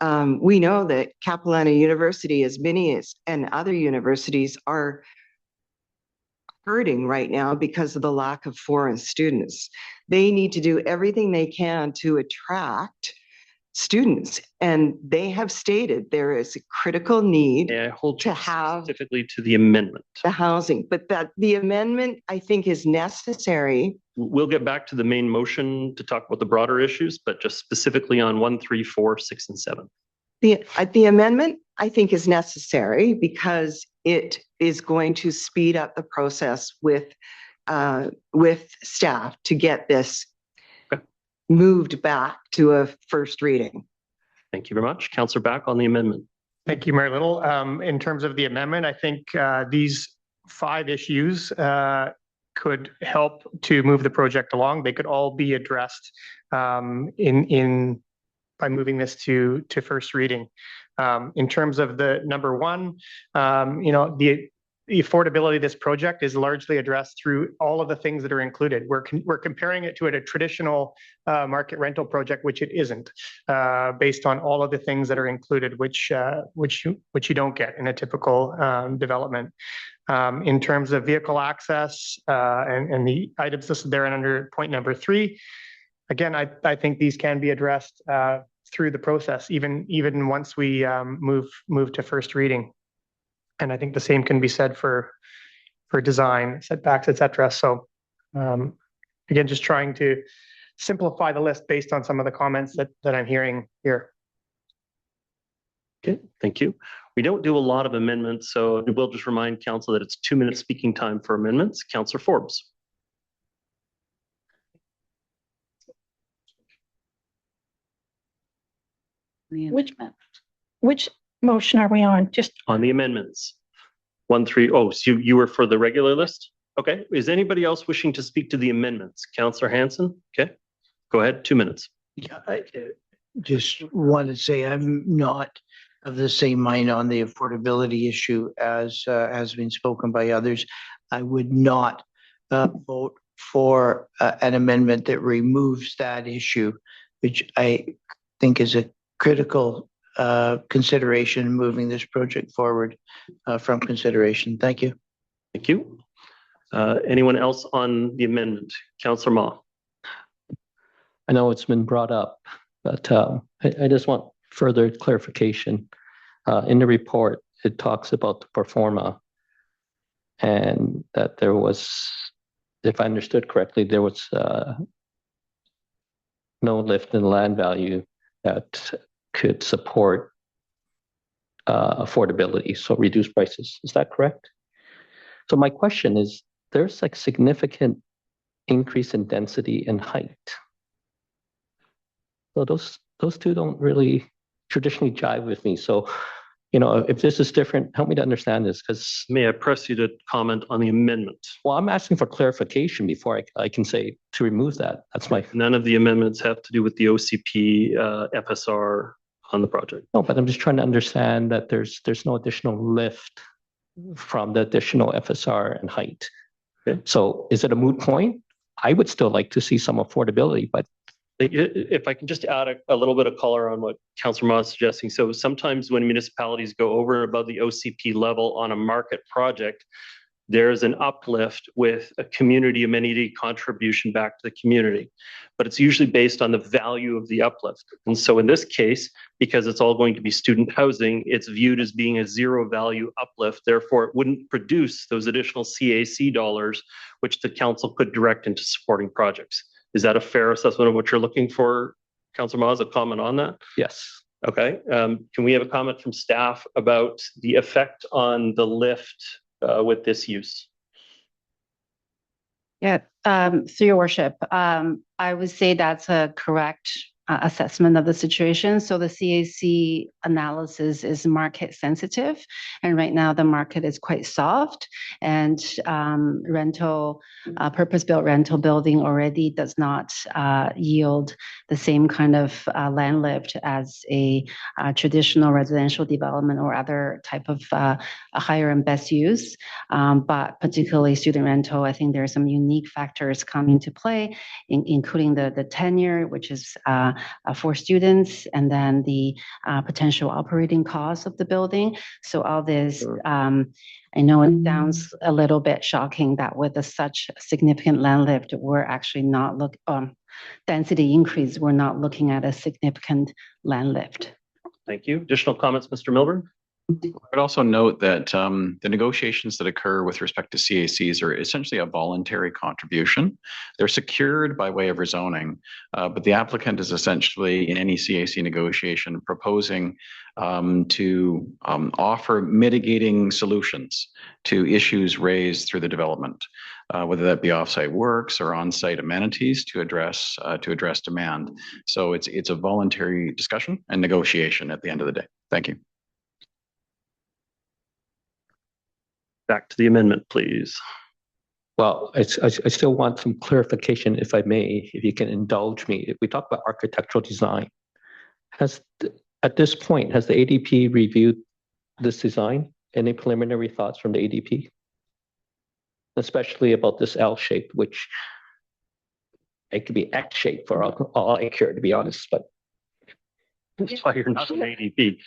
We know that Capilano University, as many as and other universities, are hurting right now because of the lack of foreign students. They need to do everything they can to attract students, and they have stated there is a critical need to have specifically to the amendment, the housing, but that the amendment I think is necessary. We'll get back to the main motion to talk about the broader issues, but just specifically on 1, 3, 4, 6, and 7. The amendment I think is necessary because it is going to speed up the process with staff to get this moved back to a first reading. Thank you very much. Councillor Back on the amendment. Thank you, Mayor Little. In terms of the amendment, I think these 5 issues could help to move the project along. They could all be addressed by moving this to first reading. In terms of the number 1, the affordability of this project is largely addressed through all of the things that are included. We're comparing it to a traditional market rental project, which it isn't, based on all of the things that are included, which you don't get in a typical development. In terms of vehicle access and the items listed there and under point number 3, again, I think these can be addressed through the process, even once we move to first reading. And I think the same can be said for design, setbacks, etc. So again, just trying to simplify the list based on some of the comments that I'm hearing here. Okay, thank you. We don't do a lot of amendments, so we'll just remind council that it's 2-minute speaking time for amendments. Councillor Forbes. Which motion are we on? Just on the amendments. 1, 3. Oh, so you were for the regular list? Okay. Is anybody else wishing to speak to the amendments? Councillor Hanson? Okay. Go ahead. 2 minutes. Yeah, I just want to say I'm not of the same mind on the affordability issue as has been spoken by others. I would not vote for an amendment that removes that issue, which I think is a critical consideration moving this project forward from consideration. Thank you. Thank you. Anyone else on the amendment? Councillor Ma. I know it's been brought up, but I just want further clarification. In the report, it talks about the pro forma and that there was, if I understood correctly, there was no lift in land value that could support affordability, so reduced prices. Is that correct? So my question is, there's like significant increase in density and height. So those two don't really traditionally jive with me. So, you know, if this is different, help me to understand this, because May I press you to comment on the amendment? well, I'm asking for clarification before I can say to remove that. That's my None of the amendments have to do with the OCP FSR on the project. no, but I'm just trying to understand that there's no additional lift from the additional FSR and height. Okay. So is it a moot point? I would still like to see some affordability, but if I can just add a little bit of color on what Councillor Ma is suggesting. So sometimes when municipalities go over and above the OCP level on a market project, there's an uplift with a community amenity contribution back to the community, but it's usually based on the value of the uplift. And so in this case, because it's all going to be student housing, it's viewed as being a zero value uplift. Therefore, it wouldn't produce those additional CAC dollars, which the council could direct into supporting projects. Is that a fair assessment of what you're looking for, Councillor Maz? A comment on that? yes. Okay. Can we have a comment from staff about the effect on the lift with this use? Yeah, through your worship, I would say that's a correct assessment of the situation. So the CAC analysis is market sensitive, and right now the market is quite soft, and purpose-built rental building already does not yield the same kind of land lift as a traditional residential development or other type of a higher and best use. But particularly student rental, I think there are some unique factors coming to play, including the tenure, which is for students, and then the potential operating costs of the building. So all this, I know it sounds a little bit shocking that with such significant land lift, we're actually not density increase, we're not looking at a significant land lift. Thank you. Additional comments, Mr. Milburn? I'd also note that the negotiations that occur with respect to CACs are essentially a voluntary contribution. They're secured by way of rezoning, but the applicant is essentially in any CAC negotiation proposing to offer mitigating solutions to issues raised through the development, whether that be offsite works or on-site amenities to address demand. So it's a voluntary discussion and negotiation at the end of the day. Thank you. Back to the amendment, please. Well, I still want some clarification, if I may, if you can indulge me. If we talk about architectural design, at this point, has the ADP reviewed this design? Any preliminary thoughts from the ADP? Especially about this L shape, which it could be X shape for all I care, to be honest, but that's why you're not an ADP.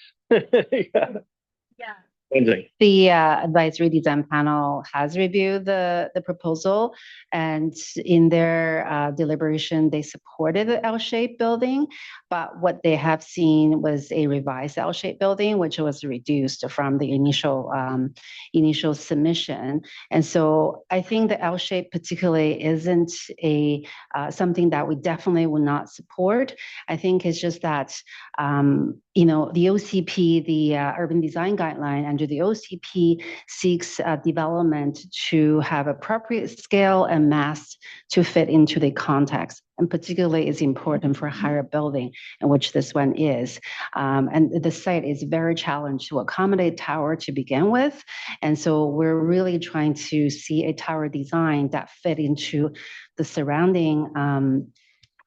Yeah. Lindsay. The advisory design panel has reviewed the proposal, and in their deliberation, they supported the L-shaped building, but what they have seen was a revised L-shaped building, which was reduced from the initial submission. And so I think the L-shape particularly isn't something that we definitely will not support. I think it's just that the OCP, the urban design guideline under the OCP seeks development to have appropriate scale and mass to fit into the context. And particularly is important for a higher building, in which this one is. And the site is very challenged to accommodate tower to begin with. And so we're really trying to see a tower design that fit into the surrounding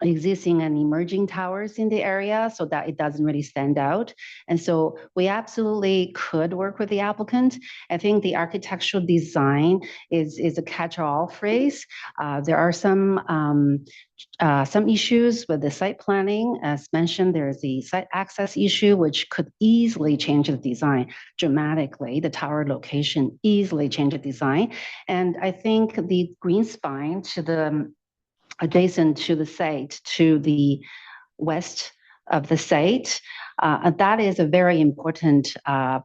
existing and emerging towers in the area so that it doesn't really stand out. And so we absolutely could work with the applicant. I think the architectural design is a catch-all phrase. There are some issues with the site planning. As mentioned, there's the site access issue, which could easily change the design dramatically. The tower location easily change the design. And I think the green spine to the adjacent to the site, to the west of the site, that is a very important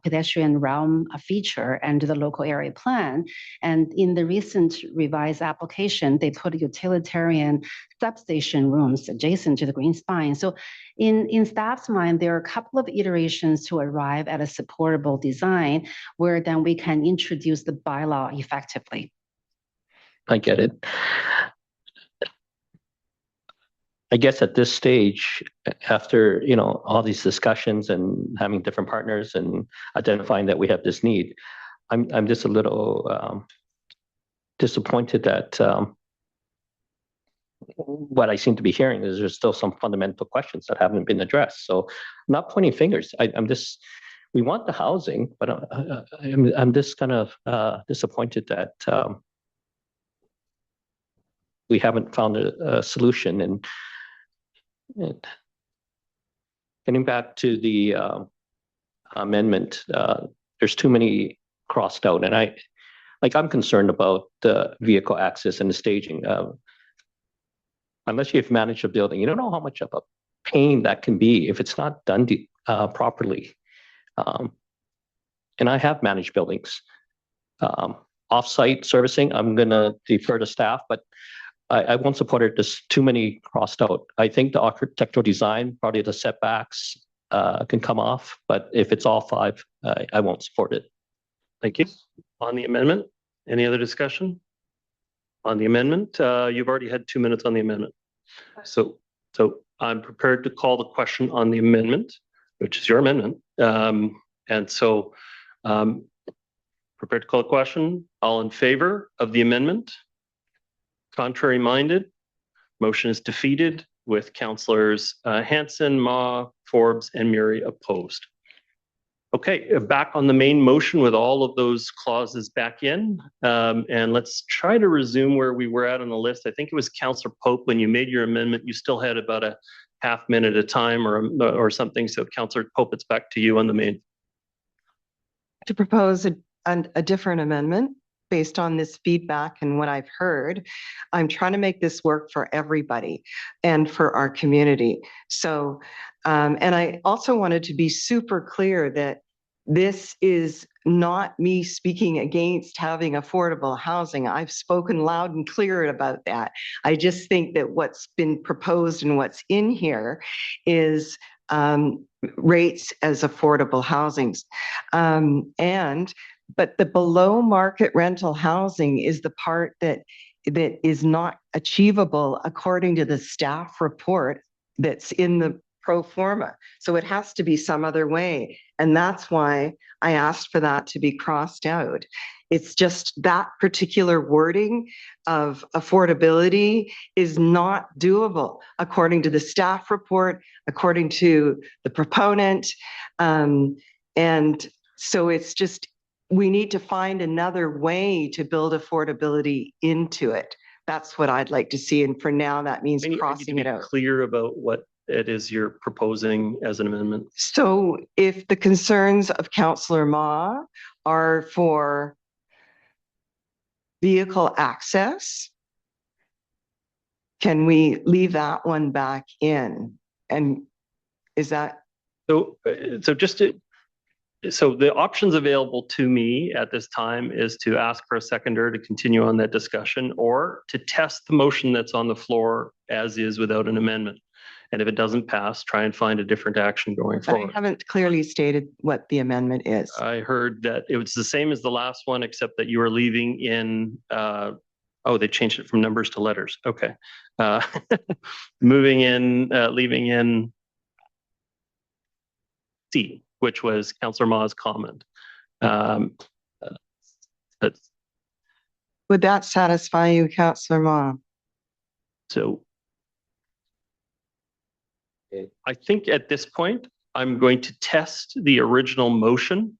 pedestrian realm feature under the local area plan. And in the recent revised application, they put utilitarian substation rooms adjacent to the green spine. So in staff's mind, there are a couple of iterations to arrive at a supportable design where then we can introduce the bylaw effectively. I get it. I guess at this stage, after, all these discussions and having different partners and identifying that we have this need, I'm just a little disappointed that what I seem to be hearing is there's still some fundamental questions that haven't been addressed. So I'm not pointing fingers. We want the housing, but I'm just kind of disappointed that we haven't found a solution. And getting back to the amendment, there's too many crossed out, and I'm concerned about the vehicle access and the staging. Unless you've managed a building, you don't know how much of a pain that can be if it's not done properly. And I have managed buildings. Off-site servicing, I'm going to defer to staff, but I won't support it. There's too many crossed out. I think the architectural design, probably the setbacks can come off, but if it's all 5, I won't support it. Thank you. On the amendment, any other discussion? On the amendment, you've already had 2 minutes on the amendment. So I'm prepared to call the question on the amendment, which is your amendment. And so prepared to call the question. All in favor of the amendment? Contrary minded? Motion is defeated with councillors Hanson, Ma, Forbes, and Murray opposed. Okay, back on the main motion with all of those clauses back in. And let's try to resume where we were at on the list. I think it was Councillor Pope, when you made your amendment, you still had about a half minute at a time or something. So Councillor Pope, it's back to you on the main. To propose a different amendment based on this feedback and what I've heard. I'm trying to make this work for everybody and for our community. So, and I also wanted to be super clear that this is not me speaking against having affordable housing. I've spoken loud and clear about that. I just think that what's been proposed and what's in here is rates as affordable housings. But the below market rental housing is the part that is not achievable according to the staff report that's in the pro forma. So it has to be some other way. And that's why I asked for that to be crossed out. It's just that particular wording of affordability is not doable according to the staff report, according to the proponent. And so it's just, we need to find another way to build affordability into it. That's what I'd like to see. And for now, that means crossing it out. Clear about what it is you're proposing as an amendment. So if the concerns of Councillor Ma are for vehicle access, can we leave that one back in? And is that? So the options available to me at this time is to ask for a seconder to continue on that discussion, or to test the motion that's on the floor as is without an amendment. And if it doesn't pass, try and find a different action going forward. I haven't clearly stated what the amendment is. I heard that it was the same as the last one, except that you were leaving in, they changed it from numbers to letters. Okay. Leaving in C, which was Councillor Ma's comment. Would that satisfy you, Councillor Ma? So I think at this point, I'm going to test the original motion.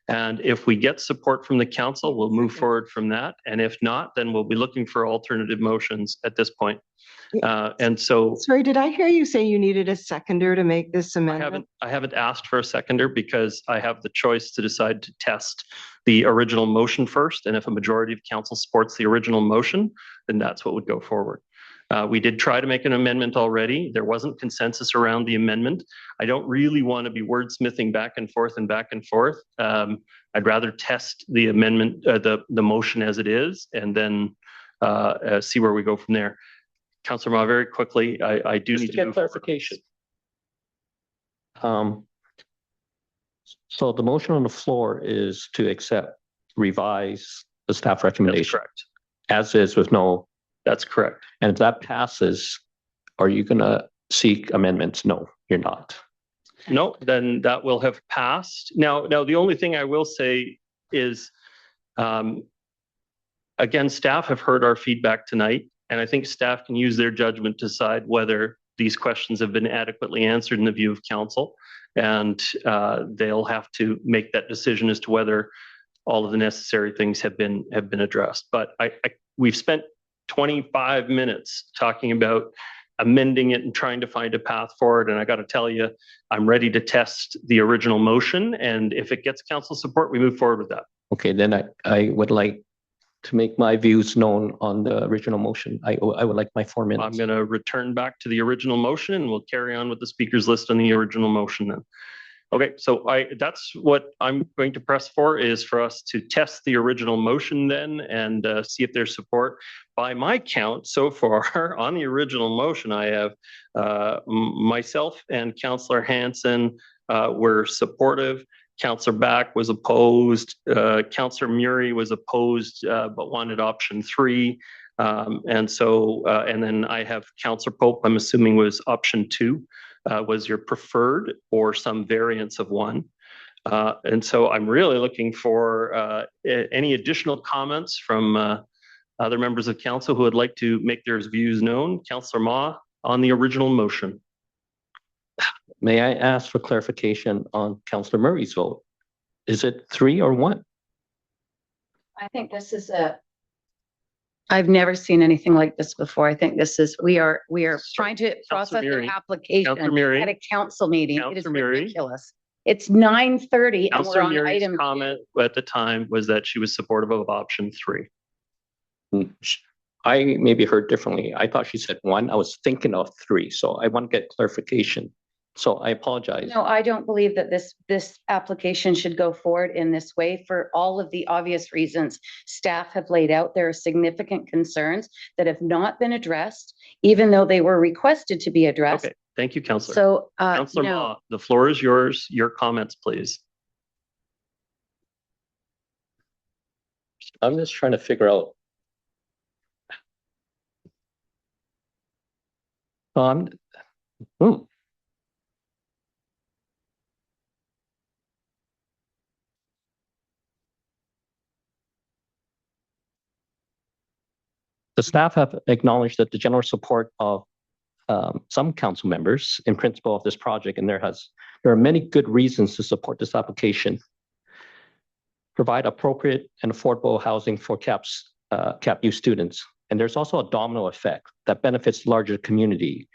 And if we get support from the council, we'll move forward from that. And if not, then we'll be looking for alternative motions at this point. And so, sorry, did I hear you say you needed a seconder to make this amendment? I haven't asked for a seconder because I have the choice to decide to test the original motion first. And if a majority of council supports the original motion, then that's what would go forward. We did try to make an amendment already. There wasn't consensus around the amendment. I don't really want to be wordsmithing back and forth and back and forth. I'd rather test the amendment, the motion as it is, and then see where we go from there. Councillor Ma, very quickly, I do need to get clarification. So the motion on the floor is to revise the staff recommendation. That's correct. As is with no. That's correct. And if that passes, are you going to seek amendments? No, you're not. No, then that will have passed. Now, the only thing I will say is, again, staff have heard our feedback tonight, and I think staff can use their judgment to decide whether these questions have been adequately answered in the view of council, and they'll have to make that decision as to whether all of the necessary things have been addressed. But we've spent 25 minutes talking about amending it and trying to find a path forward. And I got to tell you, I'm ready to test the original motion. And if it gets council support, we move forward with that. Okay, then I would like to make my views known on the original motion. I would like my 4 minutes. I'm going to return back to the original motion, and we'll carry on with the speakers list on the original motion then. Okay, so that's what I'm going to press for, is for us to test the original motion then and see if there's support. By my count so far on the original motion, I have myself and Councillor Hansen were supportive. Councillor Back was opposed. Councillor Murray was opposed but wanted option 3. And then I have Councillor Pope, I'm assuming was option 2. Was your preferred or some variance of 1. And so I'm really looking for any additional comments from other members of council who would like to make their views known. Councillor Ma on the original motion. May I ask for clarification on Councillor Murray's vote? Is it 3 or 1? I think this is I've never seen anything like this before. I think this is, we are trying to process an application at a council meeting. It is ridiculous. It's 9:30 and we're on item. Comment at the time was that she was supportive of option 3. I maybe heard differently. I thought she said 1. I was thinking of 3, so I want to get clarification. So I apologize. No, I don't believe that this application should go forward in this way for all of the obvious reasons staff have laid out. There are significant concerns that have not been addressed, even though they were requested to be addressed. Okay, thank you, Councillor. So, Councillor Ma, the floor is yours. Your comments, please. I'm just trying to figure out. The staff have acknowledged that the general support of some council members in principle of this project, and there are many good reasons to support this application. Provide appropriate and affordable housing for Cap U students. And there's also a domino effect that benefits the larger community.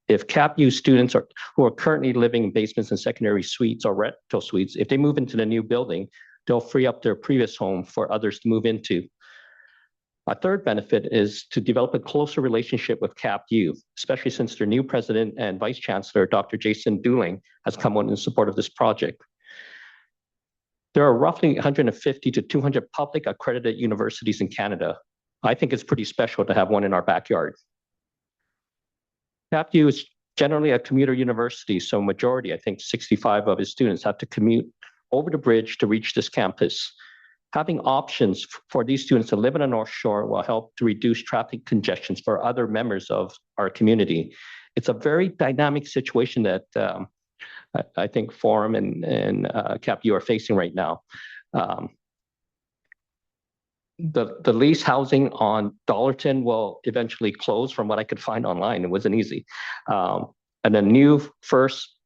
If Cap U students who are currently living in basements and secondary suites or rental suites, if they move into the new building, they'll free up their previous home for others to move into. A third benefit is to develop a closer relationship with Cap U, especially since their new president and vice chancellor, Dr. Jason Dooling, has come on in support of this project. There are roughly 150 to 200 public accredited universities in Canada. I think it's pretty special to have one in our backyard. Cap U is generally a commuter university, so majority, I think 65 of its students have to commute over the bridge to reach this campus. Having options for these students to live in the North Shore will help to reduce traffic congestions for other members of our community. It's a very dynamic situation that I think Forum and Cap U are facing right now. The lease housing on Dollarton will eventually close from what I could find online. It wasn't easy. And a new first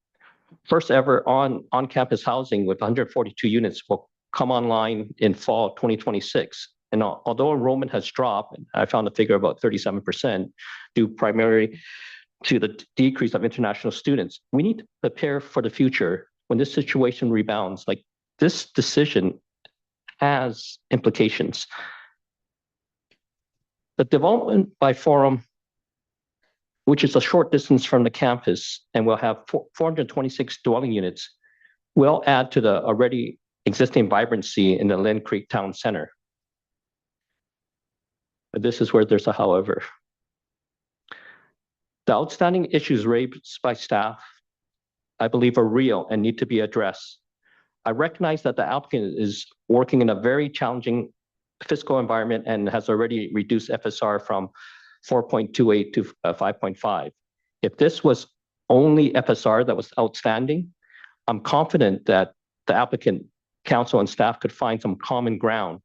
ever on-campus housing with 142 units will come online in fall 2026. And although enrollment has dropped, I found a figure about 37%, due primarily to the decrease of international students. We need to prepare for the future when this situation rebounds. Like, this decision has implications. The development by Forum, which is a short distance from the campus and will have 426 dwelling units, will add to the already existing vibrancy in the Lynn Creek Town Center. But this is where there's a however. The outstanding issues raised by staff, I believe, are real and need to be addressed. I recognize that the applicant is working in a very challenging fiscal environment and has already reduced FSR from 4.28 to 5.5. If this was only FSR that was outstanding, I'm confident that the applicant, council, and staff could find some common ground.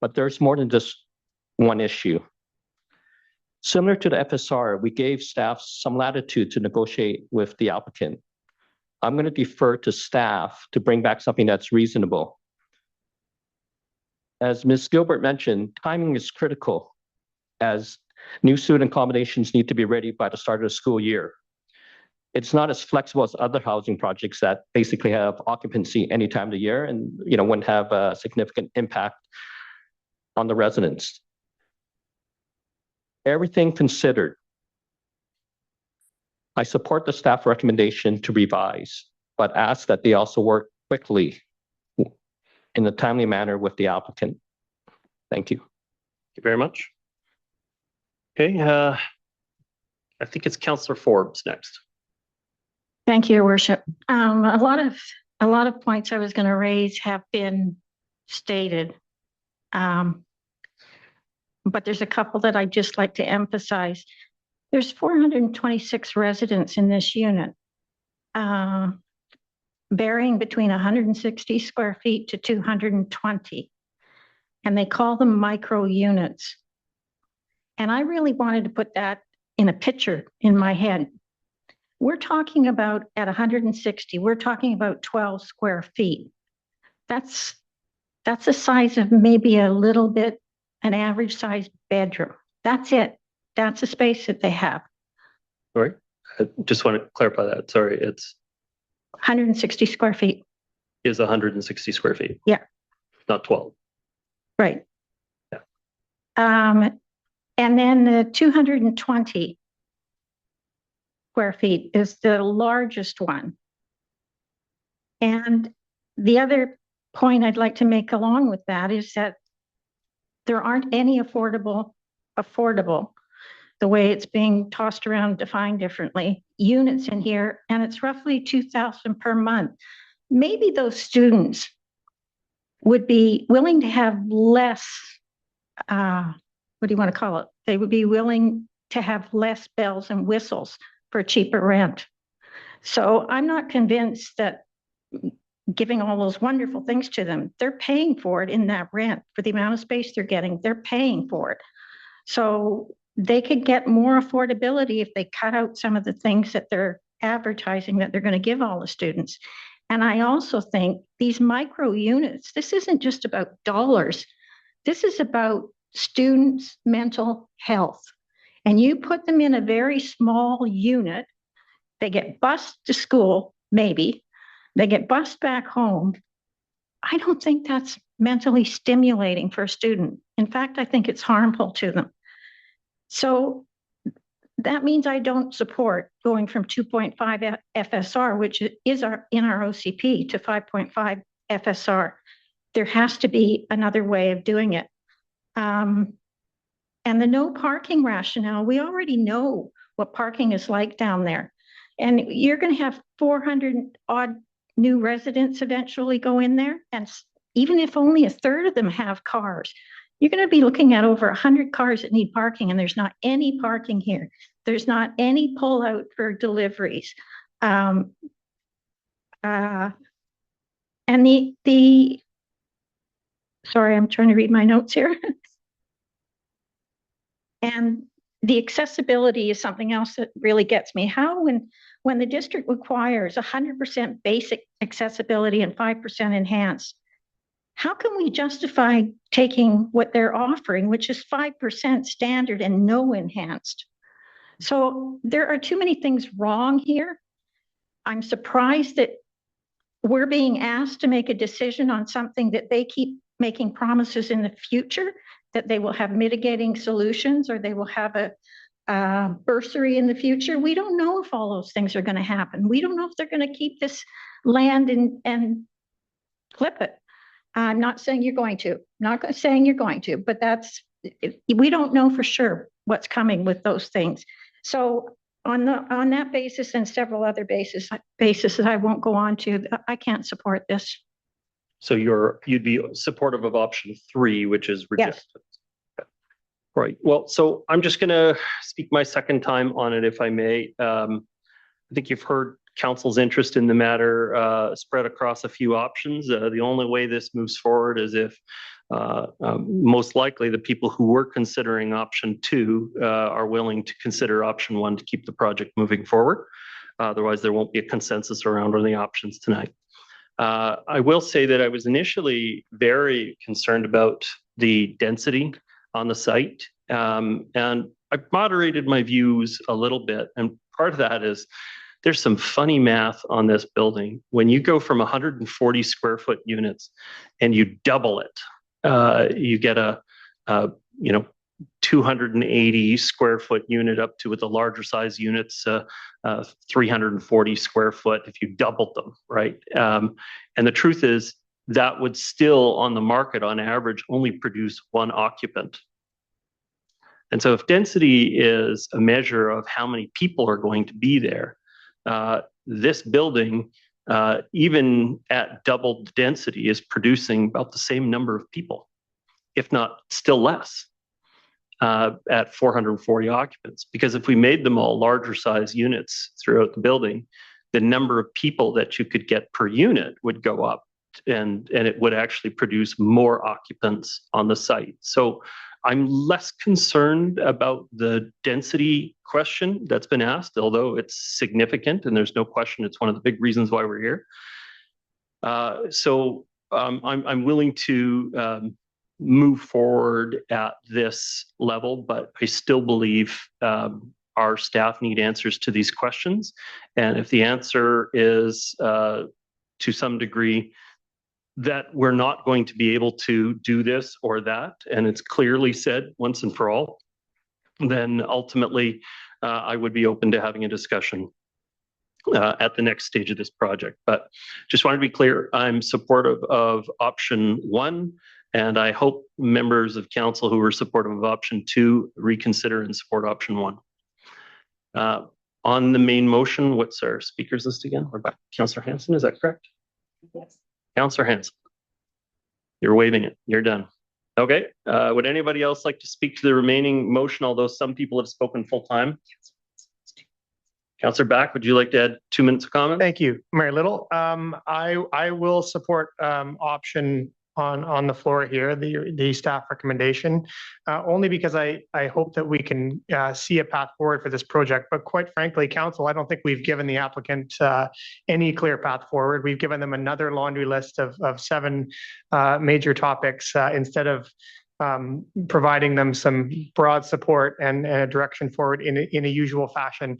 But there's more than just one issue. Similar to the FSR, we gave staff some latitude to negotiate with the applicant. I'm going to defer to staff to bring back something that's reasonable. As Ms. Gilbert mentioned, timing is critical as new student accommodations need to be ready by the start of the school year. It's not as flexible as other housing projects that basically have occupancy any time of the year and wouldn't have a significant impact on the residents. Everything considered, I support the staff recommendation to revise, but ask that they also work quickly in a timely manner with the applicant. Thank you. Thank you very much. Okay, I think it's Councillor Forbes next. Thank you, Your Worship. A lot of points I was going to raise have been stated. But there's a couple that I'd just like to emphasize. There's 426 residents in this unit, varying between 160 square feet to 220. And they call them micro units. And I really wanted to put that in a picture in my head. We're talking about at 160, we're talking about 12 square feet. That's the size of maybe a little bit, an average sized bedroom. That's it. That's the space that they have. Sorry, I just want to clarify that. Sorry, it's 160 square feet. Is 160 square feet. Yeah. Not 12. Right. Yeah. And then the 220 square feet is the largest one. And the other point I'd like to make along with that is that there aren't any affordable, the way it's being tossed around, defined differently, units in here, and it's roughly $2,000 per month. Maybe those students would be willing to have less, what do you want to call it? They would be willing to have less bells and whistles for cheaper rent. So I'm not convinced that giving all those wonderful things to them, they're paying for it in that rent for the amount of space they're getting. They're paying for it. So they could get more affordability if they cut out some of the things that they're advertising that they're going to give all the students. And I also think these micro units, this isn't just about dollars. This is about students' mental health. And you put them in a very small unit, they get bused to school, maybe, they get bused back home. I don't think that's mentally stimulating for a student. In fact, I think it's harmful to them. So that means I don't support going from 2.5 FSR, which is in our OCP, to 5.5 FSR. There has to be another way of doing it. And the no parking rationale, we already know what parking is like down there. And you're going to have 400 odd new residents eventually go in there. And even if only a third of them have cars, you're going to be looking at over 100 cars that need parking, and there's not any parking here. There's not any pull out for deliveries. And sorry, I'm trying to read my notes here. And the accessibility is something else that really gets me. How, when the district requires 100% basic accessibility and 5% enhanced, how can we justify taking what they're offering, which is 5% standard and no enhanced? So there are too many things wrong here. I'm surprised that we're being asked to make a decision on something that they keep making promises in the future, that they will have mitigating solutions or they will have a bursary in the future. We don't know if all those things are going to happen. We don't know if they're going to keep this land and flip it. I'm not saying you're going to, not saying you're going to, but we don't know for sure what's coming with those things. So on that basis and several other bases that I won't go on to, I can't support this. So you'd be supportive of option 3, which is rejected. Yes. Right. Well, so I'm just going to speak my second time on it, if I may. I think you've heard council's interest in the matter spread across a few options. The only way this moves forward is if most likely the people who were considering option 2 are willing to consider option 1 to keep the project moving forward. Otherwise, there won't be a consensus around the options tonight. I will say that I was initially very concerned about the density on the site. And I moderated my views a little bit. And part of that is there's some funny math on this building. When you go from 140 square foot units and you double it, you get a 280 square foot unit up to, with the larger size units, 340 square foot if you doubled them, right? And the truth is that would still on the market on average only produce 1 occupant. And so if density is a measure of how many people are going to be there, this building, even at doubled density, is producing about the same number of people, if not still less, at 440 occupants. Because if we made them all larger size units throughout the building, the number of people that you could get per unit would go up, and it would actually produce more occupants on the site. So I'm less concerned about the density question that's been asked, although it's significant, and there's no question it's one of the big reasons why we're here. So I'm willing to move forward at this level, but I still believe our staff need answers to these questions. And if the answer is to some degree that we're not going to be able to do this or that, and it's clearly said once and for all, then ultimately I would be open to having a discussion at the next stage of this project. But just want to be clear, I'm supportive of option 1, and I hope members of council who are supportive of option 2 reconsider and support option 1. On the main motion, what's our speakers list again? We're back. Councillor Hanson, is that correct? Yes. Councillor Hanson, you're waving it. You're done. Okay. Would anybody else like to speak to the remaining motion, although some people have spoken full time? Councillor Back, would you like to add 2 minutes of comment? Thank you, Mayor Little. I will support option on the floor here, the staff recommendation, only because I hope that we can see a path forward for this project. But quite frankly, council, I don't think we've given the applicant any clear path forward. We've given them another laundry list of 7 major topics instead of providing them some broad support and a direction forward in a usual fashion,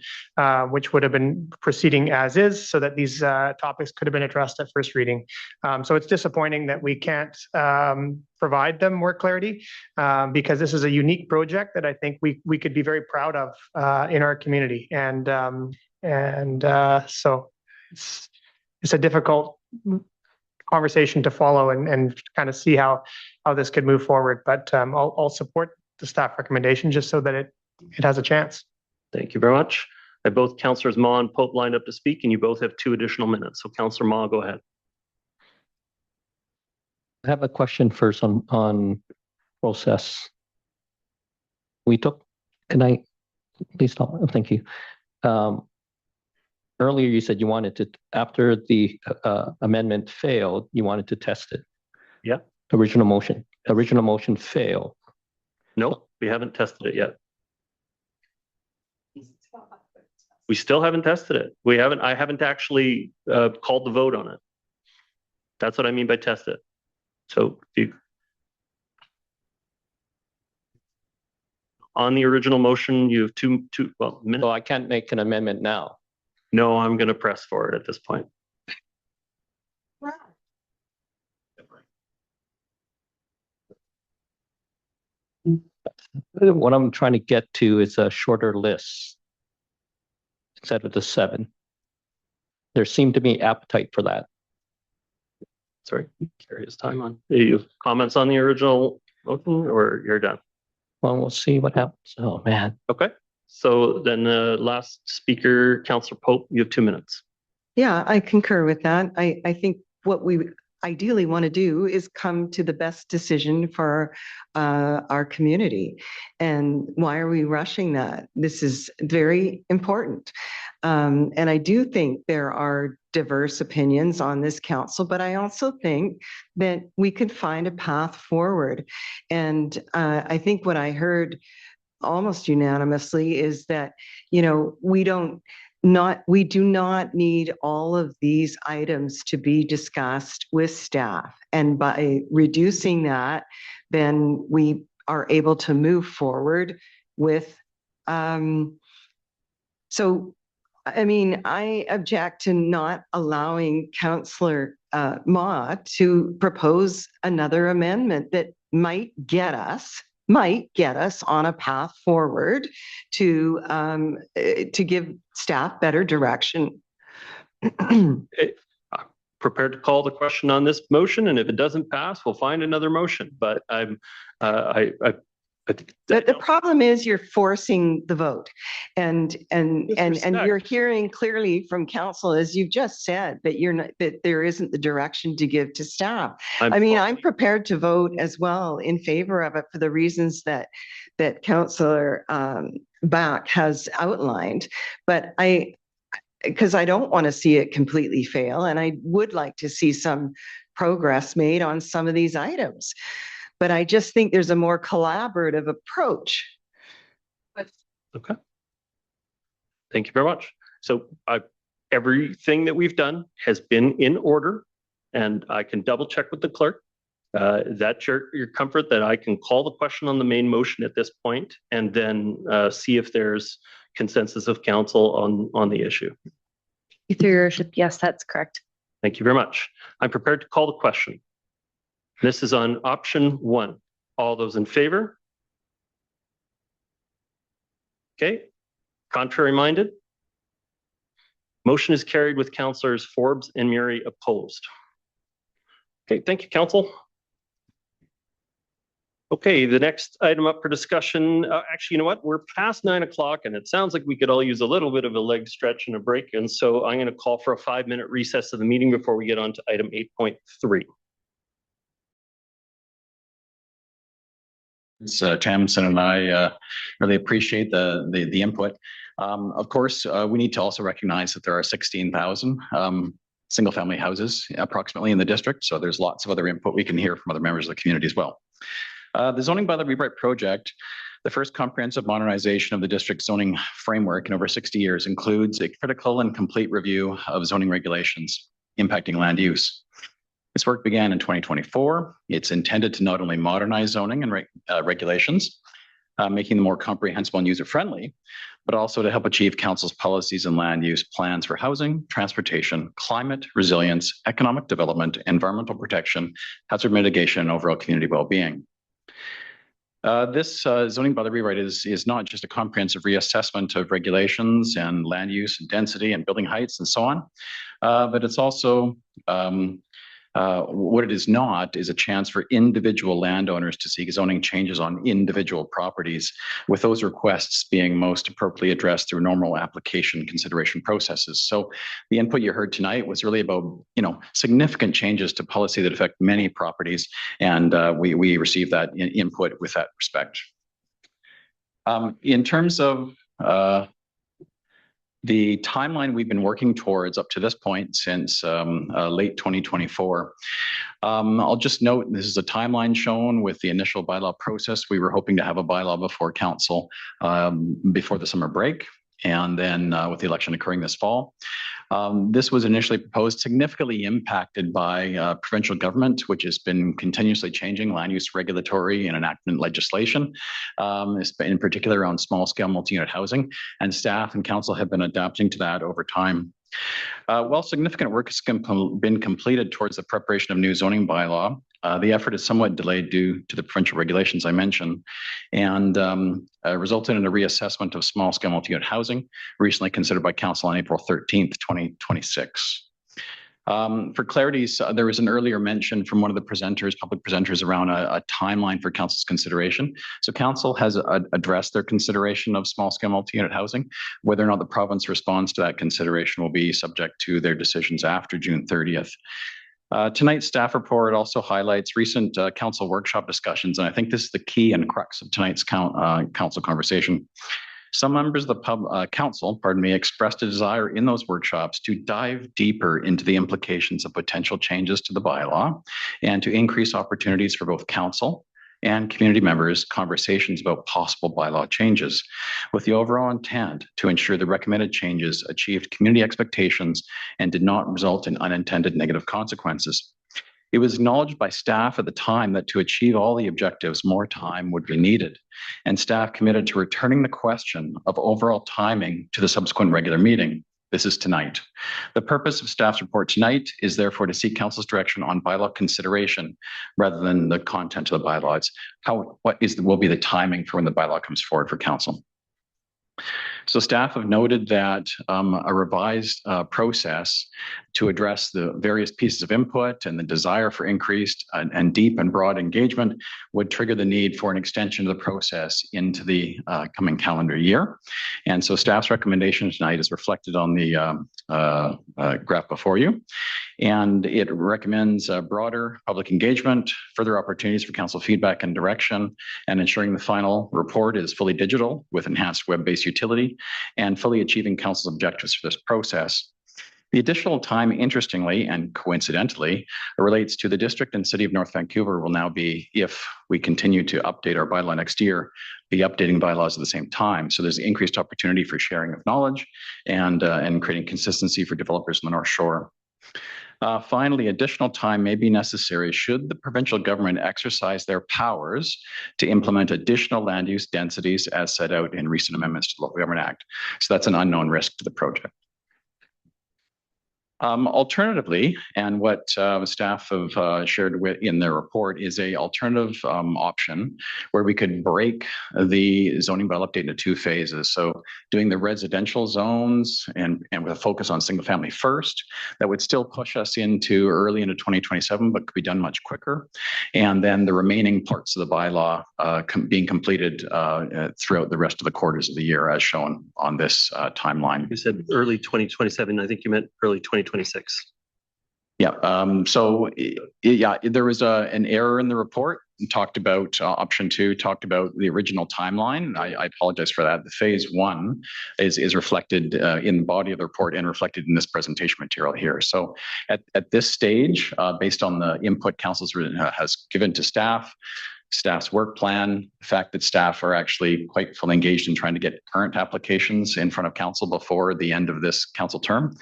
which would have been proceeding as is, so that these topics could have been addressed at first reading. So it's disappointing that we can't provide them more clarity, because this is a unique project that I think we could be very proud of in our community. And so it's a difficult conversation to follow and kind of see how this could move forward. But I'll support the staff recommendation just so that it has a chance. Thank you very much. I have both Councillors Ma and Pope lined up to speak, and you both have 2 additional minutes. So Councillor Ma, go ahead. I have a question first on process. Can I please stop? Thank you. Earlier you said you wanted to, after the amendment failed, you wanted to test it. Yeah. Original motion failed. No, we haven't tested it yet. We still haven't tested it. I haven't actually called the vote on it. That's what I mean by test it. So on the original motion, you have two minutes. So I can't make an amendment now. No, I'm going to press for it at this point. What I'm trying to get to is a shorter list instead of the 7. There seemed to be appetite for that. Sorry, carry his time on. Do you have comments on the original motion, or you're done? Well, we'll see what happens. Oh, man. Okay. So then the last speaker, Councillor Pope, you have 2 minutes. Yeah, I concur with that. I think ideally want to do is come to the best decision for our community. And why are we rushing that? This is very important. And I do think there are diverse opinions on this council, but I also think that we could find a path forward. And I think what I heard almost unanimously is that, you know, we do not need all of these items to be discussed with staff. And by reducing that, then we are able to move forward with, so, I mean, I object to not allowing Councillor Ma to propose another amendment that might get us on a path forward to give staff better direction. Prepared to call the question on this motion, and if it doesn't pass, we'll find another motion. But But the problem is you're forcing the vote, and you're hearing clearly from council, as you've just said, that there isn't the direction to give to staff. I'm prepared to vote as well in favor of it for the reasons that Councillor Back has outlined, but because I don't want to see it completely fail, and I would like to see some progress made on some of these items. But I just think there's a more collaborative approach. Okay. Thank you very much. So everything that we've done has been in order, and I can double check with the clerk. That's your comfort that I can call the question on the main motion at this point, and then see if there's consensus of council on the issue. Through your worship, yes, that's correct. Thank you very much. I'm prepared to call the question. This is on option 1. All those in favor? Okay. Contrary minded? Motion is carried with councillors Forbes and Murray opposed. Okay, thank you, council. Okay, the next item up for discussion, actually, you know what? We're past 9 o'clock and it sounds like we could all use a little bit of a leg stretch and a break. And so I'm going to call for a 5-minute recess of the meeting before we get on to item 8.3. Tamsin and I really appreciate the input. Of course, we need to also recognize that there are 16,000 single-family houses approximately in the district. So there's lots of other input we can hear from other members of the community as well. The Zoning Bylaw Rewrite Project, the first comprehensive modernization of the district zoning framework in over 60 years, includes a critical and complete review of zoning regulations impacting land use. This work began in 2024. It's intended to not only modernize zoning and regulations, making them more comprehensible and user-friendly, but also to help achieve council's policies and land use plans for housing, transportation, climate resilience, economic development, environmental protection, hazard mitigation, and overall community well-being. This zoning bylaw rewrite is not just a comprehensive reassessment of regulations and land use and density and building heights and so on, but it's also what it is not is a chance for individual landowners to seek zoning changes on individual properties, with those requests being most appropriately addressed through normal application consideration processes. So the input you heard tonight was really about, significant changes to policy that affect many properties, and we received that input with that respect. In terms of the timeline we've been working towards up to this point since late 2024. I'll just note this is a timeline shown with the initial bylaw process. We were hoping to have a bylaw before council before the summer break, and then with the election occurring this fall. This was initially proposed, significantly impacted by provincial government, which has been continuously changing land use regulatory and enactment legislation, in particular around small-scale multi-unit housing, and staff and council have been adapting to that over time. While significant work has been completed towards the preparation of new zoning bylaw, the effort is somewhat delayed due to the provincial regulations I mentioned, and resulted in a reassessment of small-scale multi-unit housing, recently considered by council on April 13th, 2026. For clarity, there was an earlier mention from one of the presenters, public presenters, around a timeline for council's consideration. So council has addressed their consideration of small-scale multi-unit housing. Whether or not the province responds to that consideration will be subject to their decisions after June 30th. Tonight's staff report also highlights recent council workshop discussions, and I think this is the key and crux of tonight's council conversation. Some members of the council, expressed a desire in those workshops to dive deeper into the implications of potential changes to the bylaw and to increase opportunities for both council and community members' conversations about possible bylaw changes, with the overall intent to ensure the recommended changes achieved community expectations and did not result in unintended negative consequences. It was acknowledged by staff at the time that to achieve all the objectives, more time would be needed, and staff committed to returning the question of overall timing to the subsequent regular meeting. This is tonight. The purpose of staff's report tonight is therefore to seek council's direction on bylaw consideration rather than the content of the bylaw. It's will be the timing for when the bylaw comes forward for council. So staff have noted that a revised process to address the various pieces of input and the desire for increased and deep and broad engagement would trigger the need for an extension of the process into the coming calendar year. And so staff's recommendation tonight is reflected on the graph before you. And it recommends broader public engagement, further opportunities for council feedback and direction, and ensuring the final report is fully digital with enhanced web-based utility and fully achieving council's objectives for this process. The additional time, interestingly and coincidentally, relates to the district and city of North Vancouver will now be, if we continue to update our bylaw next year, be updating bylaws at the same time. So there's increased opportunity for sharing of knowledge and creating consistency for developers on the North Shore. Finally, additional time may be necessary should the provincial government exercise their powers to implement additional land use densities as set out in recent amendments to the Local Government Act. So that's an unknown risk to the project. Alternatively, and what staff have shared in their report is a alternative option where we could break the zoning bylaw update into two phases. So doing the residential zones and with a focus on single family first, that would still push us early into 2027, but could be done much quicker. And then the remaining parts of the bylaw being completed throughout the rest of the quarters of the year as shown on this timeline. You said early 2027. I think you meant early 2026. Yeah. There was an error in the report and talked about option 2, talked about the original timeline. I apologize for that. The phase 1 is reflected in the body of the report and reflected in this presentation material here. So at this stage, based on the input council has given to staff's work plan, the fact that staff are actually quite fully engaged in trying to get current applications in front of council before the end of this council term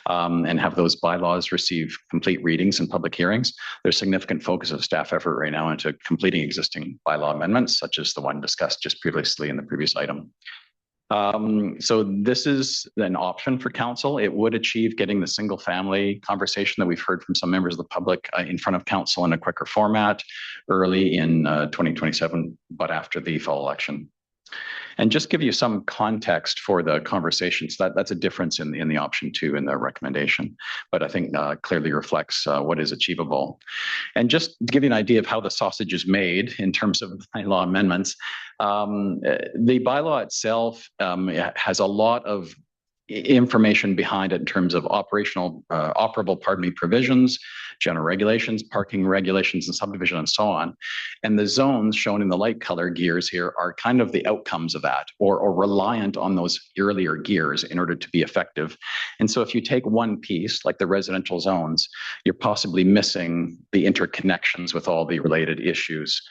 and have those bylaws receive complete readings and public hearings. There's significant focus of staff effort right now into completing existing bylaw amendments, such as the one discussed just previously in the previous item. So this is an option for council. It would achieve getting the single family conversation that we've heard from some members of the public in front of council in a quicker format early in 2027, but after the fall election. And just give you some context for the conversations. That's a difference in the option 2 in the recommendation, but I think clearly reflects what is achievable. And just to give you an idea of how the sausage is made in terms of bylaw amendments, the bylaw itself has a lot of information behind it in terms of operable provisions, general regulations, parking regulations, and subdivision, and so on. And the zones shown in the light color gears here are kind of the outcomes of that, or reliant on those earlier gears in order to be effective. And so if you take one piece, like the residential zones, you're possibly missing the interconnections with all the related issues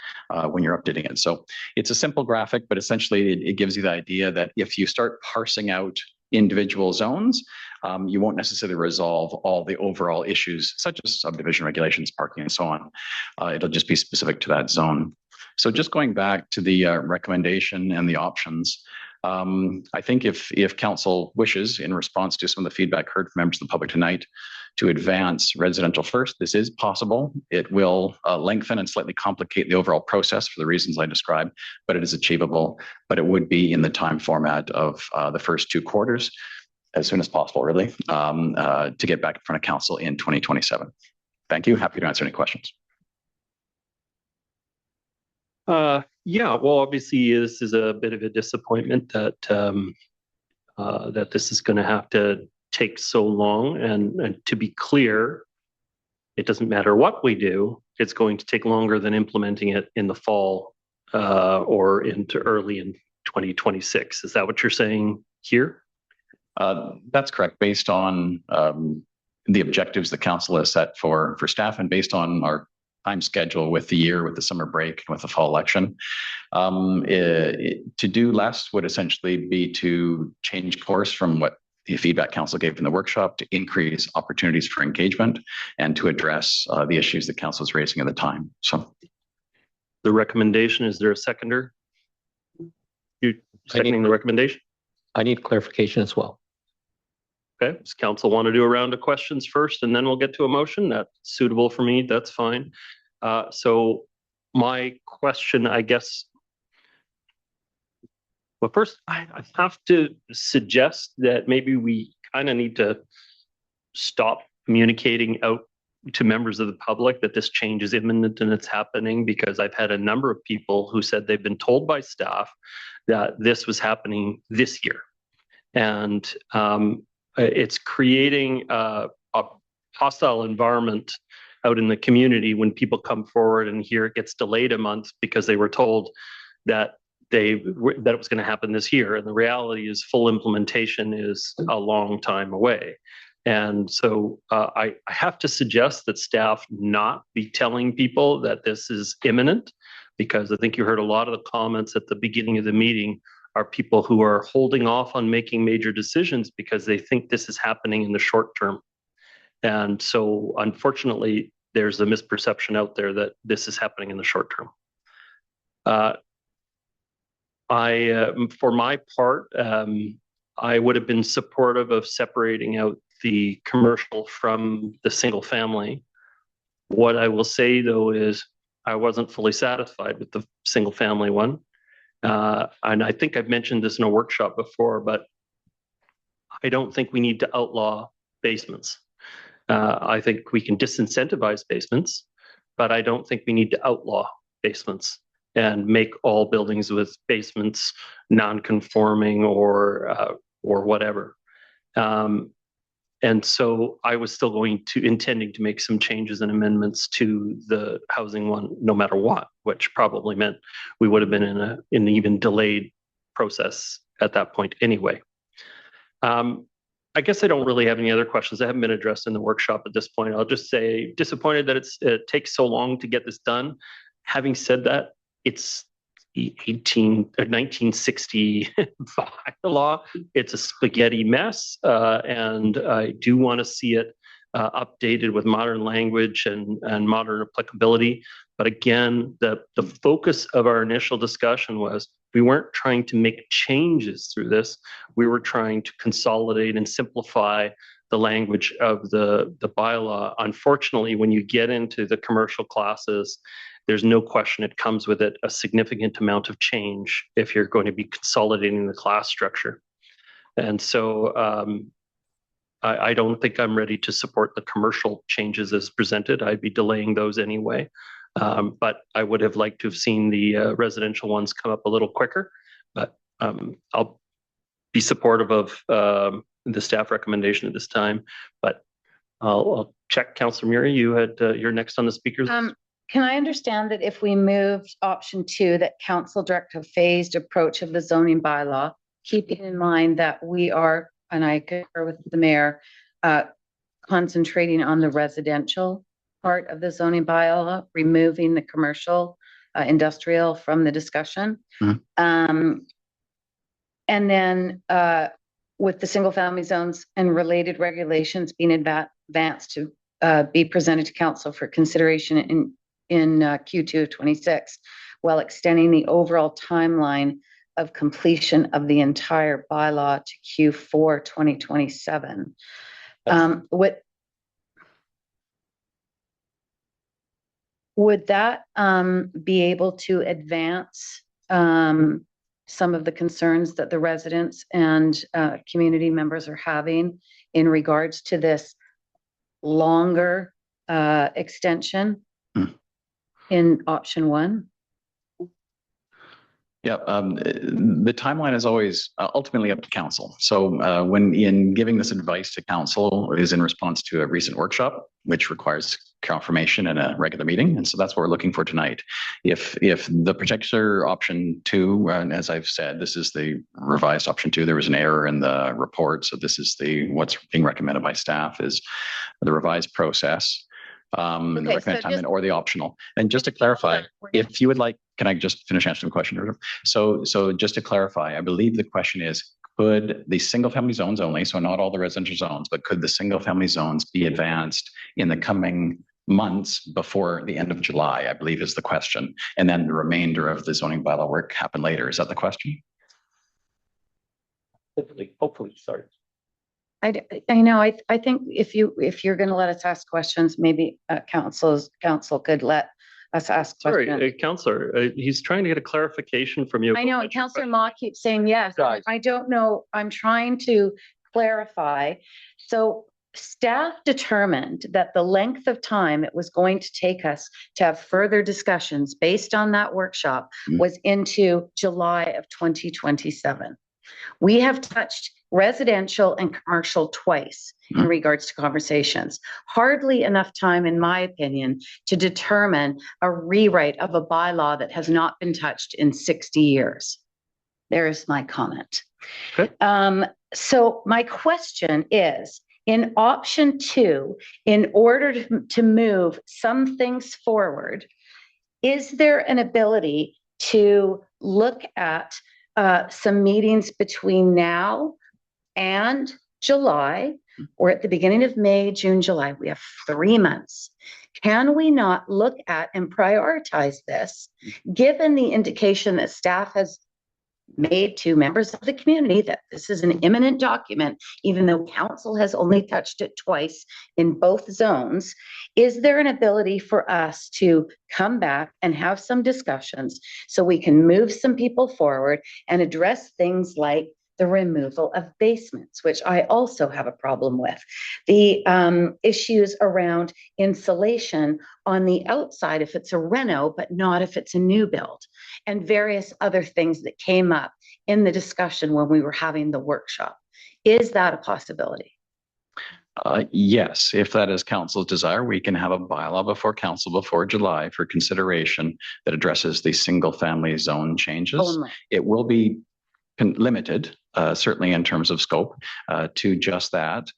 when you're updating it. So it's a simple graphic, but essentially it gives you the idea that if you start parsing out individual zones, you won't necessarily resolve all the overall issues, such as subdivision regulations, parking, and so on. It'll just be specific to that zone. So just going back to the recommendation and the options, I think if council wishes, in response to some of the feedback heard from members of the public tonight, to advance residential first, this is possible. It will lengthen and slightly complicate the overall process for the reasons I described, but it is achievable. But it would be in the time format of the first 2 quarters, as soon as possible, really, to get back in front of council in 2027. Thank you. Happy to answer any questions. Yeah, well, obviously this is a bit of a disappointment that that this is going to have to take so long. And to be clear, it doesn't matter what we do, it's going to take longer than implementing it in the fall or into early in 2026. Is that what you're saying here? That's correct, based on the objectives the council has set for staff and based on our time schedule with the year, with the summer break, and with the fall election. To do less would essentially be to change course from what the feedback council gave in the workshop, to increase opportunities for engagement and to address the issues that council was raising at the time. So the recommendation, is there a seconder? You seconding the recommendation? I need clarification as well. Okay, does council want to do a round of questions first and then we'll get to a motion? That's suitable for me, that's fine. So my question, I guess, well, first I have to suggest that maybe we kind of need to stop communicating out to members of the public that this change is imminent and it's happening, because I've had a number of people who said they've been told by staff that this was happening this year. And it's creating a hostile environment out in the community when people come forward and hear it gets delayed a month because they were told that it was going to happen this year. And the reality is full implementation is a long time away. And so I have to suggest that staff not be telling people that this is imminent, because I think you heard a lot of the comments at the beginning of the meeting are people who are holding off on making major decisions because they think this is happening in the short term. And so unfortunately, there's a misperception out there that this is happening in the short term. For my part, I would have been supportive of separating out the commercial from the single family. What I will say though is I wasn't fully satisfied with the single family one. And I think I've mentioned this in a workshop before, but I don't think we need to outlaw basements. I think we can disincentivize basements, but I don't think we need to outlaw basements and make all buildings with basements non-conforming or whatever. And so I was still intending to make some changes and amendments to the housing one, no matter what, which probably meant we would have been in an even delayed process at that point anyway. I guess I don't really have any other questions that haven't been addressed in the workshop at this point. I'll just say disappointed that it takes so long to get this done. Having said that, it's 1965 law. It's a spaghetti mess, and I do want to see it updated with modern language and modern applicability. But again, the focus of our initial discussion was we weren't trying to make changes through this. We were trying to consolidate and simplify the language of the bylaw. Unfortunately, when you get into the commercial classes, there's no question it comes with it a significant amount of change if you're going to be consolidating the class structure. And so I don't think I'm ready to support the commercial changes as presented. I'd be delaying those anyway. But I would have liked to have seen the residential ones come up a little quicker. But I'll be supportive of the staff recommendation at this time. But I'll check. Councillor Murray, you're next on the speakers list. Can I understand that if we moved option 2, that council direct a phased approach of the zoning bylaw, keeping in mind that we are, and I concur with the mayor, concentrating on the residential part of the zoning bylaw, removing the commercial, industrial from the discussion. Mm-hmm. And then with the single family zones and related regulations being advanced to be presented to council for consideration in Q2 of 26, while extending the overall timeline of completion of the entire bylaw to Q4 2027. Would that be able to advance some of the concerns that the residents and community members are having in regards to this longer extension in option 1? Yeah, the timeline is always ultimately up to council. So when in giving this advice to council is in response to a recent workshop, which requires confirmation in a regular meeting. And so that's what we're looking for tonight. If the particular option 2, and as I've said, this is the revised option 2, there was an error in the report. So this is what's being recommended by staff is the revised process. And the recommended timeline or the optional. And just to clarify, if you would like, can I just finish answering the question? So just to clarify, I believe the question is, could the single family zones only, so not all the residential zones, but could the single family zones be advanced in the coming months before the end of July, I believe is the question. And then the remainder of the zoning bylaw work happen later. Is that the question? Hopefully, sorry. I know. I think if you're going to let us ask questions, maybe council could let us ask questions. Sorry, Councillor, he's trying to get a clarification from you. I know. Councillor Ma keeps saying yes. I don't know. I'm trying to clarify. So staff determined that the length of time it was going to take us to have further discussions based on that workshop was into July of 2027. We have touched residential and commercial twice in regards to conversations. Hardly enough time, in my opinion, to determine a rewrite of a bylaw that has not been touched in 60 years. There is my comment. Okay. So my question is, in option 2, in order to move some things forward, is there an ability to look at some meetings between now and July, or at the beginning of May, June, July? We have 3 months. Can we not look at and prioritize this, given the indication that staff has made to members of the community that this is an imminent document, even though council has only touched it twice in both zones? Is there an ability for us to come back and have some discussions so we can move some people forward and address things like the removal of basements, which I also have a problem with, the issues around insulation on the outside if it's a reno, but not if it's a new build, and various other things that came up in the discussion when we were having the workshop? Is that a possibility? Yes, if that is council's desire, we can have a bylaw before council before July for consideration that addresses the single family zone changes. Only. It will be limited, certainly in terms of scope, to just that.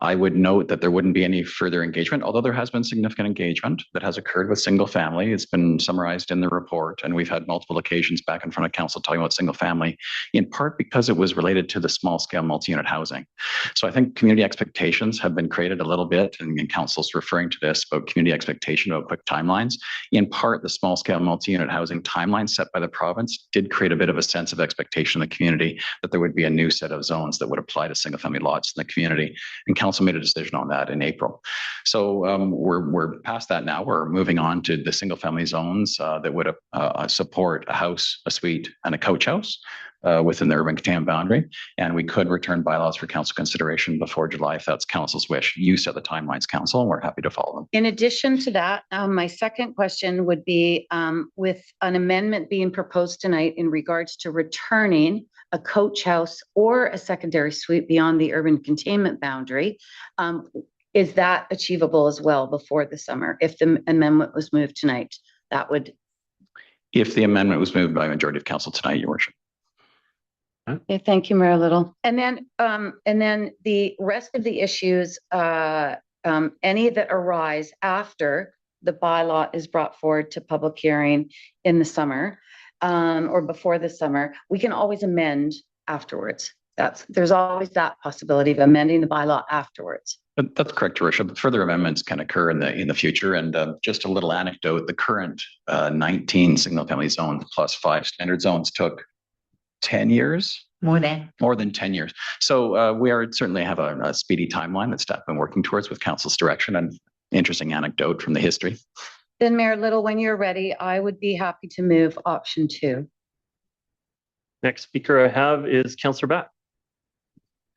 I would note that there wouldn't be any further engagement, although there has been significant engagement that has occurred with single family. It's been summarized in the report, and we've had multiple occasions back in front of council talking about single family, in part because it was related to the small scale multi-unit housing. So I think community expectations have been created a little bit, and council's referring to this about community expectation about quick timelines. In part, the small scale multi-unit housing timeline set by the province did create a bit of a sense of expectation in the community that there would be a new set of zones that would apply to single family lots in the community. And council made a decision on that in April. So we're past that now. We're moving on to the single family zones that would support a house, a suite, and a coach house within the urban containment boundary. And we could return bylaws for council consideration before July if that's council's wish. You set the timelines, council, and we're happy to follow them. In addition to that, my second question would be, with an amendment being proposed tonight in regards to returning a coach house or a secondary suite beyond the urban containment boundary, is that achievable as well before the summer? If the amendment was moved tonight, that would. If the amendment was moved by a majority of council tonight, Your Worship. Okay, thank you, Mayor Little. And then the rest of the issues, any that arise after the bylaw is brought forward to public hearing in the summer, or before the summer, we can always amend afterwards. There's always that possibility of amending the bylaw afterwards. That's correct, Your Worship. Further amendments can occur in the future. And just a little anecdote: the current 19 single family zones plus 5 standard zones took 10 years. More than 10 years. So we certainly have a speedy timeline that staff have been working towards with council's direction. And interesting anecdote from the history. Then Mayor Little, when you're ready, I would be happy to move option 2. Next speaker I have is Councillor Batt.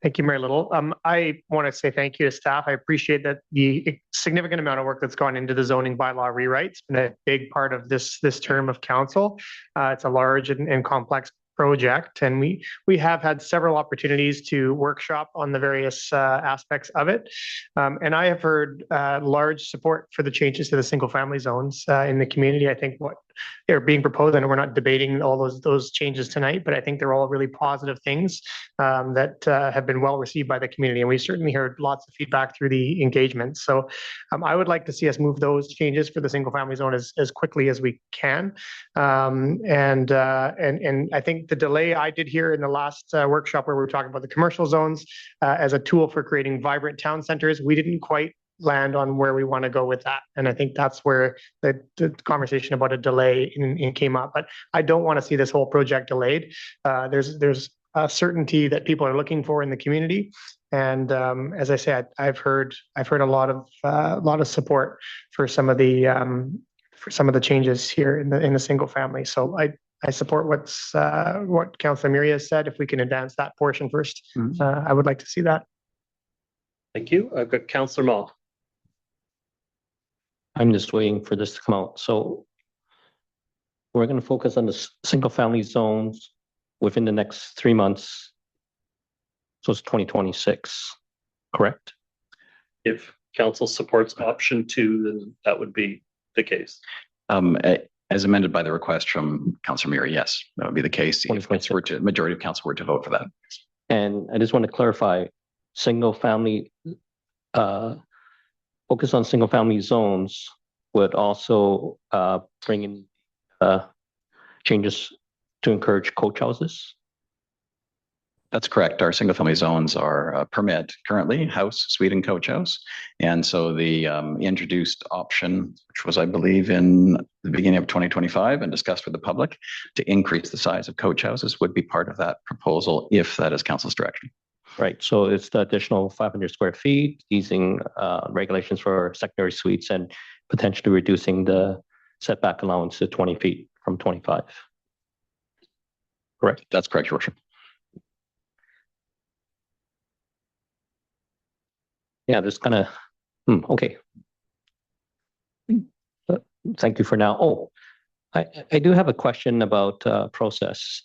Thank you, Mayor Little. I want to say thank you to staff. I appreciate that the significant amount of work that's gone into the zoning bylaw rewrite. It's been a big part of this term of council. It's a large and complex project, and we have had several opportunities to workshop on the various aspects of it. And I have heard large support for the changes to the single family zones in the community. I think what they're being proposed, and we're not debating all those changes tonight, but I think they're all really positive things that have been well received by the community. And we certainly heard lots of feedback through the engagement. So I would like to see us move those changes for the single family zone as quickly as we can. And I think the delay I did hear in the last workshop where we were talking about the commercial zones as a tool for creating vibrant town centers, we didn't quite land on where we want to go with that. And I think that's where the conversation about a delay came up. But I don't want to see this whole project delayed. There's a certainty that people are looking for in the community. And as I said, I've heard a lot of support for some of the changes here in the single family. So I support what Councillor Muria said. If we can advance that portion first, I would like to see that. Thank you. I've got Councillor Mall. I'm just waiting for this to come out. So we're going to focus on the single family zones within the next 3 months. So it's 2026, correct? If council supports option 2, then that would be the case. As amended by the request from Councillor Muir, yes, that would be the case if majority of council were to vote for that. And I just want to clarify, single family, focus on single family zones would also bring in changes to encourage coach houses. That's correct. Our single family zones are permit currently house, suite, and coach house. And so the introduced option, which was, I believe, in the beginning of 2025 and discussed with the public to increase the size of coach houses would be part of that proposal if that is council's direction. Right. So it's the additional 500 square feet, easing regulations for secondary suites and potentially reducing the setback allowance to 20 feet from 25. Correct. That's correct, Your Worship. Yeah, this kind of, okay. Thank you for now. Oh, I do have a question about process.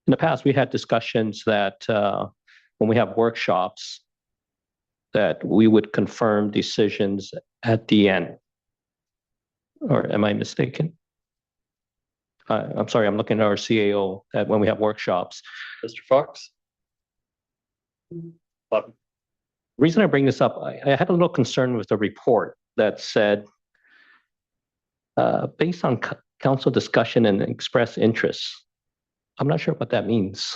In the past, we had discussions that when we have workshops, that we would confirm decisions at the end. Or am I mistaken? I'm sorry, I'm looking at our CAO that when we have workshops. Mr. Fox? Reason I bring this up, I had a little concern with the report that said, based on council discussion and express interests. I'm not sure what that means.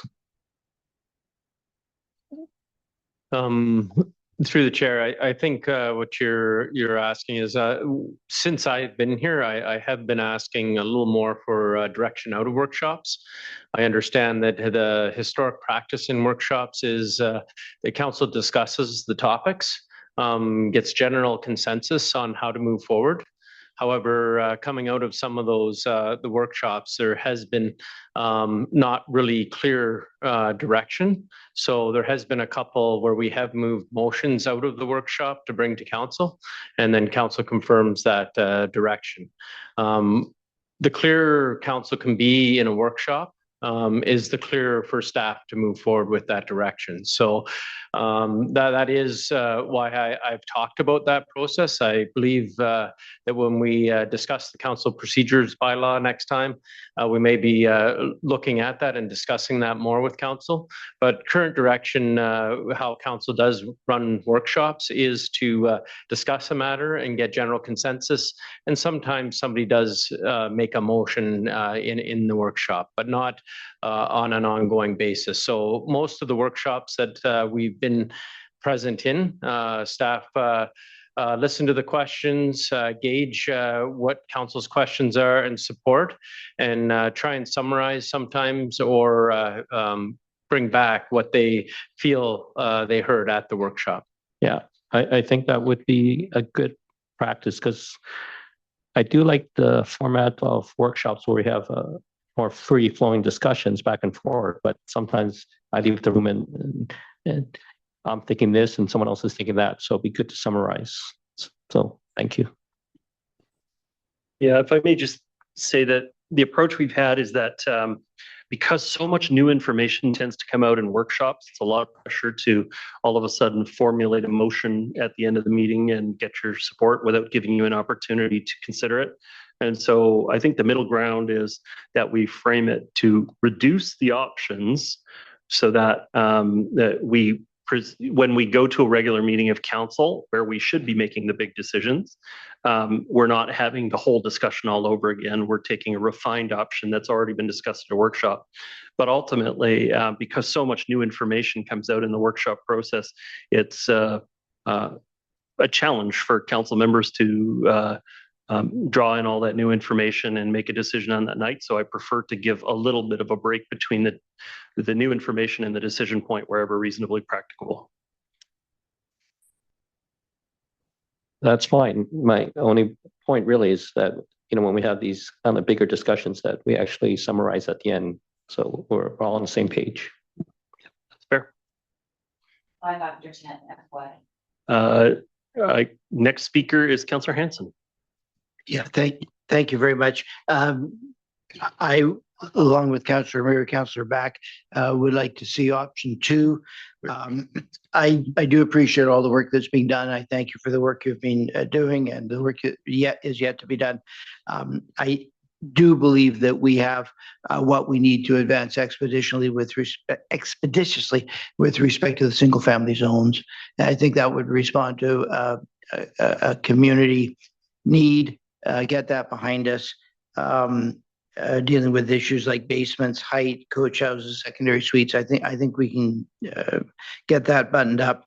Through the chair, I think what you're asking is, since I've been here, I have been asking a little more for direction out of workshops. I understand that the historic practice in workshops is the council discusses the topics, gets general consensus on how to move forward. However, coming out of some of those the workshops, there has been not really clear direction. So there has been a couple where we have moved motions out of the workshop to bring to council, and then council confirms that direction. The clearer council can be in a workshop is the clearer for staff to move forward with that direction. So that is why I've talked about that process. I believe that when we discuss the council procedures bylaw next time, we may be looking at that and discussing that more with council. But current direction, how council does run workshops, is to discuss a matter and get general consensus. And sometimes somebody does make a motion in the workshop, but not on an ongoing basis. So most of the workshops that we've been present in, staff listen to the questions, gauge what council's questions are and support, and try and summarize sometimes or bring back what they feel they heard at the workshop. Yeah, I think that would be a good practice, because I do like the format of workshops where we have more free-flowing discussions back and forth, but sometimes I leave the room and I'm thinking this and someone else is thinking that, so it'd be good to summarize. So thank you. Yeah, if I may just say that the approach we've had is that because so much new information tends to come out in workshops, it's a lot of pressure to all of a sudden formulate a motion at the end of the meeting and get your support without giving you an opportunity to consider it. And so I think the middle ground is that we frame it to reduce the options so that, when we go to a regular meeting of council where we should be making the big decisions, we're not having the whole discussion all over again. We're taking a refined option that's already been discussed at a workshop. But ultimately, because so much new information comes out in the workshop process, it's a challenge for council members to draw in all that new information and make a decision on that night. So I prefer to give a little bit of a break between the new information and the decision point wherever reasonably practicable. That's fine. My only point really is that, when we have these kind of bigger discussions, that we actually summarize at the end. So we're all on the same page. That's fair. I'm Dr. FY. Next speaker is Councillor Hanson. Yeah, thank you very much. I, along with Councillor Mayor, Councillor Back, would like to see option 2. I do appreciate all the work that's being done. I thank you for the work you've been doing and the work that is yet to be done. I do believe that we have what we need to advance expeditiously with respect to the single family zones. And I think that would respond to a community need. Get that behind us. Dealing with issues like basements, height, coach houses, secondary suites. I think we can get that buttoned up.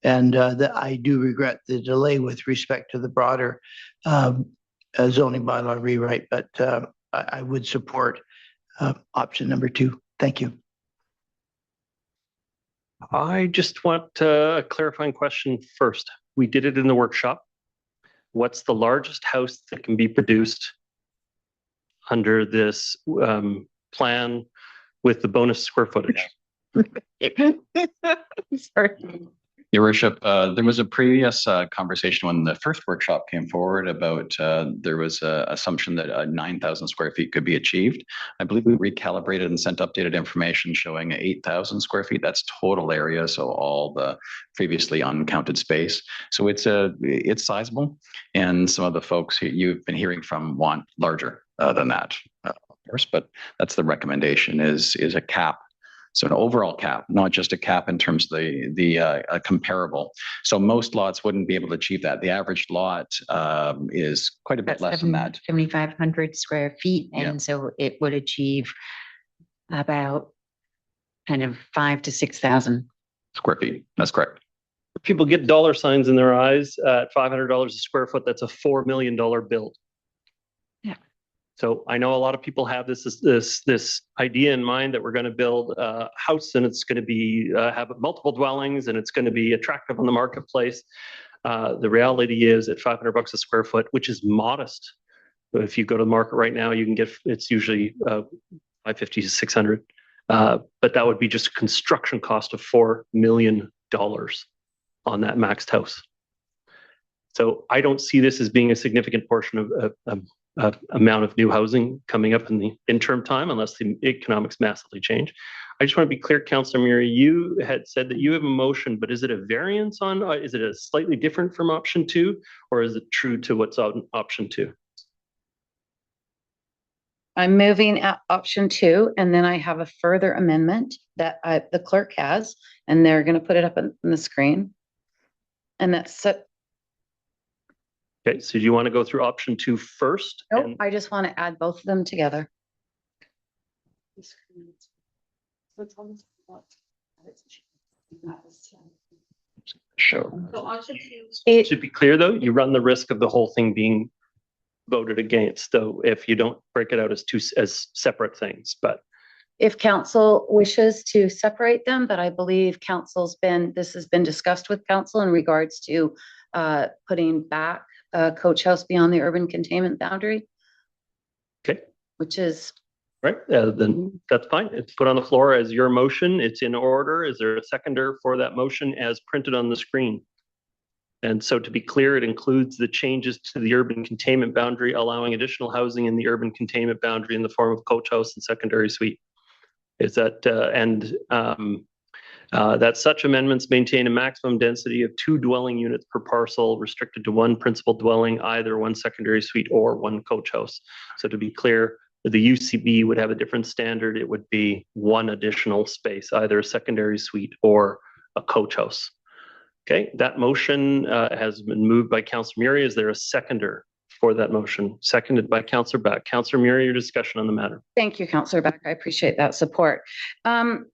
And I do regret the delay with respect to the broader zoning bylaw rewrite, but I would support option number 2. Thank you. I just want a clarifying question first. We did it in the workshop. What's the largest house that can be produced under this plan with the bonus square footage? Sorry. Your Worship, there was a previous conversation when the first workshop came forward about there was an assumption that 9,000 square feet could be achieved. I believe we recalibrated and sent updated information showing 8,000 square feet. That's total area, so all the previously uncounted space. So it's sizable, and some of the folks you've been hearing from want larger than that, of course. But that's the recommendation: is a cap. So an overall cap, not just a cap in terms of the comparable. So most lots wouldn't be able to achieve that. The average lot is quite a bit less than that. 7,500 square feet. Yeah. And so it would achieve about kind of 5,000 to 6,000 square feet. That's correct. People get dollar signs in their eyes at $500 a square foot. That's a $4 million build. Yeah. So I know a lot of people have this idea in mind that we're going to build a house and it's going to be have multiple dwellings and it's going to be attractive on the marketplace. The reality is at $500 a square foot, which is modest. If you go to the market right now, you can get, it's usually $550 to $600. But that would be just a construction cost of $4 million on that maxed house. So I don't see this as being a significant portion of amount of new housing coming up in the interim time, unless the economics massively change. I just want to be clear, Councillor Murray, you had said that you have a motion, but is it a variance on, is it a slightly different from option 2, or is it true to what's on option 2? I'm moving at option 2, and then I have a further amendment that the clerk has, and they're going to put it up on the screen. And that's it. Okay, so do you want to go through option 2 first? Nope, I just want to add both of them together. Sure. It should be clear though, you run the risk of the whole thing being voted against, though, if you don't break it out as separate things. But if council wishes to separate them, but I believe this has been discussed with council in regards to putting back coach house beyond the urban containment boundary. Okay. Which is right. Then that's fine. It's put on the floor as your motion. It's in order. Is there a seconder for that motion as printed on the screen? And so to be clear, it includes the changes to the urban containment boundary, allowing additional housing in the urban containment boundary in the form of coach house and secondary suite. Is that, that such amendments maintain a maximum density of 2 dwelling units per parcel, restricted to 1 principal dwelling, either 1 secondary suite or 1 coach house. So to be clear, the UCB would have a different standard. It would be 1 additional space, either a secondary suite or a coach house. Okay, that motion has been moved by Councillor Murray. Is there a seconder for that motion? Seconded by Councillor Beck. Councillor Murray, your discussion on the matter. Thank you, Councillor Beck. I appreciate that support.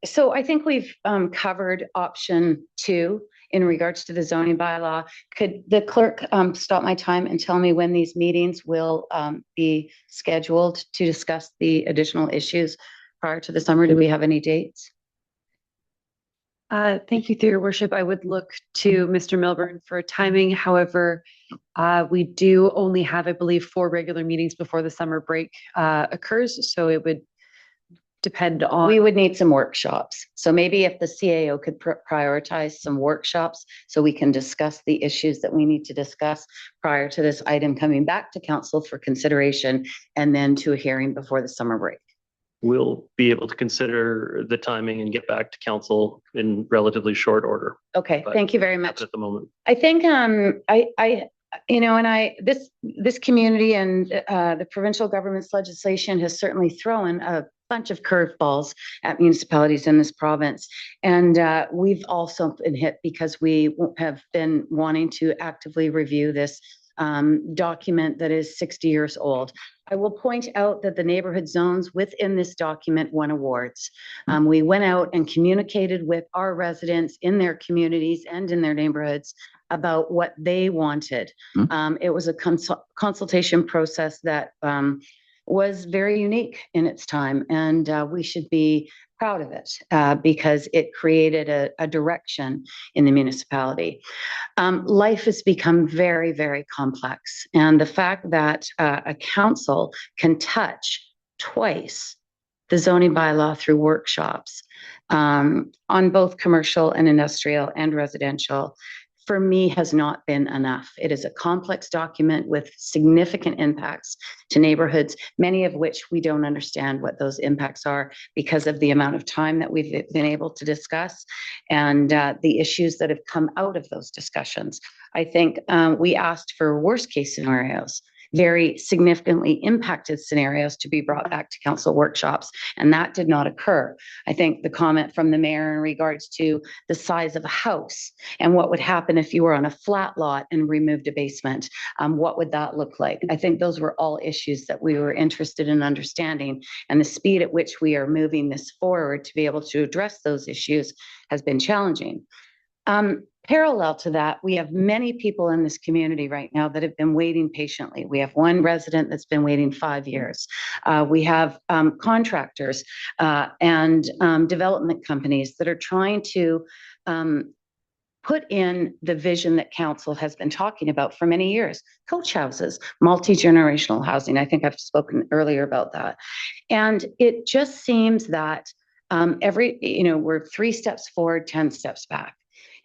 So I think we've covered option 2 in regards to the zoning bylaw. Could the clerk stop my time and tell me when these meetings will be scheduled to discuss the additional issues prior to the summer? Do we have any dates? Thank you, through your worship. I would look to Mr. Milburn for timing. However, we do only have, I believe, 4 regular meetings before the summer break occurs. So it would depend on. We would need some workshops. So maybe if the CAO could prioritize some workshops so we can discuss the issues that we need to discuss prior to this item coming back to council for consideration and then to a hearing before the summer break. We'll be able to consider the timing and get back to council in relatively short order. Okay, thank you very much. At the moment. I think this community and the provincial government's legislation has certainly thrown a bunch of curveballs at municipalities in this province. And we've also been hit because we have been wanting to actively review this document that is 60 years old. I will point out that the neighborhood zones within this document won awards. We went out and communicated with our residents in their communities and in their neighborhoods about what they wanted. It was a consultation process that was very unique in its time, and we should be proud of it because it created a direction in the municipality. Life has become very, very complex, and the fact that a council can touch twice the zoning bylaw through workshops on both commercial and industrial and residential, for me, has not been enough. It is a complex document with significant impacts to neighborhoods, many of which we don't understand what those impacts are because of the amount of time that we've been able to discuss and the issues that have come out of those discussions. I think we asked for worst case scenarios, very significantly impacted scenarios to be brought back to council workshops, and that did not occur. I think the comment from the mayor in regards to the size of a house and what would happen if you were on a flat lot and removed a basement, what would that look like? I think those were all issues that we were interested in understanding, and the speed at which we are moving this forward to be able to address those issues has been challenging. Parallel to that, we have many people in this community right now that have been waiting patiently. We have one resident that's been waiting 5 years. We have contractors and development companies that are trying to put in the vision that council has been talking about for many years. Coach houses, multi-generational housing. I think I've spoken earlier about that. And it just seems that we're 3 steps forward, 10 steps back.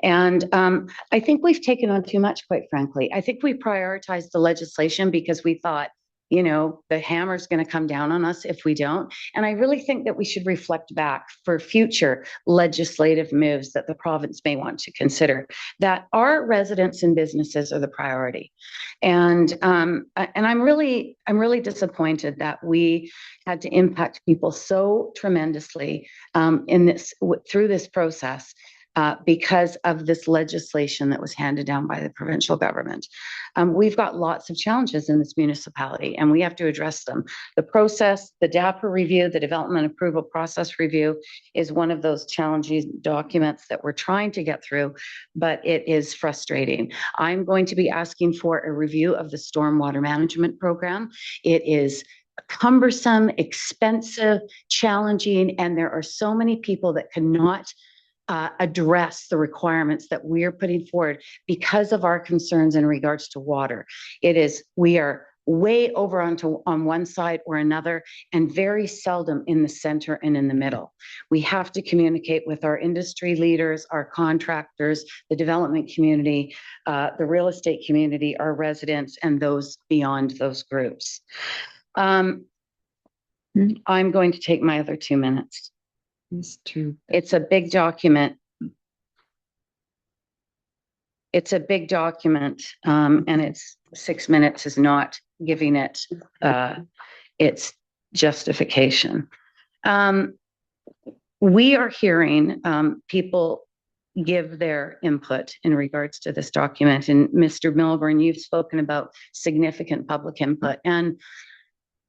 And I think we've taken on too much, quite frankly. I think we prioritized the legislation because we thought, the hammer's going to come down on us if we don't. And I really think that we should reflect back for future legislative moves that the province may want to consider, that our residents and businesses are the priority. And I'm really disappointed that we had to impact people so tremendously through this process. Because of this legislation that was handed down by the provincial government. We've got lots of challenges in this municipality and we have to address them. The process, the DAPR review, the development approval process review is one of those challenging documents that we're trying to get through, but it is frustrating. I'm going to be asking for a review of the stormwater management program. It is cumbersome, expensive, challenging, and there are so many people that cannot address the requirements that we are putting forward because of our concerns in regards to water. We are way over on one side or another, and very seldom in the center and in the middle. We have to communicate with our industry leaders, our contractors, the development community, the real estate community, our residents, and those beyond those groups. I'm going to take my other 2 minutes. It's a big document. It's a big document, and it's 6 minutes is not giving it its justification. We are hearing people give their input in regards to this document. And Mr. Milburn, you've spoken about significant public input. And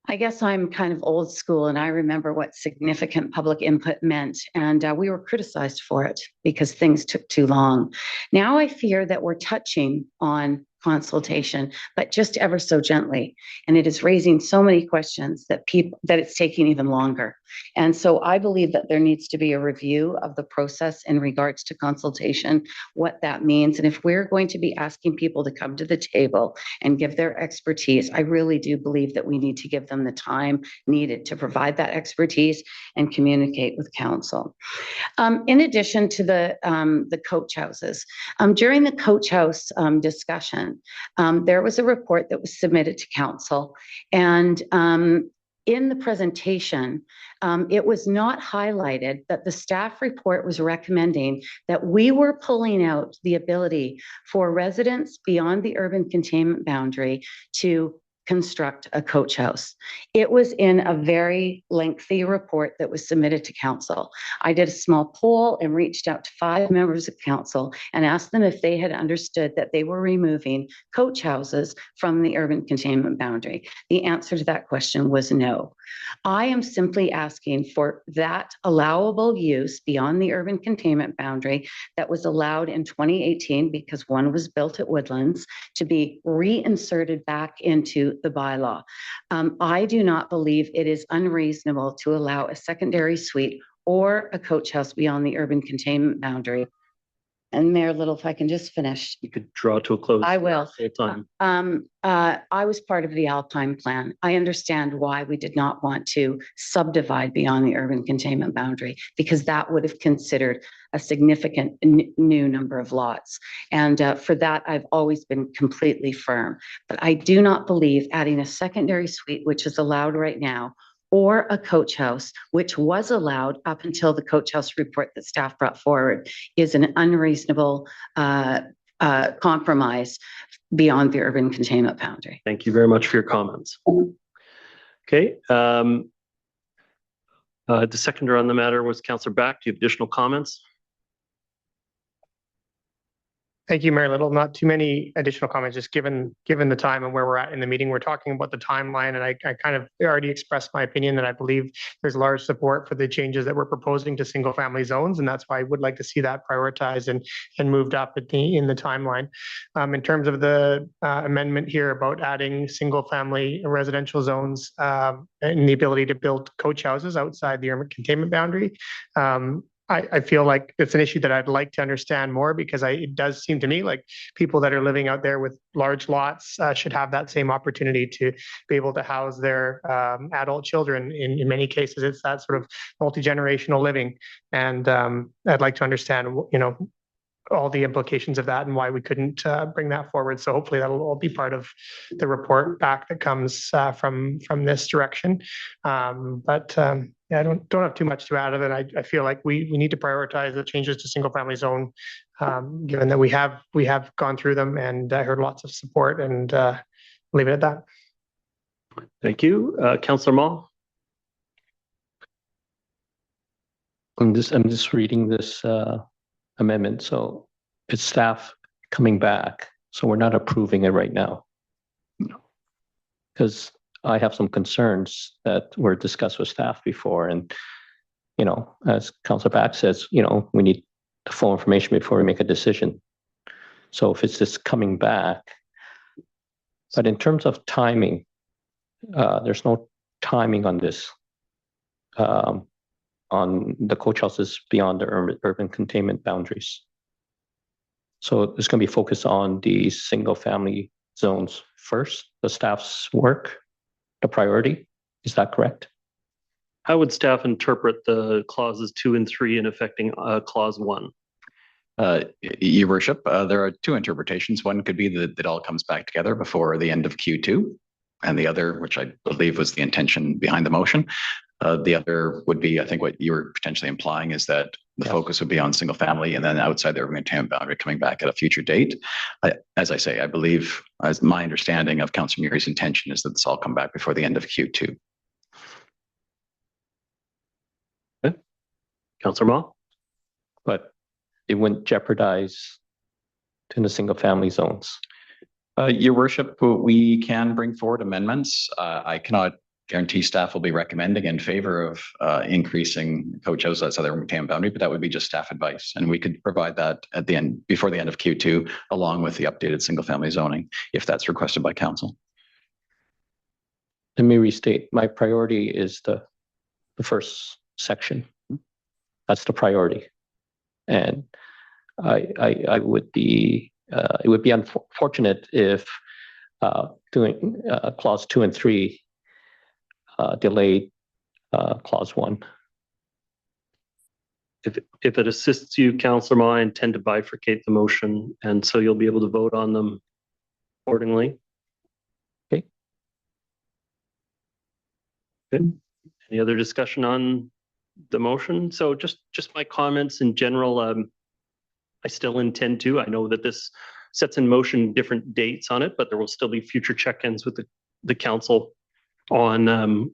I guess I'm kind of old school, and I remember what significant public input meant. And we were criticized for it because things took too long. Now I fear that we're touching on consultation, but just ever so gently. And it is raising so many questions that it's taking even longer. And so I believe that there needs to be a review of the process in regards to consultation, what that means. And if we're going to be asking people to come to the table and give their expertise, I really do believe that we need to give them the time needed to provide that expertise and communicate with council. In addition to the coach houses, during the coach house discussion, there was a report that was submitted to council, and in the presentation, it was not highlighted that the staff report was recommending that we were pulling out the ability for residents beyond the urban containment boundary to construct a coach house. It was in a very lengthy report that was submitted to council. I did a small poll and reached out to 5 members of council and asked them if they had understood that they were removing coach houses from the urban containment boundary. The answer to that question was no. I am simply asking for that allowable use beyond the urban containment boundary that was allowed in 2018 because one was built at Woodlands to be reinserted back into the bylaw. I do not believe it is unreasonable to allow a secondary suite or a coach house beyond the urban containment boundary. And Mayor Little, if I can just finish. You could draw to a close. I will. Full time. I was part of the Alpine plan. I understand why we did not want to subdivide beyond the urban containment boundary, because that would have considered a significant new number of lots. And for that, I've always been completely firm. But I do not believe adding a secondary suite, which is allowed right now, or a coach house, which was allowed up until the coach house report that staff brought forward, is an unreasonable compromise beyond the urban containment boundary. Thank you very much for your comments. Okay. The seconder on the matter was Councillor Back. Do you have additional comments? Thank you, Mayor Little. Not too many additional comments, just given the time and where we're at in the meeting. We're talking about the timeline, and I kind of already expressed my opinion that I believe there's large support for the changes that we're proposing to single family zones, and that's why I would like to see that prioritized and moved up in the timeline. In terms of the amendment here about adding single family residential zones and the ability to build coach houses outside the urban containment boundary, I feel like it's an issue that I'd like to understand more, because it does seem to me like people that are living out there with large lots should have that same opportunity to be able to house their adult children. In many cases, it's that sort of multi-generational living. And I'd like to understand, all the implications of that and why we couldn't bring that forward. So hopefully that'll all be part of the report back that comes from this direction. Yeah, I don't have too much to add of it. I feel like we need to prioritize the changes to single family zone, given that we have gone through them, and I heard lots of support, and leave it at that. Thank you. Councillor Mall. I'm just reading this amendment. So it's staff coming back. So we're not approving it right now. Because I have some concerns that were discussed with staff before. And, as Councillor Back says, we need the full information before we make a decision. So if it's just coming back, but in terms of timing, there's no timing on this, on the coach houses beyond the urban containment boundaries. So it's going to be focused on the single family zones first, the staff's work, the priority. Is that correct? How would staff interpret the clauses 2 and 3 in affecting clause 1? Your worship, there are two interpretations. One could be that it all comes back together before the end of Q2, and the other, which I believe was the intention behind the motion, the other would be, I think what you were potentially implying is that the focus would be on single family and then outside the urban containment boundary coming back at a future date. As I say, I believe, as my understanding of Councillor Murray's intention is that this all come back before the end of Q2. Okay. Councillor Ma? But it wouldn't jeopardize in the single family zones. Your worship, we can bring forward amendments. I cannot guarantee staff will be recommending in favor of increasing coach houses outside the urban containment boundary, but that would be just staff advice. And we could provide that at the end, before the end of Q2, along with the updated single family zoning, if that's requested by council. Let me restate, my priority is the first section. That's the priority. And I would be, it would be unfortunate if doing clause 2 and 3 delayed clause 1. If it assists you, Councillor Ma, I intend to bifurcate the motion, and so you'll be able to vote on them accordingly. Okay. Good. Any other discussion on the motion? So just my comments in general. I still intend to. I know that this sets in motion different dates on it, but there will still be future check-ins with the council on,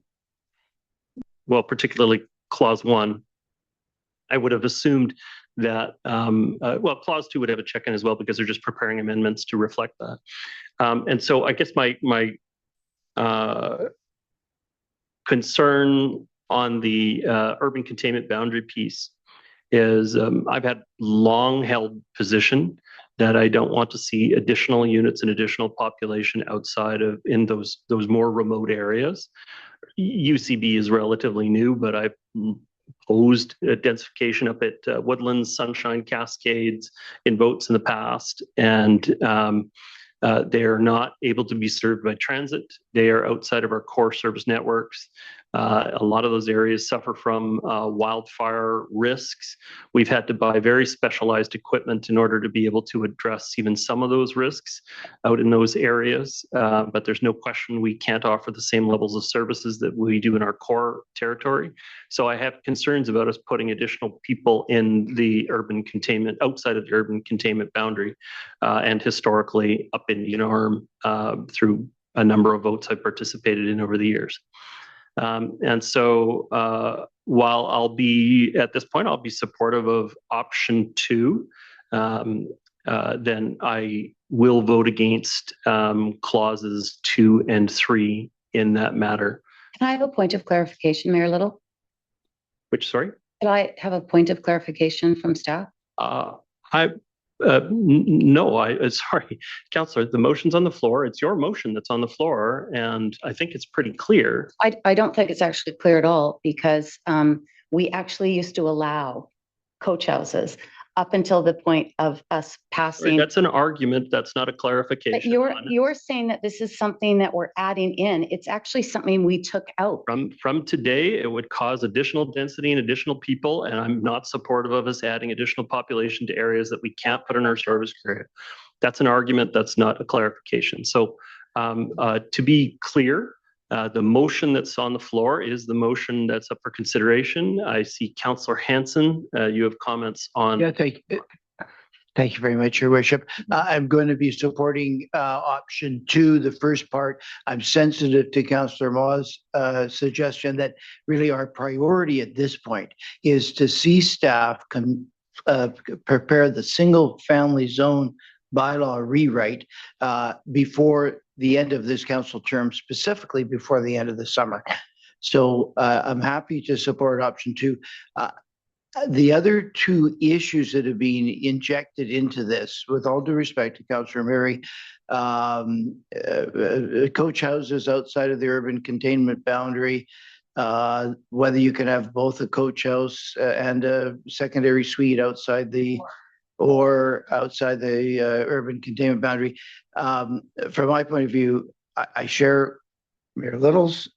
well, particularly clause 1. I would have assumed that, well, clause 2 would have a check-in as well because they're just preparing amendments to reflect that. And so I guess my concern on the urban containment boundary piece is I've had long held position that I don't want to see additional units and additional population outside of in those more remote areas. UCB is relatively new, but I've opposed densification up at Woodlands, Sunshine, Cascades in votes in the past, and they are not able to be served by transit. They are outside of our core service networks. A lot of those areas suffer from wildfire risks. We've had to buy very specialized equipment in order to be able to address even some of those risks out in those areas. But there's no question we can't offer the same levels of services that we do in our core territory. So I have concerns about us putting additional people in the urban containment, outside of the urban containment boundary, and historically up Indian Arm through a number of votes I've participated in over the years. And so while I'll be, at this point, I'll be supportive of option 2, then I will vote against clauses 2 and 3 in that matter. Can I have a point of clarification, Mayor Little? Which, sorry? Could I have a point of clarification from staff? No, sorry, Councillor, the motion's on the floor. It's your motion that's on the floor, and I think it's pretty clear. I don't think it's actually clear at all because we actually used to allow coach houses up until the point of us passing. That's an argument. That's not a clarification. But you're saying that this is something that we're adding in. It's actually something we took out. From today, it would cause additional density and additional people, and I'm not supportive of us adding additional population to areas that we can't put in our service area. That's an argument. That's not a clarification. So to be clear, the motion that's on the floor is the motion that's up for consideration. I see Councillor Hanson. You have comments on. Yeah, thank you very much, Your Worship. I'm going to be supporting option 2, the first part. I'm sensitive to Councillor Ma's suggestion that really our priority at this point is to see staff prepare the single family zone bylaw rewrite before the end of this council term, specifically before the end of the summer. So I'm happy to support option 2. The other 2 issues that have been injected into this, with all due respect to Councillor Murray, coach houses outside of the urban containment boundary, whether you can have both a coach house and a secondary suite outside the or outside the urban containment boundary. From my point of view, I share Mayor Little's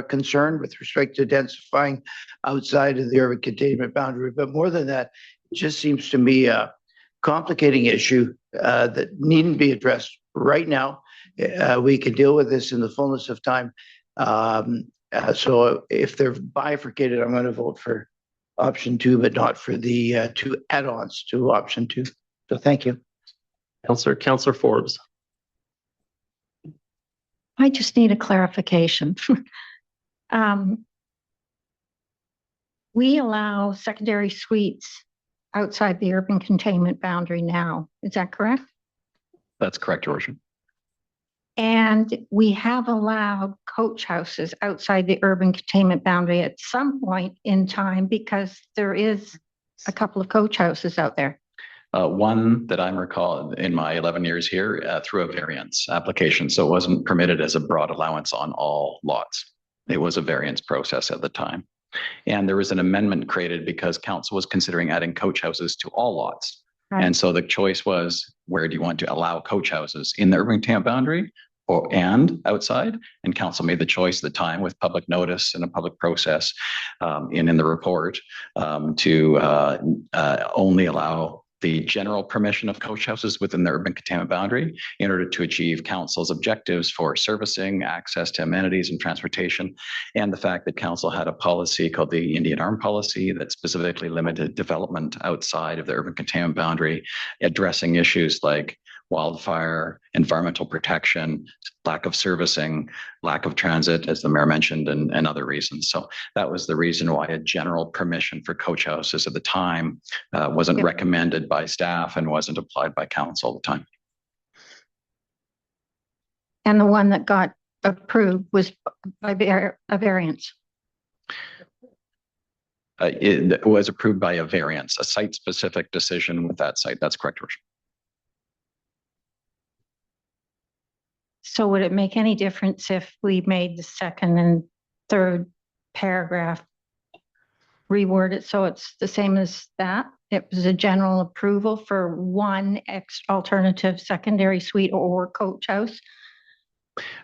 concern with respect to densifying outside of the urban containment boundary. But more than that, it just seems to me a complicating issue that needn't be addressed right now. We can deal with this in the fullness of time. So if they're bifurcated, I'm going to vote for option 2, but not for the 2 add-ons to option 2. So thank you. Councillor Forbes. I just need a clarification. We allow secondary suites outside the urban containment boundary now. Is that correct? That's correct, Your Worship. And we have allowed coach houses outside the urban containment boundary at some point in time because there is a couple of coach houses out there. One that I'm recall in my 11 years here through a variance application. So it wasn't permitted as a broad allowance on all lots. It was a variance process at the time. And there was an amendment created because council was considering adding coach houses to all lots. Right. And so the choice was, where do you want to allow coach houses, in the urban containment boundary and outside? And council made the choice at the time, with public notice and a public process in the report, to only allow the general permission of coach houses within the urban containment boundary in order to achieve council's objectives for servicing, access to amenities and transportation, and the fact that council had a policy called the Indian Arm Policy that specifically limited development outside of the urban containment boundary, addressing issues like wildfire, environmental protection, lack of servicing, lack of transit, as the mayor mentioned, and other reasons. So that was the reason why a general permission for coach houses at the time wasn't recommended by staff and wasn't applied by council at the time. And the one that got approved was by a variance. It was approved by a variance, a site-specific decision with that site. That's correct, Worship. So would it make any difference if we made the second and third paragraph reword it so it's the same as that? It was a general approval for one alternative secondary suite or coach house,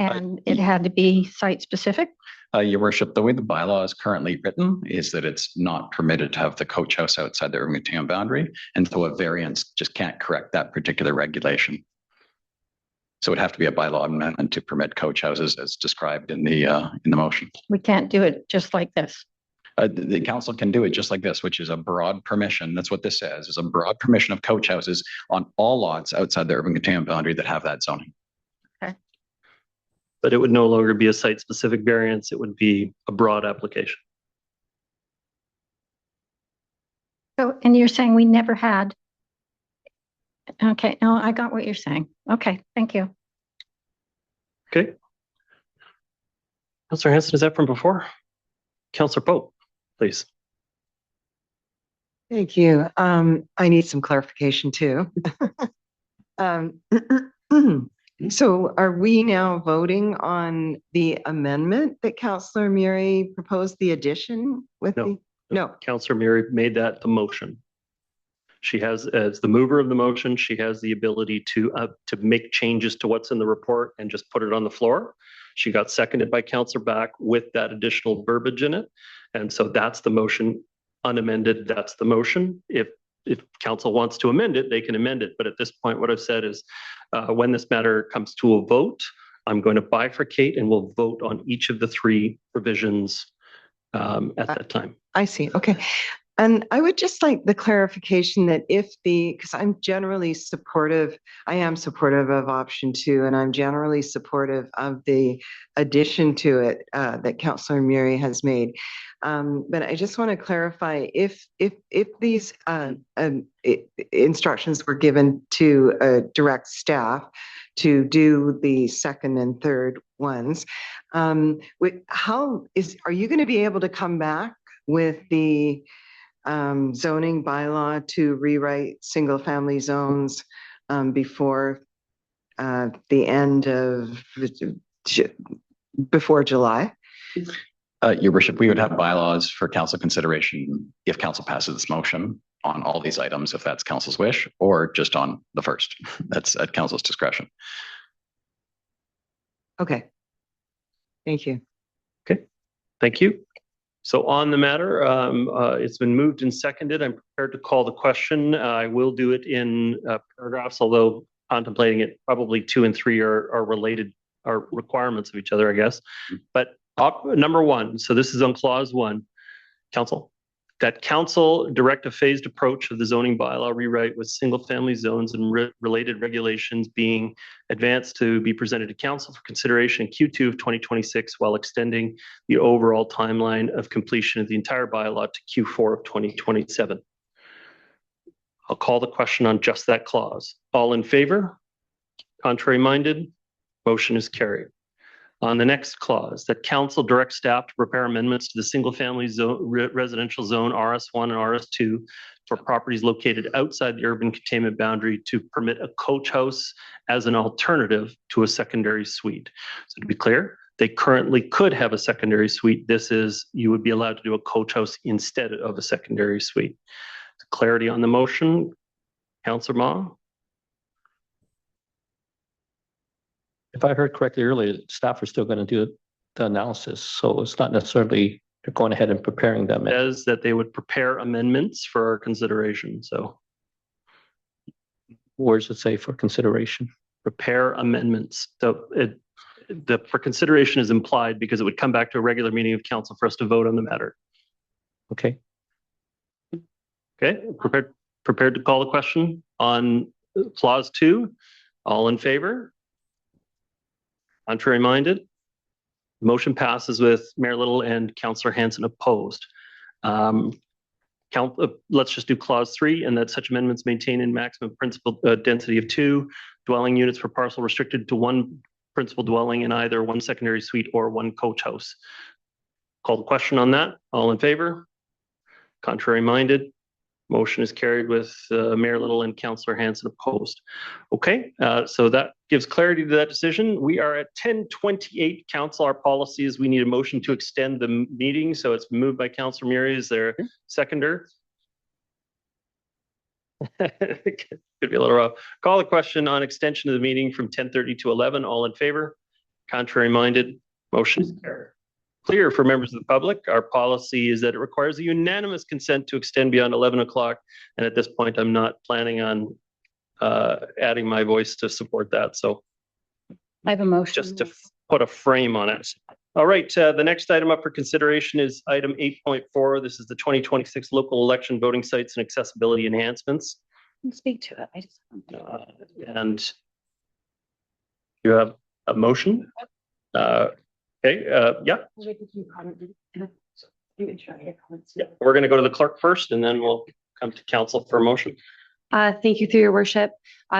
and it had to be site specific? Your Worship, the way the bylaw is currently written is that it's not permitted to have the coach house outside the urban containment boundary, and so a variance just can't correct that particular regulation. So it would have to be a bylaw amendment to permit coach houses as described in the motion. We can't do it just like this. The council can do it just like this, which is a broad permission. That's what this says, is a broad permission of coach houses on all lots outside the urban containment boundary that have that zoning. Okay. But it would no longer be a site-specific variance. It would be a broad application. So, and you're saying we never had. Okay, no, I got what you're saying. Okay, thank you. Okay. Councillor Hanson, is that from before? Councillor Pope, please. Thank you. I need some clarification too. So are we now voting on the amendment that Councillor Murray proposed, the addition with No. Councillor Murray made that the motion. She has, as the mover of the motion, she has the ability to make changes to what's in the report and just put it on the floor. She got seconded by Councillor Back with that additional verbiage in it. And so that's the motion, unamended, that's the motion. If council wants to amend it, they can amend it. But at this point, what I've said is when this matter comes to a vote, I'm going to bifurcate and we'll vote on each of the 3 provisions at that time. I see. Okay. And I would just like the clarification that because I'm generally supportive, I am supportive of option 2, and I'm generally supportive of the addition to it that Councillor Murray has made. But I just want to clarify if these instructions were given to direct staff to do the second and third ones, are you going to be able to come back with the zoning bylaw to rewrite single family zones before the end of before July? Your Worship, we would have bylaws for council consideration if council passes this motion. on all these items if that's council's wish, or just on the first. That's at council's discretion. Okay. Thank you. Okay, thank you. So on the matter, it's been moved and seconded. I'm prepared to call the question. I will do it in paragraphs, although contemplating it, probably 2 and 3 are related, are requirements of each other, I guess. But number 1, so this is on clause 1, council. That council direct a phased approach of the zoning bylaw rewrite with single-family zones and related regulations being advanced to be presented to council for consideration in Q2 of 2026, while extending the overall timeline of completion of the entire bylaw to Q4 of 2027. I'll call the question on just that clause. All in favor? Contrary minded? Motion is carried. On the next clause, that council directs staff to prepare amendments to the single-family zone, residential zone RS1 and RS2 for properties located outside the urban containment boundary to permit a coach house as an alternative to a secondary suite. So to be clear, they currently could have a secondary suite. This is, you would be allowed to do a coach house instead of a secondary suite. Clarity on the motion, Councillor Ma? If I heard correctly earlier, staff are still going to do the analysis, so it's not necessarily they're going ahead and preparing them. Says that they would prepare amendments for our consideration. So where does it say for consideration? Prepare amendments. So the for consideration is implied because it would come back to a regular meeting of council for us to vote on the matter. Okay. Okay, prepared to call the question on clause 2. All in favor? Contrary minded? Motion passes with Mayor Little and Councillor Hanson opposed. Let's just do clause 3, and that such amendments maintain in maximum principal density of 2 dwelling units per parcel restricted to 1 principal dwelling in either 1 secondary suite or 1 coach house. Call the question on that. All in favor? Contrary minded? Motion is carried with Mayor Little and Councillor Hanson opposed. Okay, so that gives clarity to that decision. We are at 10:28. Council, our policy is we need a motion to extend the meeting. So it's moved by Councillor Murray. Is there a seconder? Could be a little rough. Call the question on extension of the meeting from 10:30 to 11. All in favor? Contrary minded? Motion is carried. Clear for members of the public, our policy is that it requires a unanimous consent to extend beyond 11 o'clock. And at this point, I'm not planning on adding my voice to support that. So I have a motion. Just to put a frame on it. All right, the next item up for consideration is item 8.4. This is the 2026 local election voting sites and accessibility enhancements. Speak to it. I just and you have a motion? Okay, yeah. Yeah, we're going to go to the clerk first, and then we'll come to council for a motion. Thank you, through your worship.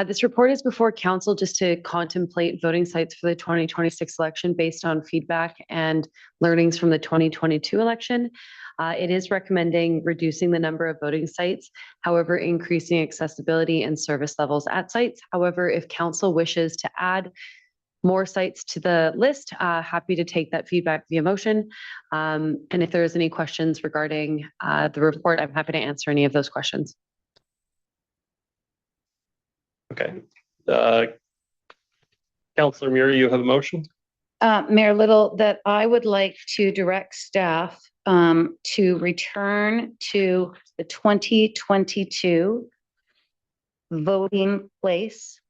This report is before council just to contemplate voting sites for the 2026 election based on feedback and learnings from the 2022 election. It is recommending reducing the number of voting sites, however, increasing accessibility and service levels at sites. However, if council wishes to add more sites to the list, happy to take that feedback via motion. And if there's any questions regarding the report, I'm happy to answer any of those questions. Okay. Councillor Murray, you have a motion? Mayor Little, that I would like to direct staff to return to the 2022 voting place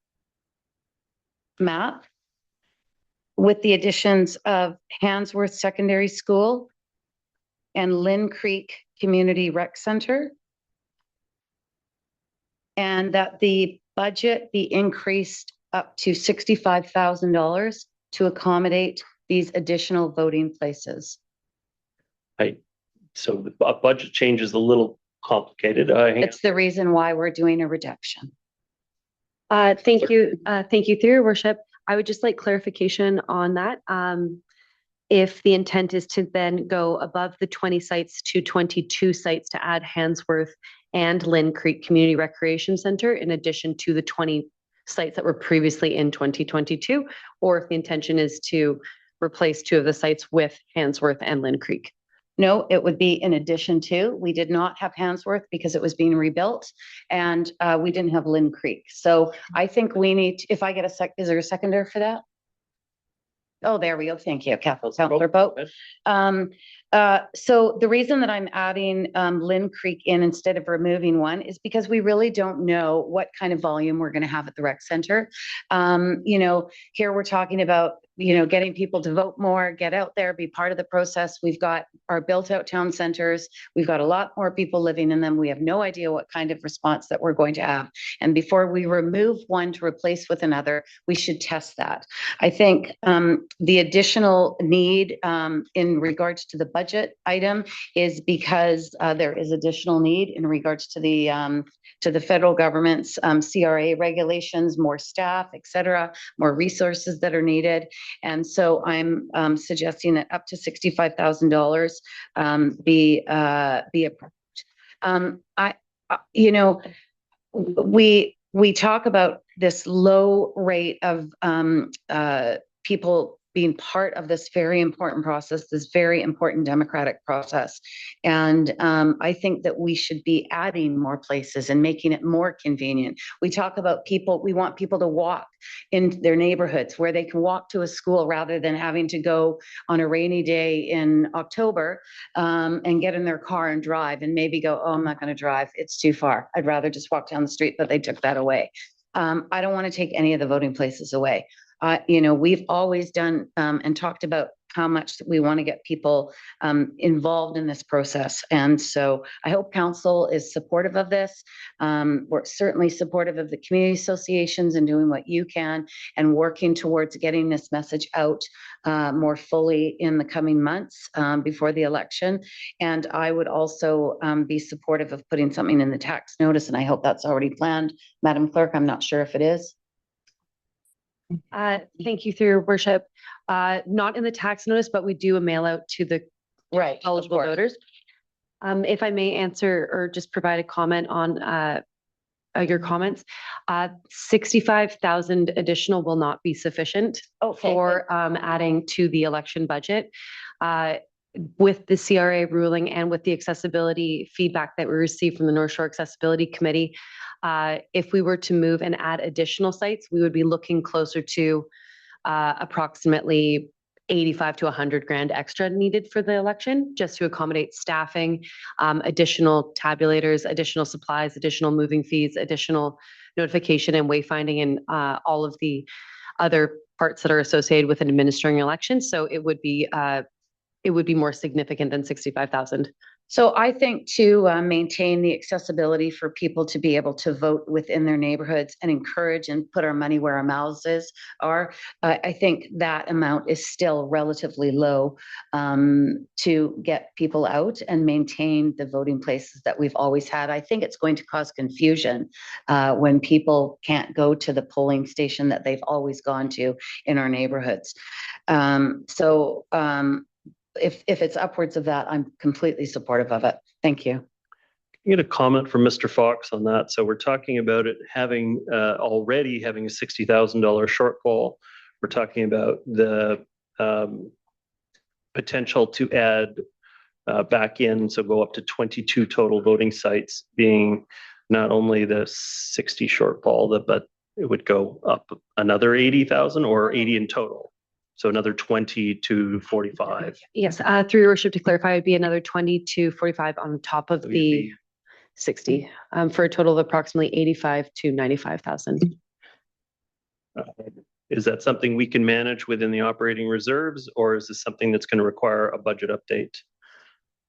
map with the additions of Handsworth Secondary School and Lynn Creek Community Rec Center, and that the budget be increased up to $65,000 to accommodate these additional voting places. Right. So the budget change is a little complicated. It's the reason why we're doing a reduction. Thank you. Thank you, through your worship. I would just like clarification on that. If the intent is to then go above the 20 sites to 22 sites to add Handsworth and Lynn Creek Community Recreation Center, in addition to the 20 sites that were previously in 2022, or if the intention is to replace 2 of the sites with Handsworth and Lynn Creek. No, it would be in addition to. We did not have Handsworth because it was being rebuilt, and we didn't have Lynn Creek. So I think we need, if I get is there a seconder for that? Oh, there we go. Thank you, Councillor Boat. So the reason that I'm adding Lynn Creek in instead of removing one is because we really don't know what kind of volume we're going to have at the rec center. You know, here we're talking about, you know, getting people to vote more, get out there, be part of the process. We've got our built out town centers. We've got a lot more people living in them. We have no idea what kind of response that we're going to have. And before we remove one to replace with another, we should test that. I think the additional need in regards to the budget item is because there is additional need in regards to the federal government's CRA regulations, more staff, et cetera, more resources that are needed. And so I'm suggesting that up to $65,000 be approved. You know, we talk about this low rate of people being part of this very important process, this very important democratic process. And I think that we should be adding more places and making it more convenient. We talk about people, we want people to walk in their neighborhoods where they can walk to a school rather than having to go on a rainy day in October and get in their car and drive and maybe go, oh, I'm not going to drive. It's too far. I'd rather just walk down the street, but they took that away. I don't want to take any of the voting places away. You know, we've always done and talked about how much we want to get people involved in this process. And so I hope council is supportive of this. We're certainly supportive of the community associations and doing what you can and working towards getting this message out more fully in the coming months before the election. And I would also be supportive of putting something in the tax notice. And I hope that's already planned. Madam Clerk, I'm not sure if it is. Thank you, through your worship. Not in the tax notice, but we do a mail out to the eligible voters. If I may answer or just provide a comment on your comments, 65,000 additional will not be sufficient for adding to the election budget. With the CRA ruling and with the accessibility feedback that we received from the North Shore Accessibility Committee, if we were to move and add additional sites, we would be looking closer to approximately 85 to 100 grand extra needed for the election, just to accommodate staffing, additional tabulators, additional supplies, additional moving fees, additional notification and wayfinding, and all of the other parts that are associated with an administering election. So it would be more significant than 65,000. So I think to maintain the accessibility for people to be able to vote within their neighborhoods and encourage and put our money where our mouths are, I think that amount is still relatively low to get people out and maintain the voting places that we've always had. I think it's going to cause confusion when people can't go to the polling station that they've always gone to in our neighborhoods. If it's upwards of that, I'm completely supportive of it. Thank you. I get a comment from Mr. Fox on that. So we're talking about it having already having a $60,000 shortfall. We're talking about the potential to add back in, so go up to 22 total voting sites, being not only the 60 shortfall, but it would go up another 80,000 or 80 in total. So another 20 to 45. Yes, through your worship, to clarify, it would be another 20 to 45 on top of the 60 for a total of approximately 85 to 95,000. Is that something we can manage within the operating reserves, or is this something that's going to require a budget update?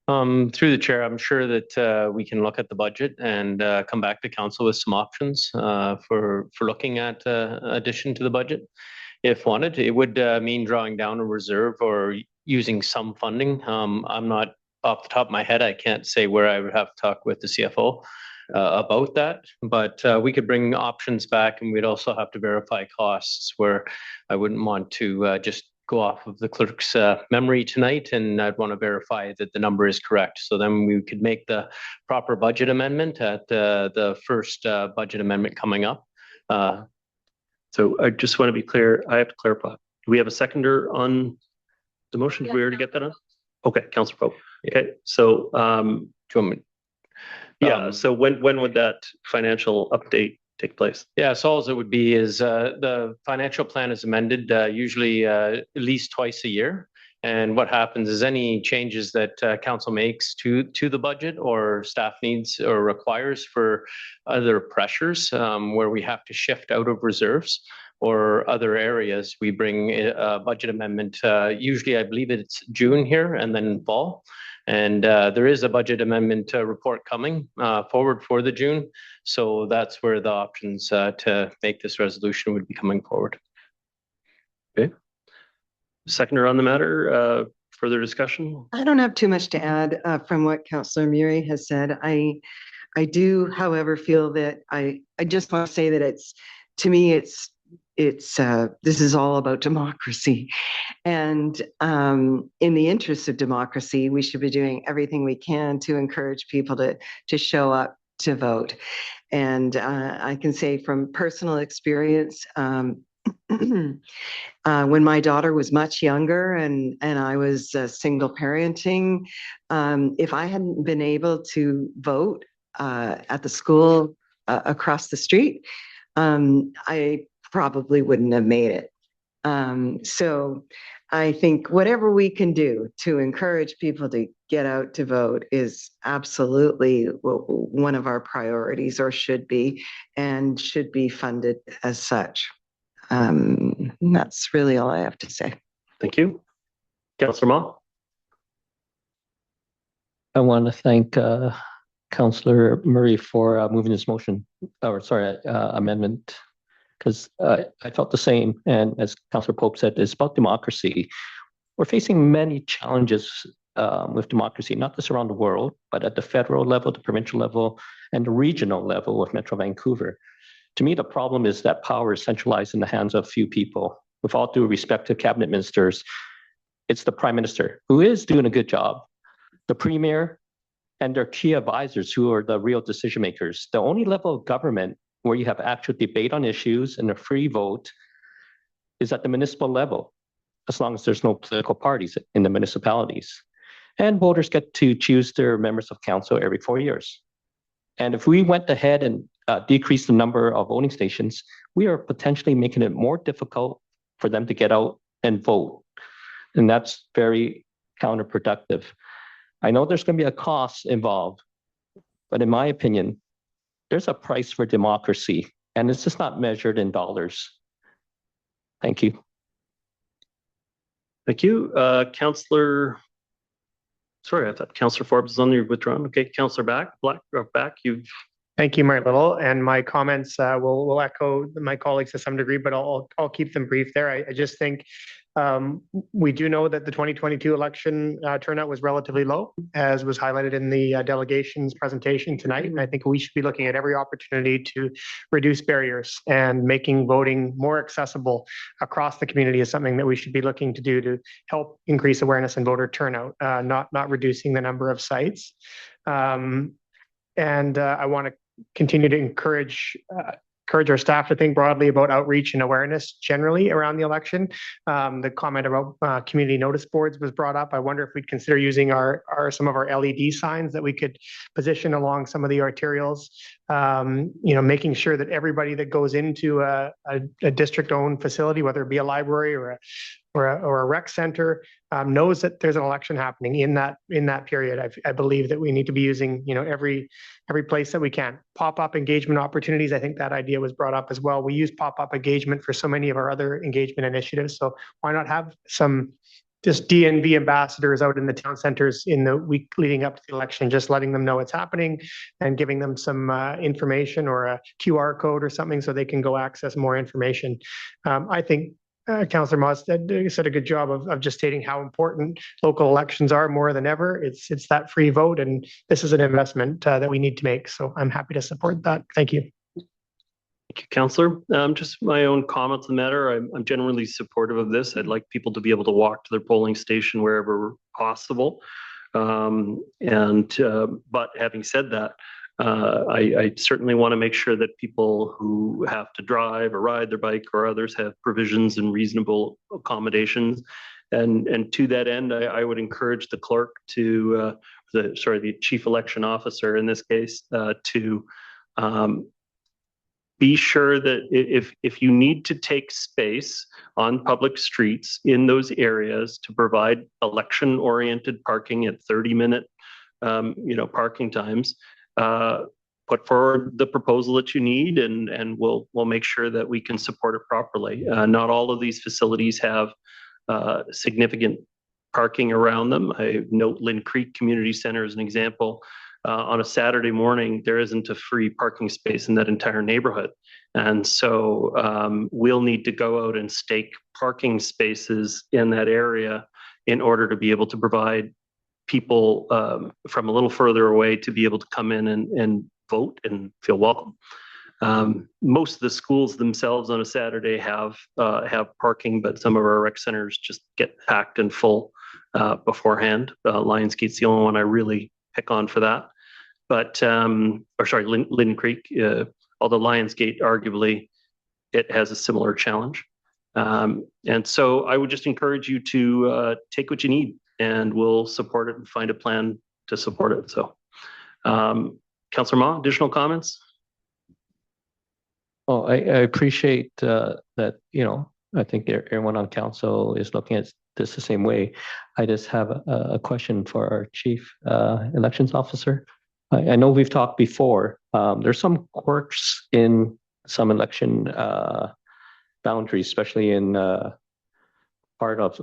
Through the chair, I'm sure that we can look at the budget and come back to council with some options for looking at addition to the budget. If wanted, it would mean drawing down a reserve or using some funding. I'm not off the top of my head. I can't say where I would have to talk with the CFO about that, but we could bring options back, and we'd also have to verify costs, where I wouldn't want to just go off of the clerk's memory tonight, and I'd want to verify that the number is correct. So then we could make the proper budget amendment at the first budget amendment coming up. So I just want to be clear. I have to clarify. Do we have a seconder on the motion? Did we already get that on? Okay, Councillor Pope. Okay, so, yeah, Um, so when would that financial update take place? Yeah, so all it would be is the financial plan is amended usually at least twice a year. And what happens is any changes that council makes to the budget or staff needs or requires for other pressures where we have to shift out of reserves or other areas, we bring a budget amendment. Usually, I believe it's June here and then fall. And there is a budget amendment report coming forward for the June. So that's where the options to make this resolution would be coming forward. Okay. Seconder on the matter, further discussion? I don't have too much to add from what Councillor Murray has said. I do, however, feel that I just want to say that to me, it's this is all about democracy. And in the interest of democracy, we should be doing everything we can to encourage people to show up to vote. And I can say from personal experience, when my daughter was much younger and I was single parenting, if I hadn't been able to vote at the school across the street, I probably wouldn't have made it. So I think whatever we can do to encourage people to get out to vote is absolutely one of our priorities, or should be, and should be funded as such. That's really all I have to say. Thank you. Councillor Ma. I want to thank Councillor Murray for moving this motion, or sorry, amendment, because I felt the same. And as Councillor Pope said, it's about democracy. We're facing many challenges with democracy, not just around the world, but at the federal level, the provincial level, and the regional level with Metro Vancouver. To me, the problem is that power is centralized in the hands of a few people. With all due respect to cabinet ministers, it's the prime minister who is doing a good job, the premier, and their key advisors who are the real decision makers. The only level of government where you have actual debate on issues and a free vote is at the municipal level, as long as there's no political parties in the municipalities. And voters get to choose their members of council every 4 years. And if we went ahead and decreased the number of voting stations, we are potentially making it more difficult for them to get out and vote. And that's very counterproductive. I know there's going to be a cost involved, but in my opinion, there's a price for democracy, and it's just not measured in dollars. Thank you. Thank you. Councillor, sorry, I thought Councillor Forbes was on your withdrawn. Okay, Councillor Back, you've. Thank you, Mark Little. And my comments will echo my colleagues to some degree, but I'll keep them brief there. I just think we do know that the 2022 election turnout was relatively low, as was highlighted in the delegation's presentation tonight. And I think we should be looking at every opportunity to reduce barriers, and making voting more accessible across the community is something that we should be looking to do to help increase awareness and voter turnout, not reducing the number of sites. And I want to continue to encourage our staff to think broadly about outreach and awareness generally around the election. The comment about community notice boards was brought up. I wonder if we'd consider using some of our LED signs that we could position along some of the arterials, making sure that everybody that goes into a district-owned facility, whether it be a library or a rec center, knows that there's an election happening in that period. I believe that we need to be using every place that we can. Pop-up engagement opportunities, I think that idea was brought up as well. We use pop-up engagement for so many of our other engagement initiatives, so why not have some just DNV ambassadors out in the town centers in the week leading up to the election, just letting them know it's happening and giving them some information or a QR code or something so they can go access more information. I think Councillor Moss said a good job of just stating how important local elections are more than ever. It's that free vote, and this is an investment that we need to make. So I'm happy to support that. Thank you. Thank you, Councillor. Just my own comments on the matter. I'm generally supportive of this. I'd like people to be able to walk to their polling station wherever possible. But having said that, I certainly want to make sure that people who have to drive or ride their bike or others have provisions and reasonable accommodations. And to that end, I would encourage the clerk to, the chief election officer in this case, to be sure that if you need to take space on public streets in those areas to provide election-oriented parking at 30-minute, parking times, put forward the proposal that you need, and we'll make sure that we can support it properly. Not all of these facilities have significant parking around them. I note Lynn Creek Community Center as an example. On a Saturday morning, there isn't a free parking space in that entire neighborhood. And so we'll need to go out and stake parking spaces in that area in order to be able to provide people from a little further away to be able to come in and vote and feel welcome. Most of the schools themselves on a Saturday have parking, but some of our rec centers just get packed and full beforehand. Lionsgate's the only one I really pick on for that. But, Lynn Creek, although Lionsgate arguably it has a similar challenge. And so I would just encourage you to take what you need, and we'll support it and find a plan to support it. So, Councillor Ma, additional comments? Oh, I appreciate that, I think everyone on council is looking at this the same way. I just have a question for our chief elections officer. I know we've talked before. There's some quirks in some election boundaries, especially in part of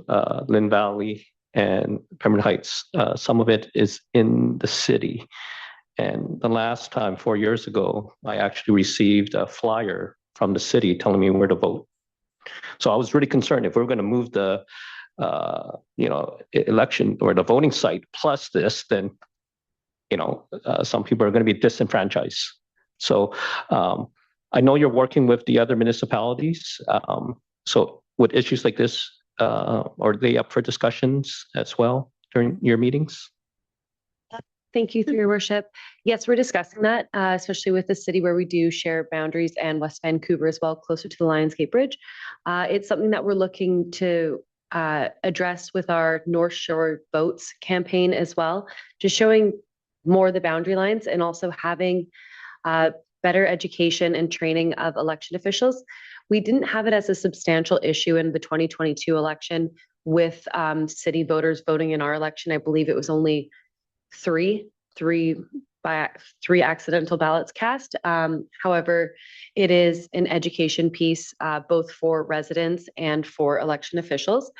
Lynn Valley and Pembroke Heights. Some of it is in the city. And the last time, 4 years ago, I actually received a flyer from the city telling me where to vote. So I was really concerned if we're going to move the, election or the voting site plus this, then, some people are going to be disenfranchised. So I know you're working with the other municipalities. So with issues like this, are they up for discussions as well during your meetings? Thank you, through your worship. Yes, we're discussing that, especially with the city where we do share boundaries, and West Vancouver as well, closer to the Lionsgate Bridge. It's something that we're looking to address with our North Shore Votes campaign as well, just showing more the boundary lines and also having better education and training of election officials. We didn't have it as a substantial issue in the 2022 election with city voters voting in our election. I believe it was only three accidental ballots cast. However, it is an education piece, both for residents and for election officials.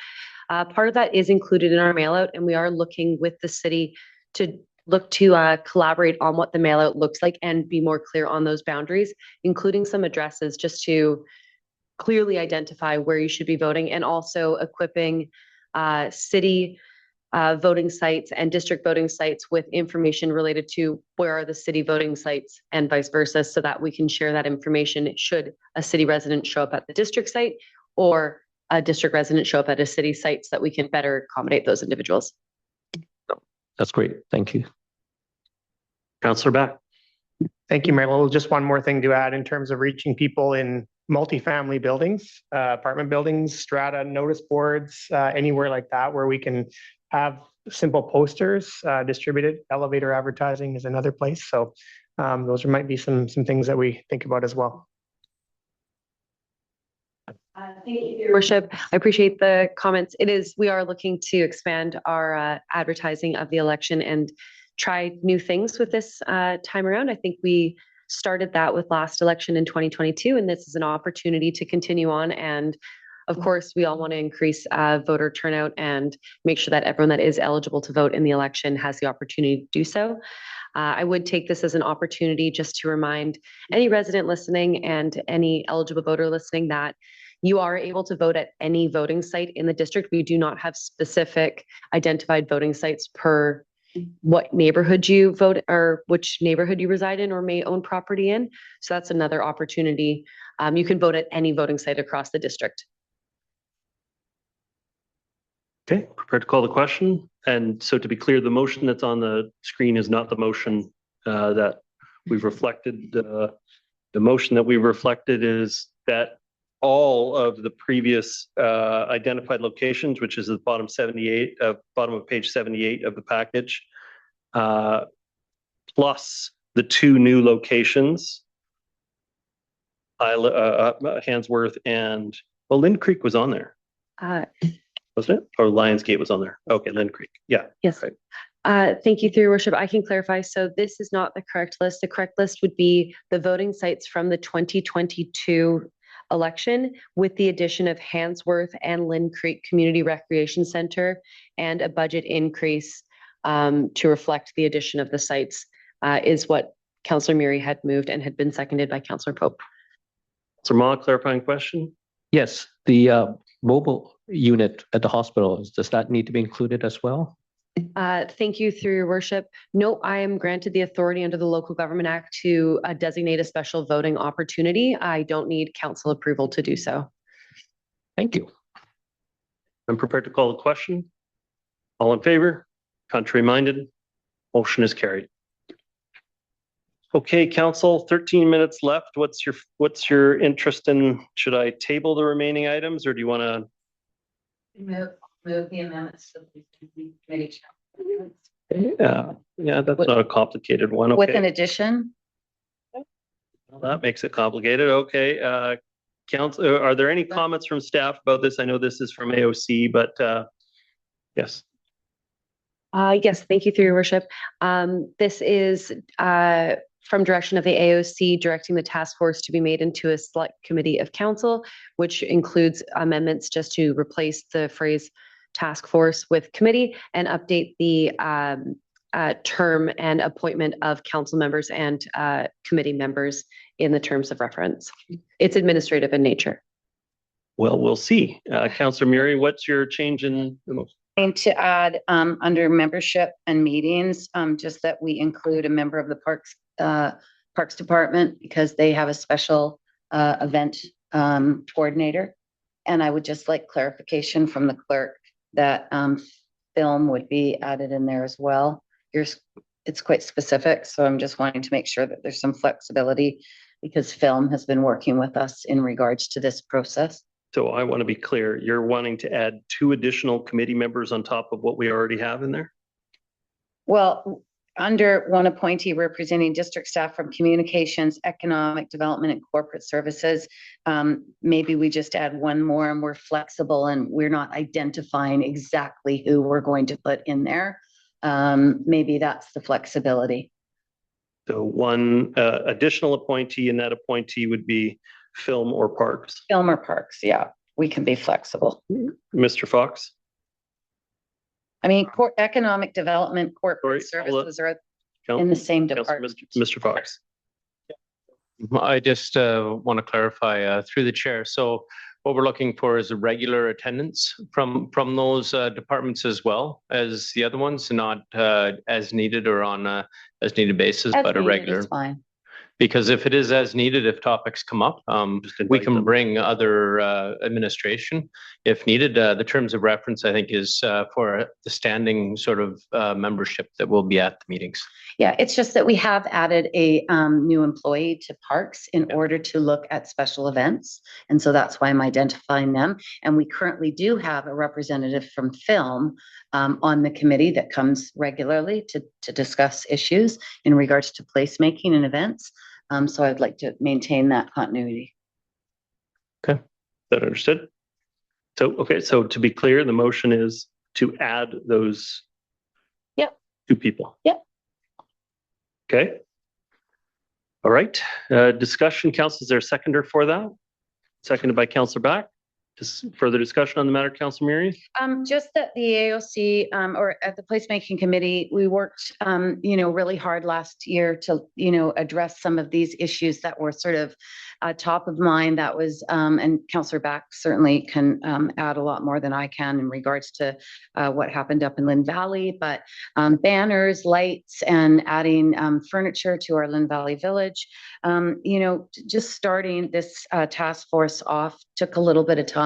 Part of that is included in our mailout, and we are looking with the city to look to collaborate on what the mailout looks like and be more clear on those boundaries, including some addresses just to clearly identify where you should be voting, and also equipping city voting sites and district voting sites with information related to where are the city voting sites and vice versa, so that we can share that information should a city resident show up at the district site or a district resident show up at a city site, so that we can better accommodate those individuals. That's great. Thank you. Councillor Back. Thank you, Mayor Lowell. Just one more thing to add in terms of reaching people in multifamily buildings, apartment buildings, strata, notice boards, anywhere like that where we can have simple posters distributed. Elevator advertising is another place. So those might be some things that we think about as well. Thank you, Your Worship. I appreciate the comments. We are looking to expand our advertising of the election and try new things with this time around. I think we started that with last election in 2022, and this is an opportunity to continue on. And of course, we all want to increase voter turnout and make sure that everyone that is eligible to vote in the election has the opportunity to do so. I would take this as an opportunity just to remind any resident listening and any eligible voter listening that you are able to vote at any voting site in the district. We do not have specific identified voting sites per what neighborhood you vote or which neighborhood you reside in or may own property in. So that's another opportunity. You can vote at any voting site across the district. Okay, prepared to call the question. And so to be clear, the motion that's on the screen is not the motion that we've reflected. The motion that we've reflected is that all of the previous identified locations, which is the bottom of page 78 of the package, plus the two new locations, Handsworth and, well, Lynn Creek was on there, wasn't it? Or Lionsgate was on there. Okay, Lynn Creek. Yeah. Yes. Right. Thank you, through your worship. I can clarify. So this is not the correct list. The correct list would be the voting sites from the 2022 election with the addition of Handsworth and Lynn Creek Community Recreation Center and a budget increase to reflect the addition of the sites is what Councillor Murray had moved and had been seconded by Councillor Pope. So Ma, clarifying question? Yes, the mobile unit at the hospital, does that need to be included as well? Thank you, through your worship. No, I am granted the authority under the Local Government Act to designate a special voting opportunity. I don't need council approval to do so. Thank you. I'm prepared to call the question. All in favor? Contrary minded? Motion is carried. Okay, council, 13 minutes left. What's your interest in, should I table the remaining items or do you want to? Move the amendments to the committee. Yeah, that's not a complicated one. Okay. With an addition? Well, that makes it complicated. Okay. Council, are there any comments from staff about this? I know this is from AOC, but yes. Yes, thank you, through your worship. This is from direction of the AOC, directing the task force to be made into a select committee of council, which includes amendments just to replace the phrase task force with committee and update the term and appointment of council members and committee members in the terms of reference. It's administrative in nature. Well, we'll see. Councillor Murray, what's your change in the most? And to add under membership and meetings, just that we include a member of the Parks Department because they have a special event coordinator. And I would just like clarification from the clerk that film would be added in there as well. It's quite specific, so I'm just wanting to make sure that there's some flexibility because film has been working with us in regards to this process. So I want to be clear, you're wanting to add 2 additional committee members on top of what we already have in there? Well, under one appointee representing district staff from communications, economic development, and corporate services, maybe we just add one more and we're flexible and we're not identifying exactly who we're going to put in there. Maybe that's the flexibility. So one additional appointee, and that appointee would be film or parks? Film or parks, yeah. We can be flexible. Mr. Fox? I mean, economic development, corporate services are in the same department. Mr. Fox. I just want to clarify through the chair. So what we're looking for is a regular attendance from those departments as well as the other ones, not as needed or on a as needed basis, but a regular. Fine. Because if it is as needed, if topics come up, we can bring other administration if needed. The terms of reference, I think, is for the standing sort of membership that will be at the meetings. Yeah, it's just that we have added a new employee to parks in order to look at special events. And so that's why I'm identifying them. And we currently do have a representative from film on the committee that comes regularly to discuss issues in regards to placemaking and events. So I'd like to maintain that continuity. Okay, that understood. So, okay, so to be clear, the motion is to add those 2 people. Yep. Okay. All right. Discussion, council, is there a seconder for that? Seconded by Councillor Back. Just further discussion on the matter, Councillor Murray? Just that the AOC or at the placemaking committee, we worked, really hard last year to, address some of these issues that were sort of top of mind. That was, and Councillor Back certainly can add a lot more than I can in regards to what happened up in Lynn Valley, but banners, lights, and adding furniture to our Lynn Valley Village. Just starting this task force off took a little bit of time.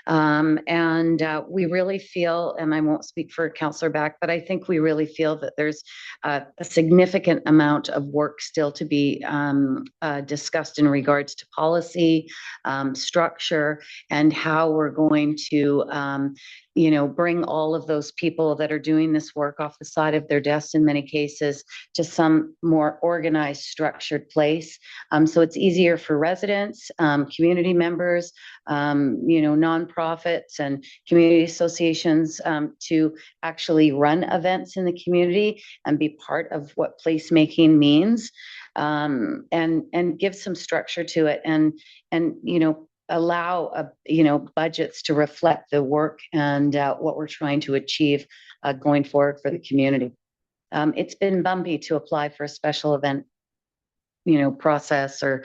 And we really feel, and I won't speak for Councillor Back, but I think we really feel that there's a significant amount of work still to be discussed in regards regards to policy, structure, and how we're going to, bring all of those people that are doing this work off the side of their desks in many cases to some more organized, structured place. So it's easier for residents, community members, nonprofits and community associations to actually run events in the community and be part of what placemaking means, and give some structure to it, and allow budgets to reflect the work and what we're trying to achieve going forward for the community. It's been bumpy to apply for a special event process or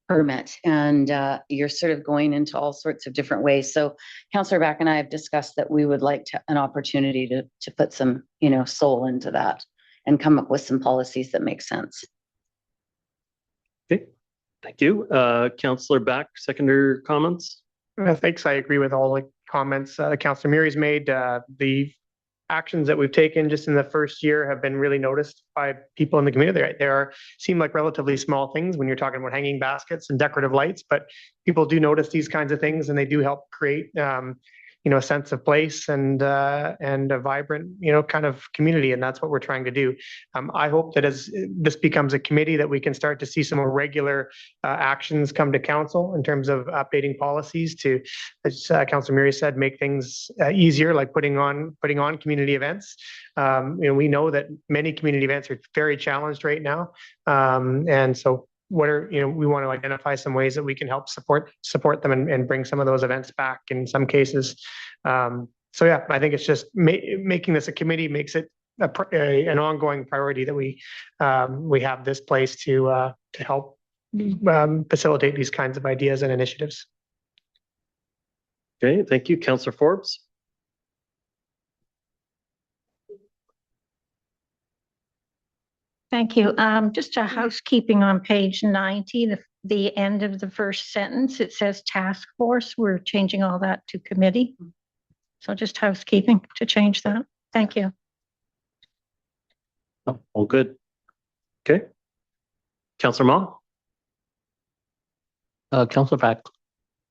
permit, and you're sort of going into all sorts of different ways. So Councillor Back and I have discussed that we would like an opportunity to put some soul into that and come up with some policies that make sense. Okay, thank you. Councillor Back, seconder comments? Thanks. I agree with all the comments Councillor Murray's made. The actions that we've taken just in the first year have been really noticed by people in the community. They seem like relatively small things when you're talking about hanging baskets and decorative lights, but people do notice these kinds of things, and they do help create a sense of place and a vibrant kind of community, and that's what we're trying to do. I hope that as this becomes a committee, that we can start to see some more regular actions come to council in terms of updating policies to, as Councillor Murray said, make things easier, like putting on community events. We know that many community events are very challenged right now, and so we want to identify some ways that we can help support them and bring some of those events back in some cases. So yeah, I think it's just making this a committee makes it an ongoing priority that we have this place to help facilitate these kinds of ideas and initiatives. Okay, thank you. Councillor Forbes. Thank you. Just a housekeeping on page 90, the end of the first sentence, it says task force. We're changing all that to committee. So just housekeeping to change that. Thank you. Oh, all good. Okay. Councillor Ma? Councillor Back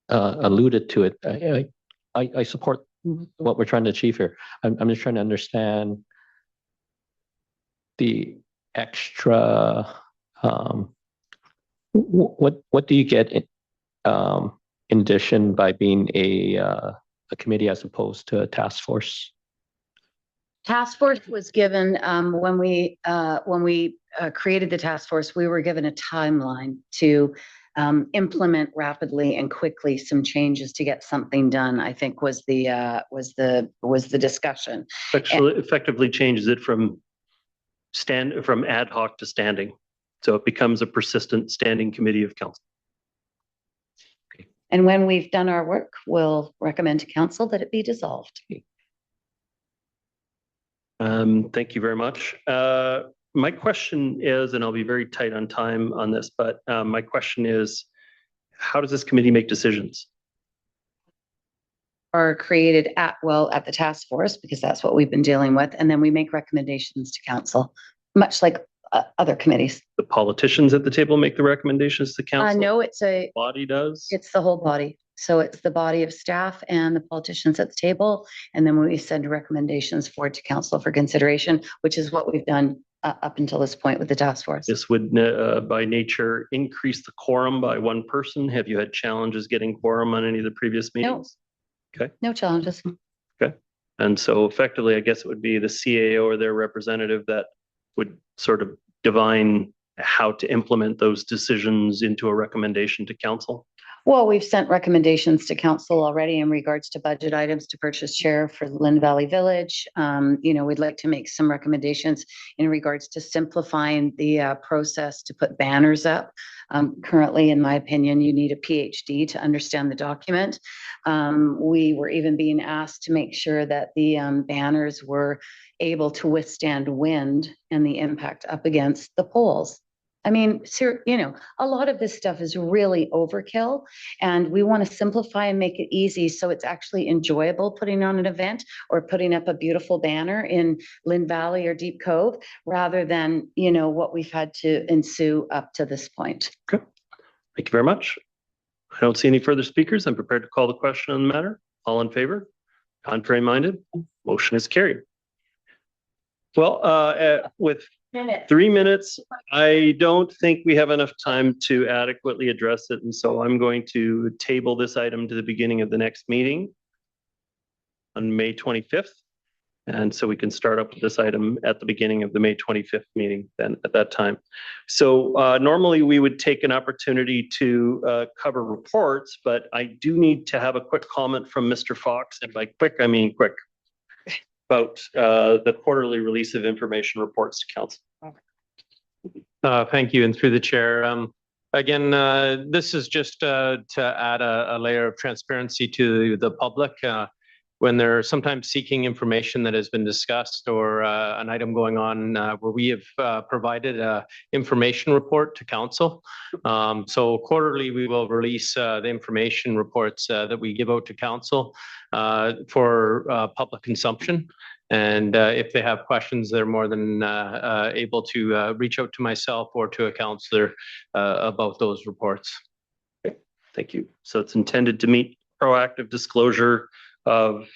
alluded to it. I support what we're trying to achieve here. I'm just trying to understand the extra, what do you get in addition by being a committee as opposed to a task force? Task force was given when we created the task force. We were given a timeline to implement rapidly and quickly some changes to get something done. I think was the discussion. Effectively changes it from ad hoc to standing, so it becomes a persistent standing committee of council. And when we've done our work, we'll recommend to council that it be dissolved. Thank you very much. My question is, and I'll be very tight on time on this, but my question is, how does this committee make decisions? Are created at the task force, because that's what we've been dealing with, and then we make recommendations to council, much like other committees. The politicians at the table make the recommendations to council? No, it's a body does. It's the whole body. So it's the body of staff and the politicians at the table, and then we send recommendations forward to council for consideration, which is what we've done up until this point with the task force. This would, by nature, increase the quorum by one person. Have you had challenges getting quorum on any of the previous meetings? No. Okay. No challenges. Okay. And so effectively, I guess it would be the CAO or their representative that would sort of divine how to implement those decisions into a recommendation to council. Well, we've sent recommendations to council already in regards to budget items to purchase chair for Lynn Valley Village. We'd like to make some recommendations in regards to simplifying the process to put banners up. Currently, in my opinion, you need a PhD to understand the document. We were even being asked to make sure that the banners were able to withstand wind and the impact up against the poles. I mean, a lot of this stuff is really overkill, and we want to simplify and make it easy so it's actually enjoyable putting on an event or putting up a beautiful banner in Lynn Valley or Deep Cove, rather than, what we've had to ensue up to this point. Okay. Thank you very much. I don't see any further speakers. I'm prepared to call the question on the matter. All in favor? Contrary minded? Motion is carried. Well, with 3 minutes, I don't think we have enough time to adequately address it. And so I'm going to table this item to the beginning of the next meeting on May 25th. And so we can start up with this item at the beginning of the May 25th meeting then at that time. So normally we would take an opportunity to cover reports, but I do need to have a quick comment from Mr. Fox. And by quick, I mean quick, about the quarterly release of information reports to council. Thank you. And through the chair, again, this is just to add a layer of transparency to the public. When they're sometimes seeking information that has been discussed or an item going on where we have provided an information report to council. So quarterly, we will release the information reports that we give out to council for public consumption. And if they have questions, they're more than able to reach out to myself or to a councillor about those reports. Okay. Thank you. So it's intended to meet proactive disclosure of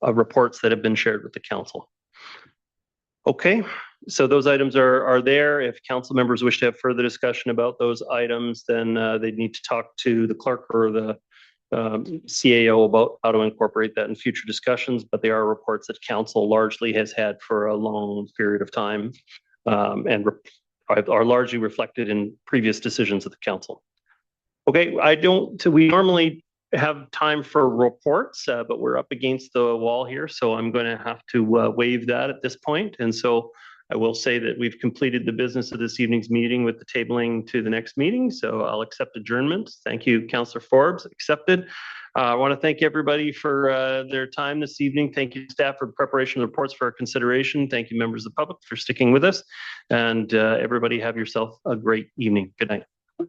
reports that have been shared with the council. Okay, so those items are there. If council members wish to have further discussion about those items, then they need to talk to the clerk or the CAO about how to incorporate that in future discussions, but they are reports that council largely has had for a long period of time and are largely reflected in previous decisions of the council. Okay, we normally have time for reports, but we're up against the wall here, so I'm going to have to waive that at this point. And so I will say that we've completed the business of this evening's meeting with the tabling to the next meeting. So I'll accept adjournment. Thank you, Councillor Forbes. Accepted. I want to thank everybody for their time this evening. Thank you, staff, for preparation of reports for our consideration. Thank you, members of the public, for sticking with us. And everybody have yourself a great evening. Good night.